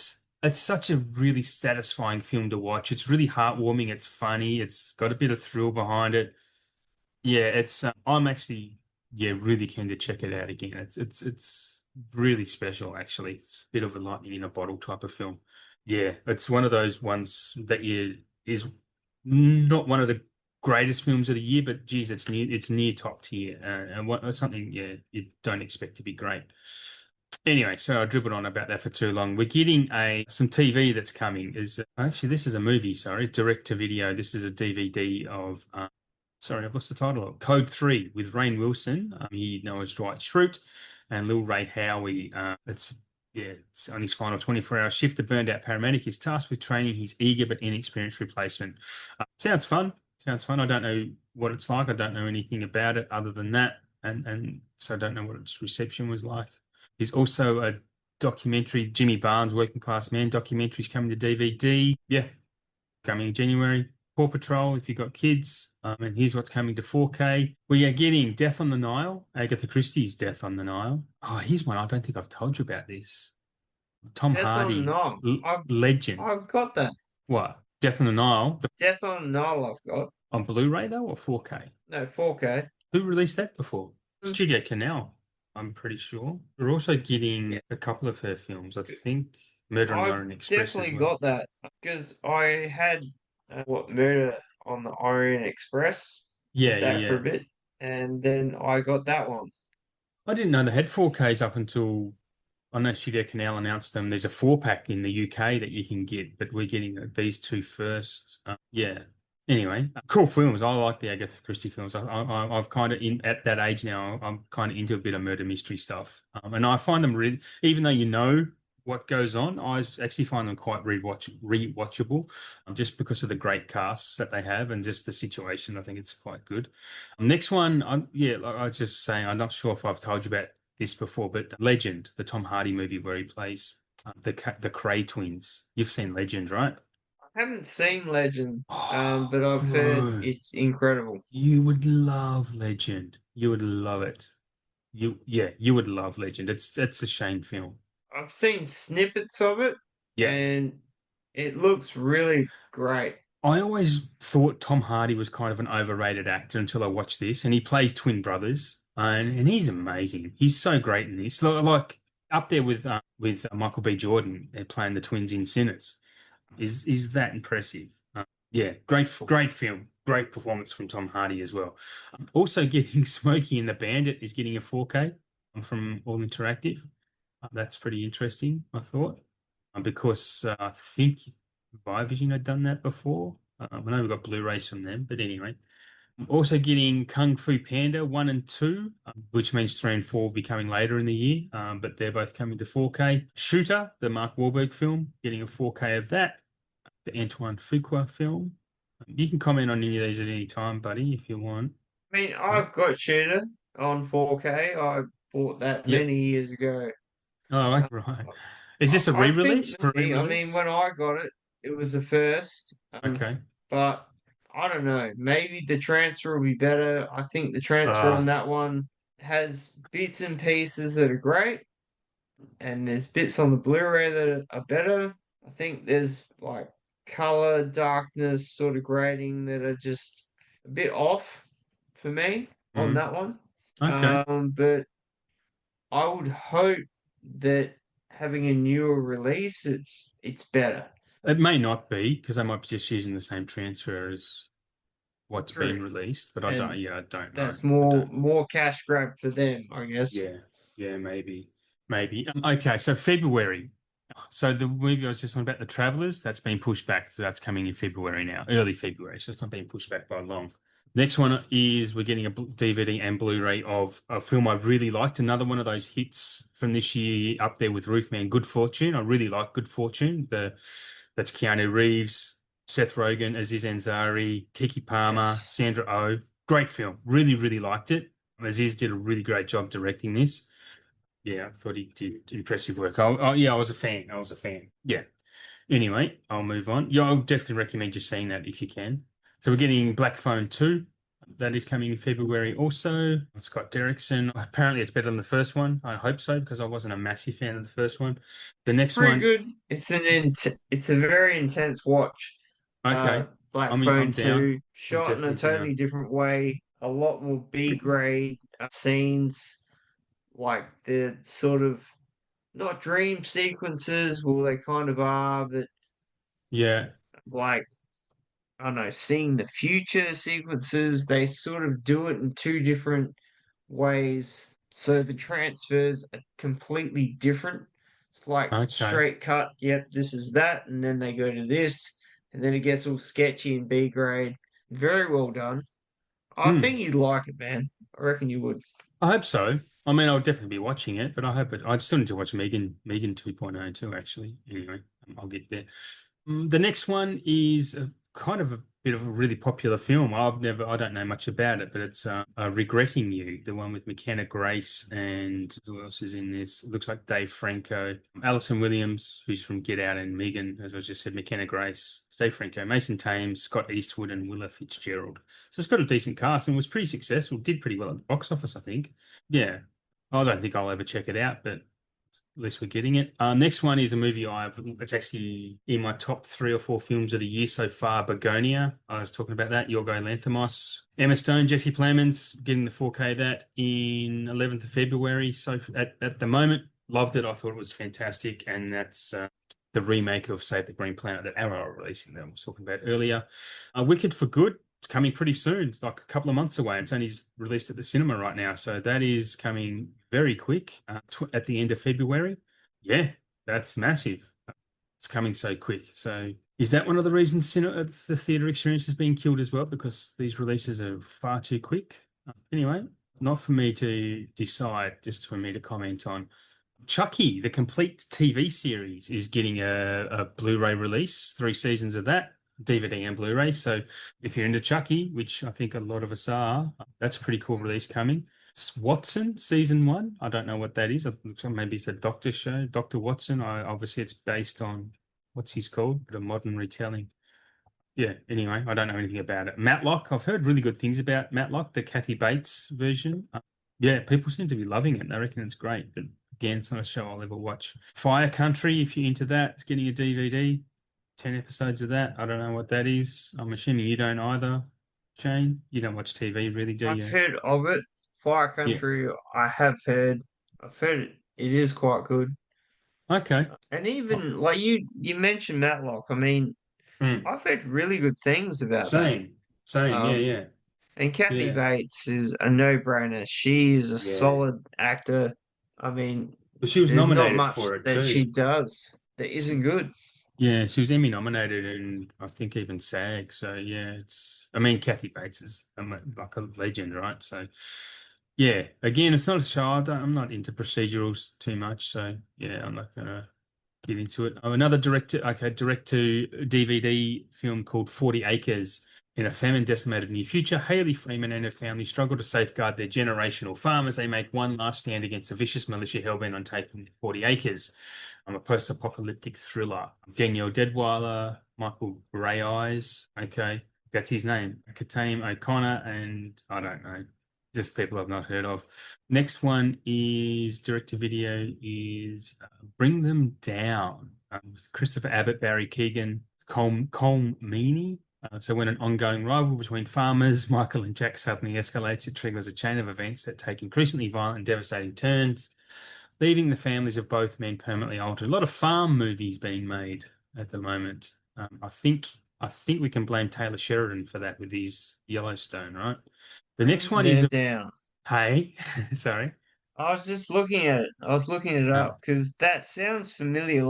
It's such a really satisfying film to watch. It's really heartwarming. It's funny. It's got a bit of thrill behind it. Yeah, it's I'm actually really keen to check it out again. It's really special actually. It's a bit of a lightning in a bottle type of film. Yeah, it's one of those ones that you is not one of the greatest films of the year, but geez, it's near top tier and something you don't expect to be great. Anyway, so I dribbled on about that for too long. We're getting a some TV that's coming. Is actually this is a movie, sorry, direct to video. This is a DVD of sorry, I've lost the title of Code 3 with Rainn Wilson. You know as Dwight Schrute and Lil Ray Howe. It's on his final 24-hour shift. The burned out paramedic is tasked with training his eager but inexperienced replacement. Sounds fun. Sounds fun. I don't know what it's like. I don't know anything about it other than that, and so I don't know what its reception was like. There's also a documentary, Jimmy Barnes, Working Class Man documentaries coming to DVD. Yeah, coming in January. Paw Patrol, if you've got kids. And here's what's coming to 4K. We are getting Death on the Nile, Agatha Christie's Death on the Nile. Oh, here's one. I don't think I've told you about this. Tom Death on Hardy, Nile. legend. I've got that. What? Death on the Nile Death on Nile I've got. on Blu-ray though, or 4K? No, 4K. Who released that before? Mm, Studio Canal, I'm pretty sure. We're also yeah. getting a couple of her films. I think Murder on the I've Orient Express as definitely well. got that because I had Murder on the Orient Express. Yeah, Had yeah, that for yeah. a bit, and then I got that one. I didn't know they had 4Ks up until I know Studio Canal announced them. There's a 4 pack in the UK that you can get, but we're getting these two first. Yeah. Anyway, cool films. I like the Agatha Christie films. I've kind of in at that age now. I'm kind of into a bit of murder mystery stuff, and I find them really, even though you know what goes on, actually find them quite rewatchable, just because of the great casts that they have and just the situation. I think it's quite good. Next one, like I was just saying, I'm not sure if I've told you about this before, but Legend, the Tom Hardy movie where he plays the Cray twins. You've seen Legend, right? I haven't seen Legend, Oh, but I've heard bro, it's incredible. you would love Legend. You would love it. You would love Legend. It's a Shane film. I've seen snippets of it, Yeah. and it looks really great. I always thought Tom Hardy was kind of an overrated actor until I watched this, and he plays twin brothers, and he's amazing. He's so great in this, like up there with Michael B. Jordan playing the twins in Sinners. Is that impressive? Yeah, great film, great performance from Tom Hardy as well. Also, getting Smokey and the Bandit is getting a 4K from All Interactive. That's pretty interesting, I thought, because I think Vision had done that before. I know we've got Blu-rays from them, but anyway. I'm also getting Kung Fu Panda 1 and 2, which means 3 and 4 will be coming later in the year, but they're both coming to 4K. Shooter, the Mark Wahlberg film, getting a 4K of that. The Antoine Fuqua film. You can comment on any of these at any time, buddy, if you want. I mean, Right? I've got Shooter on 4K. I bought that Yep. many years ago. Oh, Uh, right. Is this a I think re-release? For maybe, I mean, re-release? when I got it, it was the first. Okay. But I don't know. Maybe the transfer will be better. I think the transfer on Uh, that one has bits and pieces that are great, and there's bits on the Blu-ray that are better. I think there's like color, darkness, sort of grading that are just a bit off for me on Mm. that one. Okay. But I would hope that having a newer release, it's better. It may not be because they might be just using the same transfer as what's been True. released, but I don't. And Yeah, I don't know. that's I more don't. more cash grab for them, I guess. Yeah, yeah, maybe, maybe. Okay, so February. So the movie I was just on about the Travelers, that's been pushed back. So that's coming in February now, early February. So it's not being pushed back by long. Next one is we're getting a DVD and Blu-ray of a film I really liked. Another one of those hits from this year up there with Roofman, Good Fortune. I really like Good Fortune. That's Keanu Reeves, Seth Rogen, Aziz Ansari, Kiki Palmer, Yes. Sandra Oh. Great film. Really, really liked it. Aziz did a really great job directing this. Yeah, I thought he did impressive work. Yeah, I was a fan. I was a fan. Yeah. Anyway, I'll move on. Yeah, I'll definitely recommend you seeing that if you can. So we're getting Black Phone 2. That is coming in February also. Scott Derrickson. Apparently it's better than the first one. I hope so because I wasn't a massive fan of the first one. The It's next pretty one, good. It's a very intense watch. okay. Black I'm Phone down. 2, I'm shot in a definitely down. totally different way, a lot more B grade scenes, like the sort of not dream sequences, well they kind of are, but Yeah. like I don't know, seeing the future sequences, they sort of do it in two different ways. So the transfers are completely different. It's like Okay. straight cut, yep, this is that, and then they go to this, and then it gets all sketchy and B grade. Very well done. I Hmm. think you'd like it, man. I reckon you would. I hope so. I mean, I'll definitely be watching it, but I hope it. I still need to watch Megan 2.0 too, actually. Anyway, I'll get there. The next one is kind of a bit of a really popular film. I don't know much about it, but it's Regretting You, the one with McKenna Grace and who else is in this? It looks like Dave Franco, Alison Williams, who's from Get Out, and Megan, as I just said, McKenna Grace, Dave Franco, Mason Thames, Scott Eastwood, and Willa Fitzgerald. So it's got a decent cast and was pretty successful. Did pretty well at the box office, I think. Yeah. I don't think I'll ever check it out, but at least we're getting it. Next one is a movie it's actually in my top 3 or 4 films of the year so far. Begonia. I was talking about that. Yorgo Lanthimos. Emma Stone, Jesse Plemons, getting the 4K of that in 11th of February. So at the moment, loved it. I thought it was fantastic. And that's the remake of Save the Green Planet that Arrow are releasing that I was talking about earlier. Wicked for Good. It's coming pretty soon. It's like a couple of months away. It's only released at the cinema right now. So that is coming very quick at the end of February. Yeah, that's massive. It's coming so quick. So is that one of the reasons the theater experience is being killed as well? Because these releases are far too quick? Anyway, not for me to decide, just for me to comment on. Chucky, the complete TV series, is getting a Blu-ray release, 3 seasons of that, DVD and Blu-ray. So if you're into Chucky, which I think a lot of us are, that's a pretty cool release coming. Watson season 1. I don't know what that is. It looks like maybe it's a doctor show, Doctor Watson. Obviously it's based on what's he's called, the modern retelling. Yeah, anyway, I don't know anything about it. Matlock, I've heard really good things about Matlock, the Kathy Bates version. Yeah, people seem to be loving it. They reckon it's great, but again, it's not a show I'll ever watch. Fire Country, if you're into that, it's getting a DVD. 10 episodes of that. I don't know what that is. I'm assuming you don't either, Shane. You don't watch TV really, do I've you? heard of it. Fire Yeah. Country, I have heard. I've heard it is quite good. Okay. And Oh, even like you mentioned Matlock. I mean, mm. I've heard really good things about that. Same. Same. Yeah, Um, yeah. and Kathy Yeah. Bates is a no-brainer. She is a Yeah. solid actor. I mean, But she was there's not nominated much for it that she too. does that isn't good. Yeah, she was Emmy nominated and I think even SAG. So yeah, I mean, Kathy Bates is like a legend, right? So yeah, again, it's not a show. I'm not into procedurals too much. So yeah, I'm not gonna get into it. Oh, another direct to DVD film called 40 Acres. In a famine decimated near future, Haley Freeman and her family struggle to safeguard their generational farm as they make one last stand against a vicious militia hellbent on taking 40 acres. I'm a post-apocalyptic thriller. Danielle Deadweiler, Michael Grey Eyes. Okay, that's his name. Katame O'Connor, and I don't know, just people I've not heard of. Next one is direct to video is Bring Them Down. with Christopher Abbott, Barry Keoghan, Cole Meany. So when an ongoing rivalry between farmers, Michael and Jack suddenly escalates, it triggers a chain of events that take increasingly violent and devastating turns, leaving the families of both men permanently altered. A lot of farm movies being made at the moment. I think we can blame Taylor Sheridan for that with his Yellowstone, right? The next Written one is them down. Hey, sorry. I was just looking at it. I was looking it Uh, up because that sounds familiar.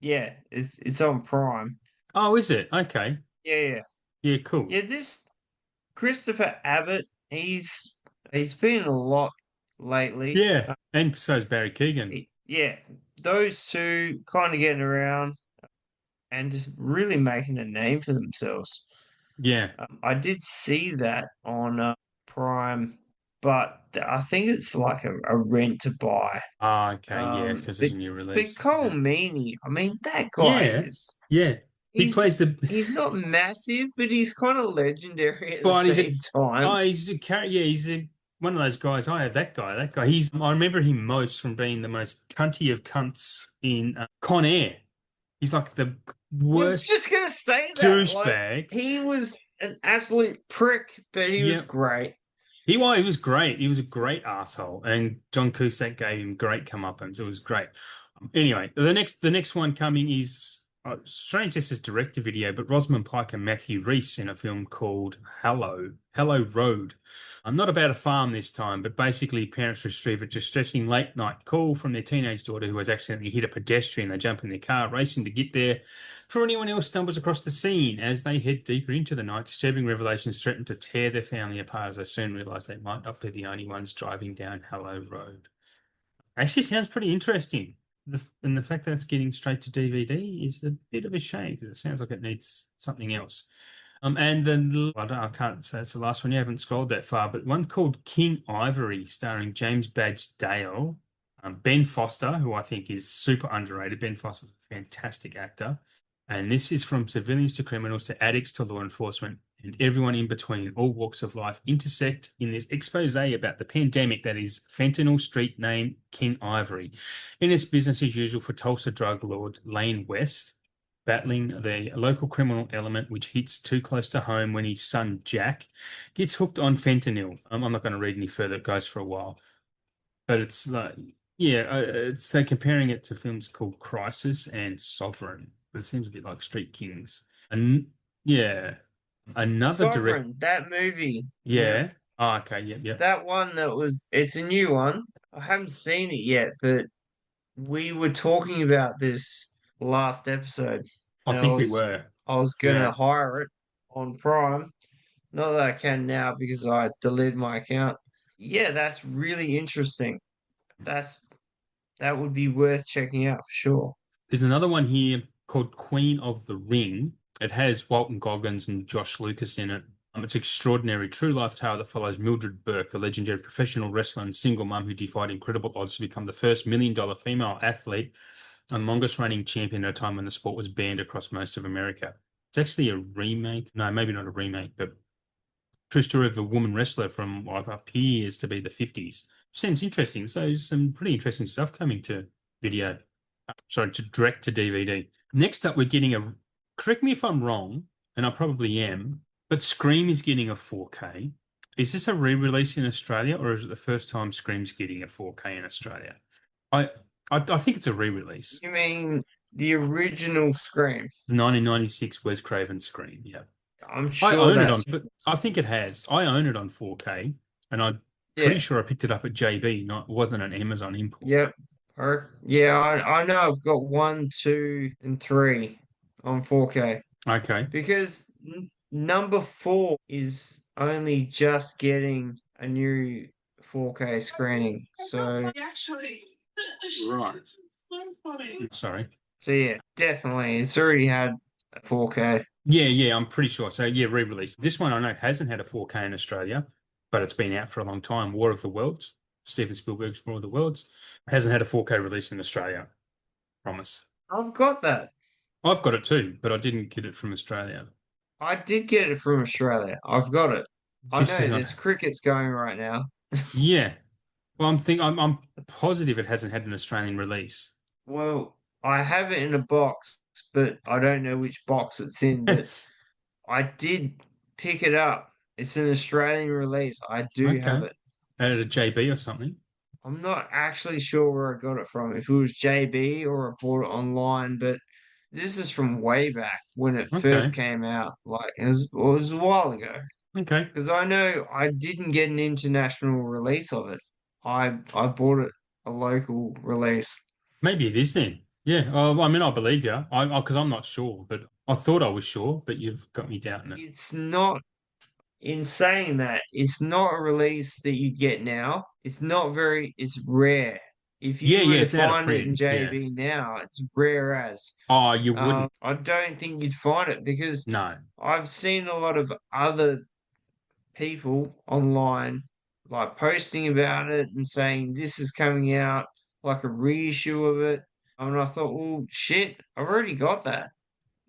Yeah, it's on Prime. oh, is it? Okay. Yeah, yeah, Yeah, cool. yeah. This Christopher Abbott, he's been a lot lately. Yeah, and so is Barry Keoghan. Yeah, those two kind of getting around and just really making a name for themselves. Yeah. I did see that on Prime, but I think it's like a rent to buy. Ah, okay. Yeah, Um, because it's but a new but release. Cole Yeah. Meany, I mean, that guy Yeah. is Yeah. He he's plays the, he's not massive, but he's kind of legendary at the but same time. he's a character. Yeah, one of those guys. I have that guy. That guy. I remember him most from being the most cunty of cunts in Con Air. He's like the Was worst just gonna say that. Like douchebag. he was an absolute prick, but he was Yeah. great. He was great. He was a great asshole, and John Cusack gave him great comeuppance. It was great. Anyway, the next one coming is strange. This is direct to video, but Rosamund Pike and Matthew Rhys in a film called Hello Road. I'm not about a farm this time, but basically parents receive a distressing late night call from their teenage daughter who has accidentally hit a pedestrian. They jump in their car, racing to get there. Before anyone else stumbles across the scene, as they head deeper into the night, disturbing revelations threaten to tear their family apart as they soon realize they might not be the only ones driving down Hello Road. Actually, sounds pretty interesting. And the fact that it's getting straight to DVD is a bit of a shame because it sounds like it needs something else. And then I can't say it's the last one. You haven't scrolled that far, but one called King Ivory, starring James Badge Dale, Ben Foster, who I think is super underrated. Ben Foster's a fantastic actor, and this is from civilians to criminals to addicts to law enforcement and everyone in between. All walks of life intersect in this expose about the pandemic that is fentanyl street name King Ivory. In its business as usual for Tulsa drug lord Lane West battling the local criminal element, which hits too close to home when his son Jack gets hooked on fentanyl. I'm not going to read any further; it goes for a while, but it's like, yeah, it's they're comparing it to films called Crisis and Sovereign, but it seems a bit like Street Kings. And yeah, another direct, Sovereign, that movie. Yeah, yeah. Oh, okay, yep, yep. that one it's a new one. I haven't seen it yet, but we were talking about this last episode, I and think we were, I was gonna yeah. hire it on Prime. Not that I can now because I deleted my account. Yeah, that's really interesting. That's that would be worth checking out for sure. There's another one here called Queen of the Ring. It has Walton Goggins and Josh Lucas in it. It's an extraordinary true life tale that follows Mildred Burke, the legendary professional wrestler and single mum who defied incredible odds to become the first $1 million female athlete and longest reigning champion at a time when the sport was banned across most of America. It's actually a remake. No, maybe not a remake, but true story of a woman wrestler from what appears to be the 50s. Seems interesting. So some pretty interesting stuff coming to video. Sorry, to direct to DVD. Next up, we're getting correct me if I'm wrong, and I probably am, but Scream is getting a 4K. Is this a re-release in Australia, or is it the first time Scream's getting a 4K in Australia? I I think it's a re-release. You mean the original Scream? The 1996 Wes Craven Scream, yeah. I'm I sure own it on, that's but I think it has. I own it on 4K, and I'm pretty yeah, sure I picked it up at JB, not wasn't an Amazon import. yep. Yeah, I know I've got one, two, and three on 4K Okay. because number four is only just getting a new 4K screening. Right. Sorry. So yeah, definitely, it's already had a 4K. Yeah, yeah, I'm pretty sure. So yeah, re-release. This one I know hasn't had a 4K in Australia, but it's been out for a long time. War of the Worlds, Steven Spielberg's War of the Worlds, hasn't had a 4K release in Australia. Promise. I've got that. I've got it too, but I didn't get it from Australia. I did get it from Australia. I've got it. I This is know not. there's crickets going right now. Yeah. Well, I'm positive it hasn't had an Australian release. Well, I have it in a box, but I don't know which box it's in. But I did pick it up. It's an Australian release. I do have Okay. it. At a JB or something. I'm not actually sure where I got it from, if it was JB or I bought it online, but this is from way back when it first Okay. came out. Like it was a while ago. Okay. Because I know I didn't get an international release of it. I bought it a local release. Maybe it is then. Yeah. Oh, I mean, I believe you. Because I'm not sure, but I thought I was sure, but you've got me doubting it. It's not, in saying that, it's not a release that you get now. It's rare. If Yeah, you were yeah, to it's out of find it in print. Yeah. JB now, it's rare as. Oh, you wouldn't. I don't think you'd find it because No. I've seen a lot of other people online like posting about it and saying this is coming out, like a reissue of it. And I thought, well, shit, I've already got that.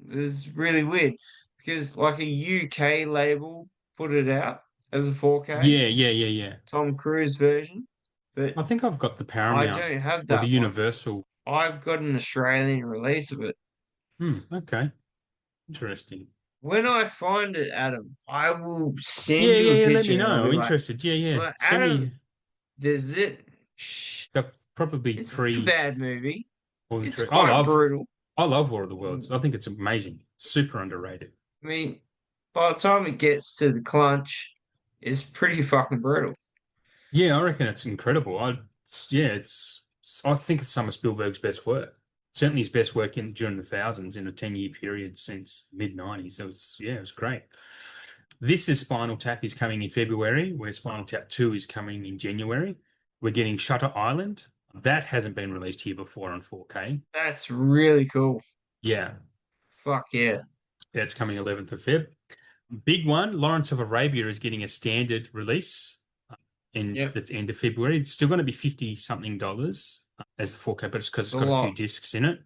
It's really weird because like a UK label put it out as a 4K, Yeah, yeah, yeah, yeah. Tom Cruise version, but I think I've got the I Paramount don't have or the that one. Universal. I've got an Australian release of it. Okay. Interesting. When I find it, Adam, I will send Yeah, you yeah, a yeah. Let picture me and I'll know. be I'm like, interested. Yeah, yeah. well, Send Adam, me there's it. Shh. the probably It's not a pre bad movie. all the It's three. quite brutal. I love War of the I Worlds. I think it's amazing. Super underrated. mean, by the time it gets to the clunch, it's pretty fucking brutal. Yeah, I reckon it's incredible. Yeah, I think it's some of Spielberg's best work. Certainly his best work during the thousands in a 10-year period since mid-90s. It was great. This is Spinal Tap is coming in February, where Spinal Tap 2 is coming in January. We're getting Shutter Island. That hasn't been released here before on 4K. That's really cool. Yeah, Fuck yeah. yeah, it's coming 11th of Feb. Big one, Lawrence of Arabia is getting a standard release in Yep. the end of February. It's still going to be 50 something dollars as the 4K, but it's because It's it's a got a few lot. discs in it.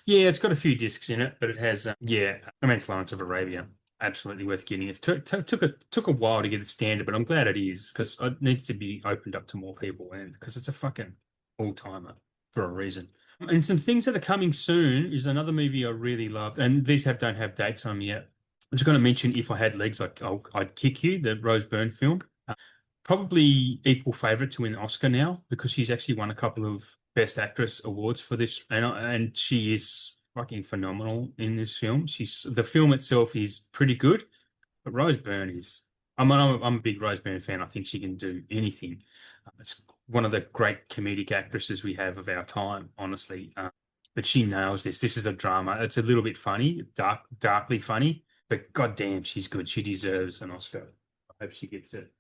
Yeah, it's got a few discs in it, but it has, yeah, I mean, it's Lawrence of Arabia. Absolutely worth getting. It took a while to get it standard, but I'm glad it is because it needs to be opened up to more people and because it's a fucking all-timer for a reason. And some things that are coming soon is another movie I really loved, and these don't have dates on them yet. I'm just going to mention If I Had Legs, I'd Kick You, the Rose Byrne film. Probably equal favorite to win an Oscar now because she's actually won a couple of Best Actress awards for this, and she is fucking phenomenal in this film. The film itself is pretty good, but Rose Byrne is. I'm a big Rose Byrne fan. I think she can do anything. It's one of the great comedic actresses we have of our time, honestly. But she nails this. This is a drama. It's a little bit funny, darkly funny, but goddamn, she's good. She deserves an Oscar. I hope she gets it.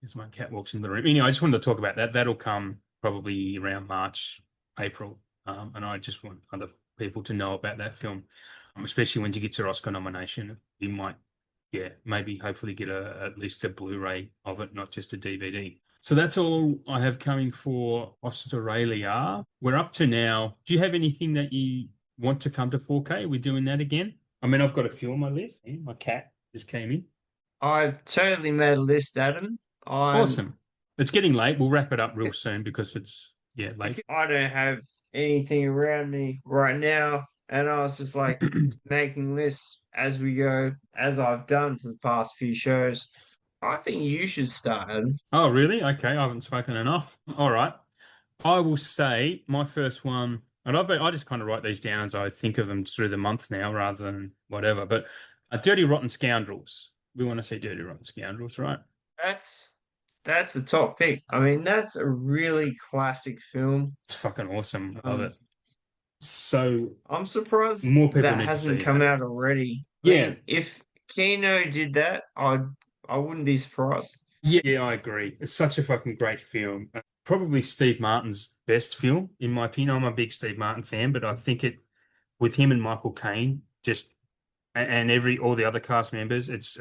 As my cat walks into the room. Anyway, I just wanted to talk about that. That'll come probably around March, April. And I just want other people to know about that film, especially when she gets her Oscar nomination. You might, yeah, maybe hopefully get at least a Blu-ray of it, not just a DVD. So that's all I have coming for Australia. We're up to now. Do you have anything that you want to come to 4K? We're doing that again. I mean, I've got a few on my list. Yeah, my cat just came in. I've totally made a list, Adam. I'm Awesome. It's getting late. We'll wrap it up real soon because it's, yeah, late. because I don't have anything around me right now, and I was just like making lists as we go, as I've done for the past few shows. I think you should start, Adam. Oh, really? Okay, I haven't spoken enough. All right. I will say my first one, and I just kind of write these down as I think of them through the month now rather than whatever. But Dirty Rotten Scoundrels. We want to see Dirty Rotten Scoundrels, right? That's that's the top pick. I mean, that's a really classic film. It's fucking awesome. I love Um, it. So I'm surprised more people that need to hasn't see come that. out already. I Yeah. mean, if Kino did that, I wouldn't be surprised. Yeah, I agree. It's such a fucking great film. Probably Steve Martin's best film, in my opinion. I'm a big Steve Martin fan, but I think it with him and Michael Caine, just and all the other cast members, it's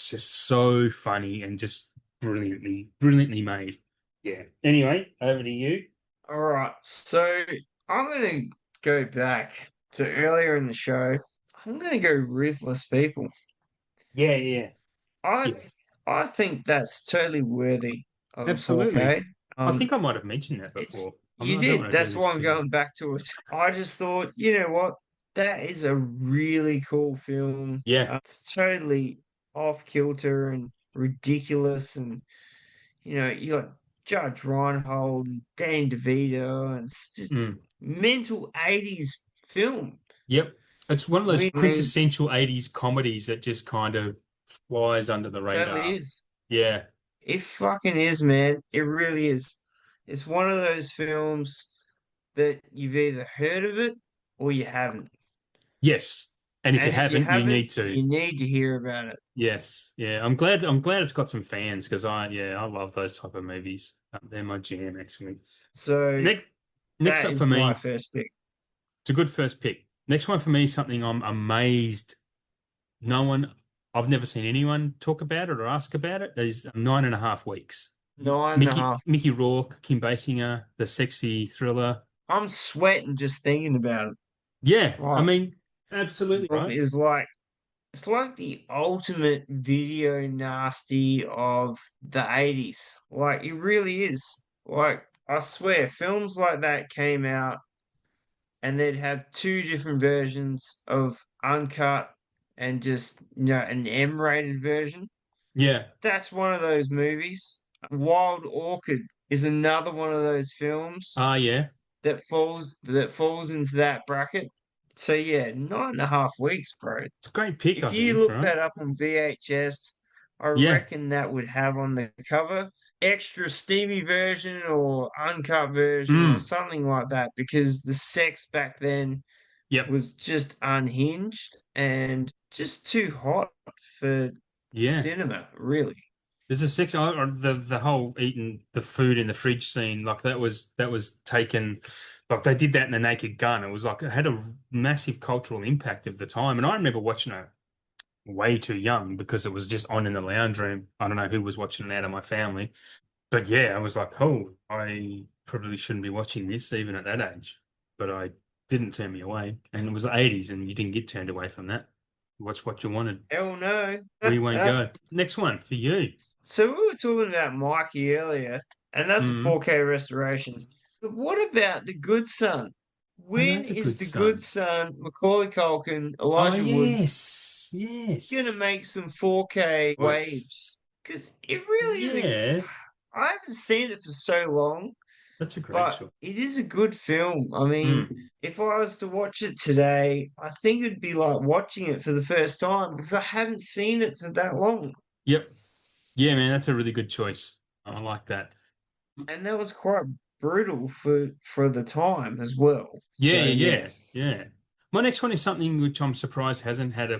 just so funny and just brilliantly made. Yeah. Anyway, over to you. All right, so I'm gonna go back to earlier in the show. I'm gonna go Ruthless People. Yeah, yeah, I yeah. th I think that's totally worthy of a Absolutely. 4K. I Um, think I might have mentioned that it's before. You I don't did. want to do That's this why I'm to you. going back to it. I just thought, you know what? That is a really cool film. Yeah. It's totally off kilter and ridiculous, and you got Judge Reinhold and Danny DeVito, and it's just Mm. mental 80s film. Yep. It's one of those I mean, quintessential 80s comedies that just kind of flies under the totally radar. is. Yeah. It fucking is, man. It really is. It's one of those films that you've either heard of it or you haven't. Yes. And if you And if you haven't, you haven't, need to. you need to hear about it. Yes. Yeah. I'm glad it's got some fans because I love those type of movies. They're my jam actually. So Next next that up for is my me, first pick. it's a good first pick. Next one for me, something I'm amazed no one, I've never seen anyone talk about it or ask about it, is 9.5 weeks. Nine and a half. Mickey Rourke, Kim Basinger, the sexy thriller. I'm sweating just thinking about it. Yeah, I Right. mean, absolutely right. Is like it's like the ultimate video nasty of the 80s. Like it really is. Like I swear, films like that came out and they'd have two different versions of uncut and just an M-rated version. Yeah. That's one of those movies. Wild Orchid is another one of those films Ah, yeah. that falls into that bracket. So yeah, 9.5 weeks, bro. It's a great pick, If I you think, look right? that up on VHS, I Yeah. reckon that would have on the cover extra steamy version or uncut version or Mm. something like that because the sex back then Yep. was just unhinged and just too hot for Yeah. cinema, really. There's a section or the whole eating the food in the fridge scene, like that was taken like they did that in the Naked Gun. It was like it had a massive cultural impact of the time. And I remember watching it way too young because it was just on in the lounge room. I don't know who was watching it out of my family. But yeah, I was like, oh, I probably shouldn't be watching this even at that age. But I didn't turn me away. And it was the 80s and you didn't get turned away from that. Watch what you wanted. Hell no. We won't go. Next one for you. So we were talking about Mikey earlier, and that's a Mm. 4K restoration. But what about The Good Son? I know When the is good The Good son. Son, Macaulay Culkin, Oh Elijah Wood yes. gonna Yes. make some 4K Voice. waves? Because it really is a. Yeah, I haven't seen it for so long, that's a great but choice. it is a good film. I mean, Mm. if I was to watch it today, I think it'd be like watching it for the first time because I haven't seen it for that long. Yep. Yeah, man, that's a really good choice. I like that. And that was quite brutal for the time as well. Yeah, So yeah, yeah, yeah, yeah. My next one is something which I'm surprised hasn't had a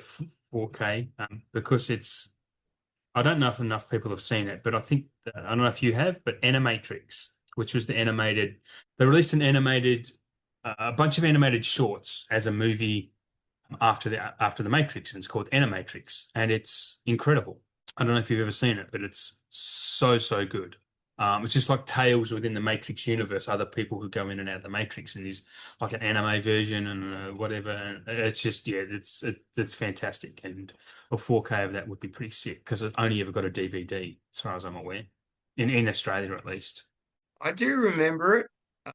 4K because it's I don't know if enough people have seen it, but I think I don't know if you have, but Animatrix, which was the animated, they released an animated a bunch of animated shorts as a movie after the Matrix, and it's called Animatrix, and it's incredible. I don't know if you've ever seen it, but it's so good. It's just like tales within the Matrix universe, other people who go in and out of the Matrix, and there's like an anime version and whatever. And it's just yeah, it's fantastic, and a 4K of that would be pretty sick because it only ever got a DVD, as far as I'm aware, in Australia at least. I do remember it,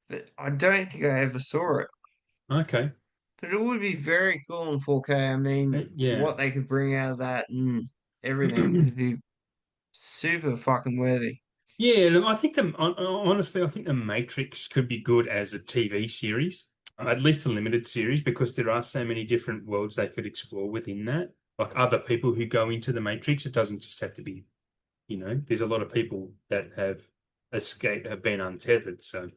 but I don't think I ever saw it. Okay, But it would be very cool in 4K. I mean, yeah. what they could bring out of that and everything would be super fucking worthy. Yeah, look, I think honestly, I think the Matrix could be good as a TV series, at least a limited series, because there are so many different worlds they could explore within that. Like other people who go into the Matrix, it doesn't just have to be, there's a lot of people that have escaped, have been untethered. So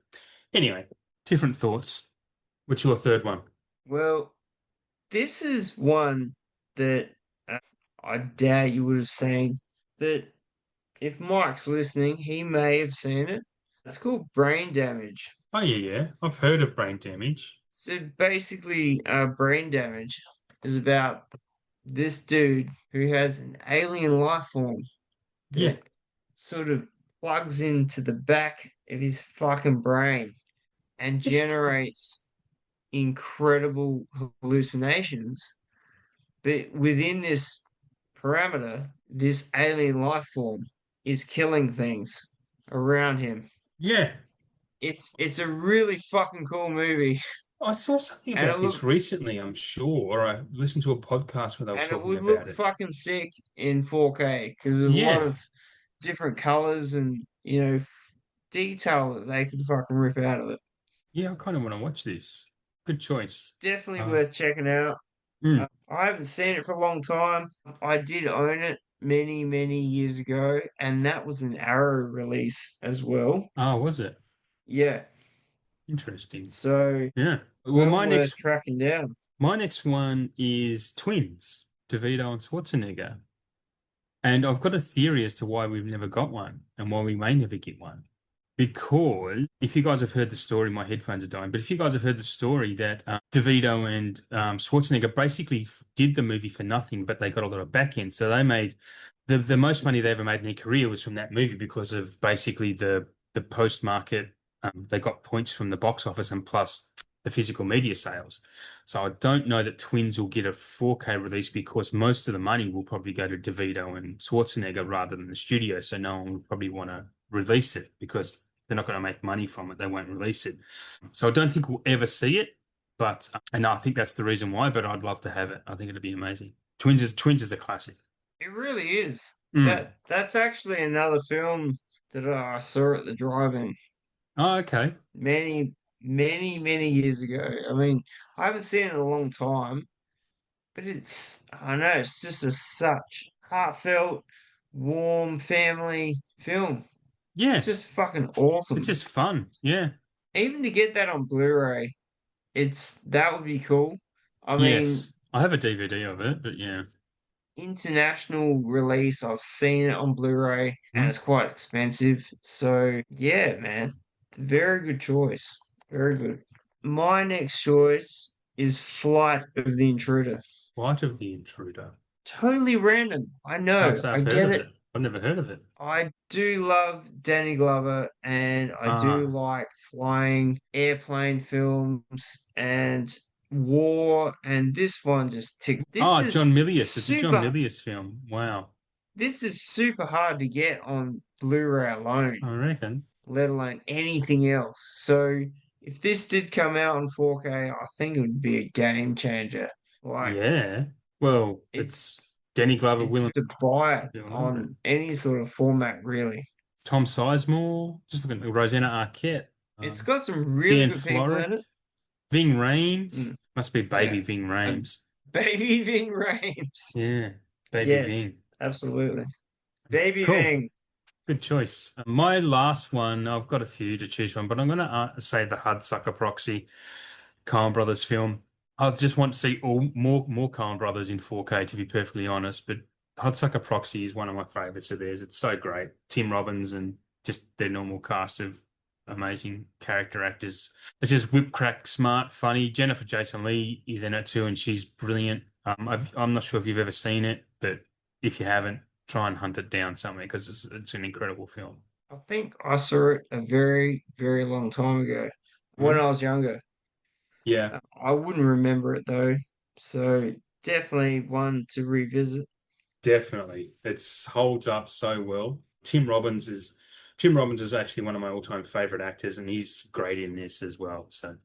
anyway, different thoughts. What's your third one? Well, this is one that uh, I doubt you would have seen, but if Mike's listening, he may have seen it. It's called Brain Damage. Oh yeah, yeah. I've heard of brain damage. So basically, brain damage is about this dude who has an alien life form Yeah. that sort of plugs into the back of his fucking brain and Yes. generates incredible hallucinations. But within this parameter, this alien life form is killing things around him. Yeah. it's a really fucking cool movie, I saw something and it about this looks recently, I'm sure, or I listened to a podcast where they were and it talking would look about it. fucking sick in 4K because there's a lot Yeah. of different colors and detail that they could fucking rip out of it. Yeah, I kind of want to watch this. Good choice. Definitely Uh, worth checking out. mm. I haven't seen it for a long time. I did own it many, many years ago, and that was an Arrow release as well. Oh, was it? Yeah, Interesting. so Yeah. Well, well worth tracking down. my next one is twins, DeVito and Schwarzenegger. And I've got a theory as to why we've never got one and why we may never get one. Because if you guys have heard the story, my headphones are dying, but if you guys have heard the story that DeVito and Schwarzenegger basically did the movie for nothing, but they got a lot of back end. So they made the most money they ever made in their career was from that movie because of basically the post market. They got points from the box office and plus the physical media sales. So I don't know that Twins will get a 4K release because most of the money will probably go to DeVito and Schwarzenegger rather than the studio. So no one will probably want to release it because they're not going to make money from it. They won't release it. So I don't think we'll ever see it, but and I think that's the reason why. But I'd love to have it. I think it'd be amazing. Twins is a classic. It really is. Mm. That's actually another film that I saw at the drive-in Oh, okay. many, many, many years ago. I mean, I haven't seen it in a long time, but I know, it's just a such heartfelt, warm family film. It's Yeah, just fucking it's awesome. just fun. Yeah. Even to get that on Blu-ray, that would be cool. I mean, Yes, I have a DVD of it, but yeah. international release, I've seen it on Blu-ray and Hmm? it's quite expensive. So yeah, man, very good choice. Very good. My next choice is Flight of the Intruder. Light of the Intruder. Totally random. I Can't know. say I I've heard get of it. it. I've never heard of it. I do love Danny Glover and I do Ah. like flying airplane films and war, and this one just ticks. Oh, John Milius. It's a John Milius film. Wow. This is super hard to get on Blu-ray alone, I reckon. let alone anything else. So if this did come out in 4K, I think it would be a game changer. Like Yeah. Well, it's it's Danny Glover, it's Willem to buy it Dafoe, on any sort of format, really. Tom Sizemore, just looking at Rosanna Arquette, It's um, got some really Dan good people Florek, in it. Ving Rhames. Mm, Must be Baby yeah. Ving And Rhames. Baby Ving Rhames. Yeah, Baby Yes, Ving. absolutely. Baby Cool. Ving. Good choice. My last one, I've got a few to choose from, but I'm going to say the Hudsucker Proxy Coen Brothers film. I just want to see all more Coen Brothers in 4K, to be perfectly honest. But Hudsucker Proxy is one of my favorites of theirs. It's so great. Tim Robbins and just their normal cast of amazing character actors. It's just whip crack, smart, funny. Jennifer Jason Leigh is in it too, and she's brilliant. I'm not sure if you've ever seen it, but if you haven't, try and hunt it down somewhere because it's an incredible film. I think I saw it a very, very long time ago when Mhm. I was younger. Yeah, I wouldn't remember it though. So definitely one to revisit. definitely. It's holds up so well. Tim Robbins is actually one of my all-time favorite actors, and he's great in this as well. So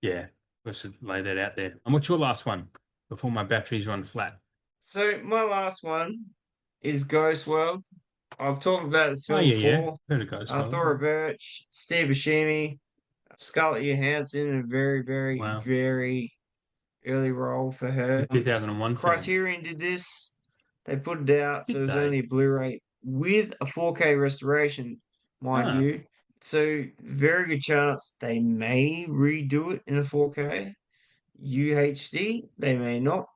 yeah, let's just lay that out there. And what's your last one before my batteries run flat? So my last one is Ghost World. I've talked about this Oh film yeah, yeah. before. Heard it goes well. Thora Birch, Steve Buscemi, Scarlett Johansson in a very, very, Wow. very early role for The her. 2001 film. Criterion did this. They put it out. There Did was only they? a Blu-ray with a 4K restoration, mind Ah, you. So very good chance they may redo it in a 4K UHD. They may not.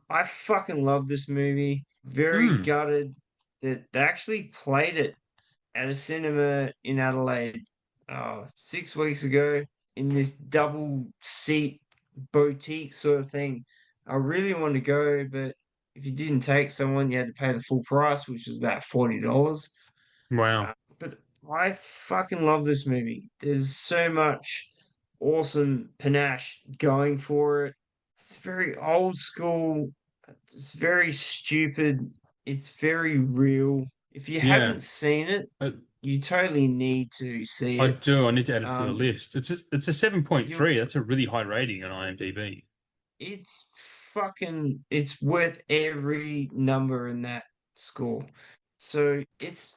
I fucking love this movie. Very hmm. gutted that they actually played it at a cinema in Adelaide 6 weeks ago in this double seat boutique sort of thing. I really wanted to go, but if you didn't take someone, you had to pay the full price, which was about $40. Wow. But I fucking love this movie. There's so much awesome panache going for it. It's very old school. It's very stupid. It's very real. If you Yeah. haven't seen it, I, you totally need to see I it. do. I need to add it to the Um, list. It's a you 7.3. That's a really high rating on IMDb. it's it's worth every number in that score. So it's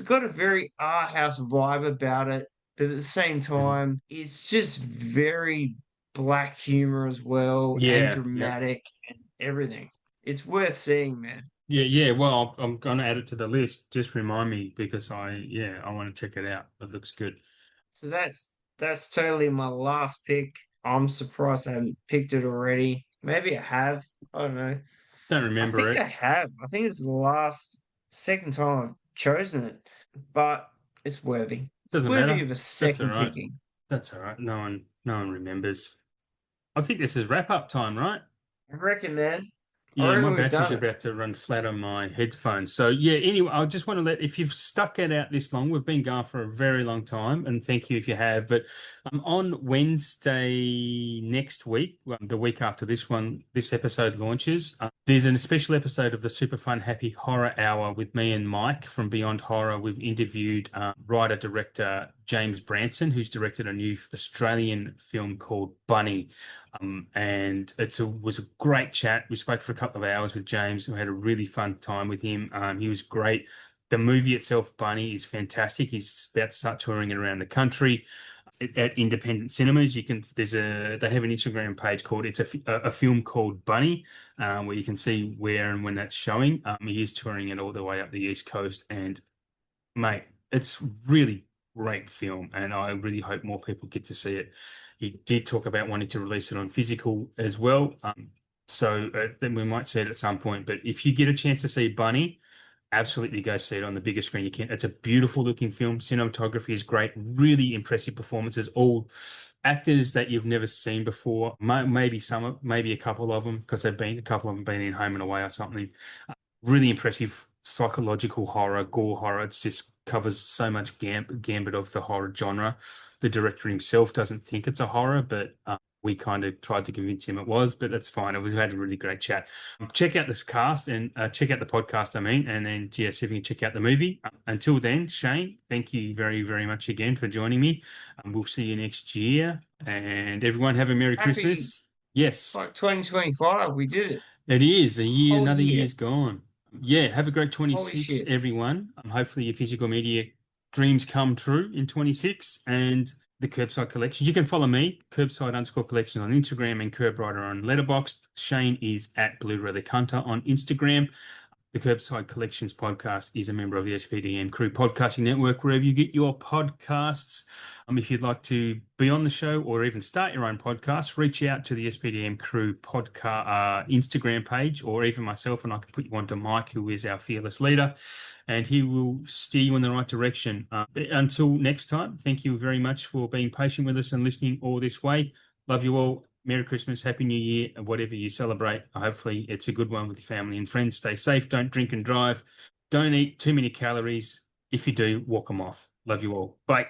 got a very art house vibe about it, but at the same Mhm. time, it's just very black humor as well and Yeah, yeah. dramatic and everything. It's worth seeing, man. Yeah, yeah. Well, I'm gonna add it to the list. Just remind me because I want to check it out. It looks good. So that's totally my last pick. I'm surprised I haven't picked it already. Maybe I have. I don't know. Don't I remember think I it. have. I think it's the last second time I've chosen it, but it's worthy. It's Doesn't worthy matter. of a That's all second right. picking. That's all right. No one remembers. I think this is wrap up time, right? I reckon, man. I Yeah, my reckon we've battery's done it. about to run flat on my headphones. So yeah, anyway, I just want to let if you've stuck it out this long, we've been going for a very long time, and thank you if you have. But on Wednesday next week, the week after this one, this episode launches. There's a special episode of the Super Fun Happy Horror Hour with me and Mike from Beyond Horror. We've interviewed writer director James Branson, who's directed a new Australian film called Bunny. And was a great chat. We spoke for a couple of hours with James. We had a really fun time with him. He was great. The movie itself, Bunny, is fantastic. He's about to start touring it around the country at independent cinemas. They have an Instagram page called a film called Bunny, where you can see where and when that's showing. He is touring it all the way up the East Coast, and mate, it's really great film, and I really hope more people get to see it. He did talk about wanting to release it on physical as well. So then we might see it at some point. But if you get a chance to see Bunny, absolutely go see it on the biggest screen you can. It's a beautiful looking film. Cinematography is great. Really impressive performances. All actors that you've never seen before. Maybe a couple of them, because a couple of them been in Home and Away or something. Really impressive psychological horror, gore horror. It just covers so much gambit of the horror genre. The director himself doesn't think it's a horror, but we kind of tried to convince him it was, but that's fine. We had a really great chat. Check out this cast and check out the podcast, I mean, and then, yeah, see if you can check out the movie. Until then, Shane, thank you very, very much again for joining me. We'll see you next year. And everyone have a Merry Happy Christmas. Yes. like 2025. We did it. It is a year, Whole another year. year's gone. Yeah, have a great Holy 26, shit. everyone. Hopefully your physical media dreams come true in 26 and the Curbside Collection. You can follow me, Curbside_collection on Instagram and Curbwriter on Letterboxd. Shane is at Blue Relic Hunter on Instagram. The Curbside Collections podcast is a member of the SPDM Crew Podcasting Network, wherever you get your podcasts. If you'd like to be on the show or even start your own podcast, reach out to the SPDM Crew podcast Instagram page, or even myself, and I can put you on to Mike, who is our fearless leader, and he will steer you in the right direction. But until next time, thank you very much for being patient with us and listening all this way. Love you all. Merry Christmas, Happy New Year, and whatever you celebrate. Hopefully, it's a good one with your family and friends. Stay safe. Don't drink and drive. Don't eat too many calories. If you do, walk them off. Love you all. Bye.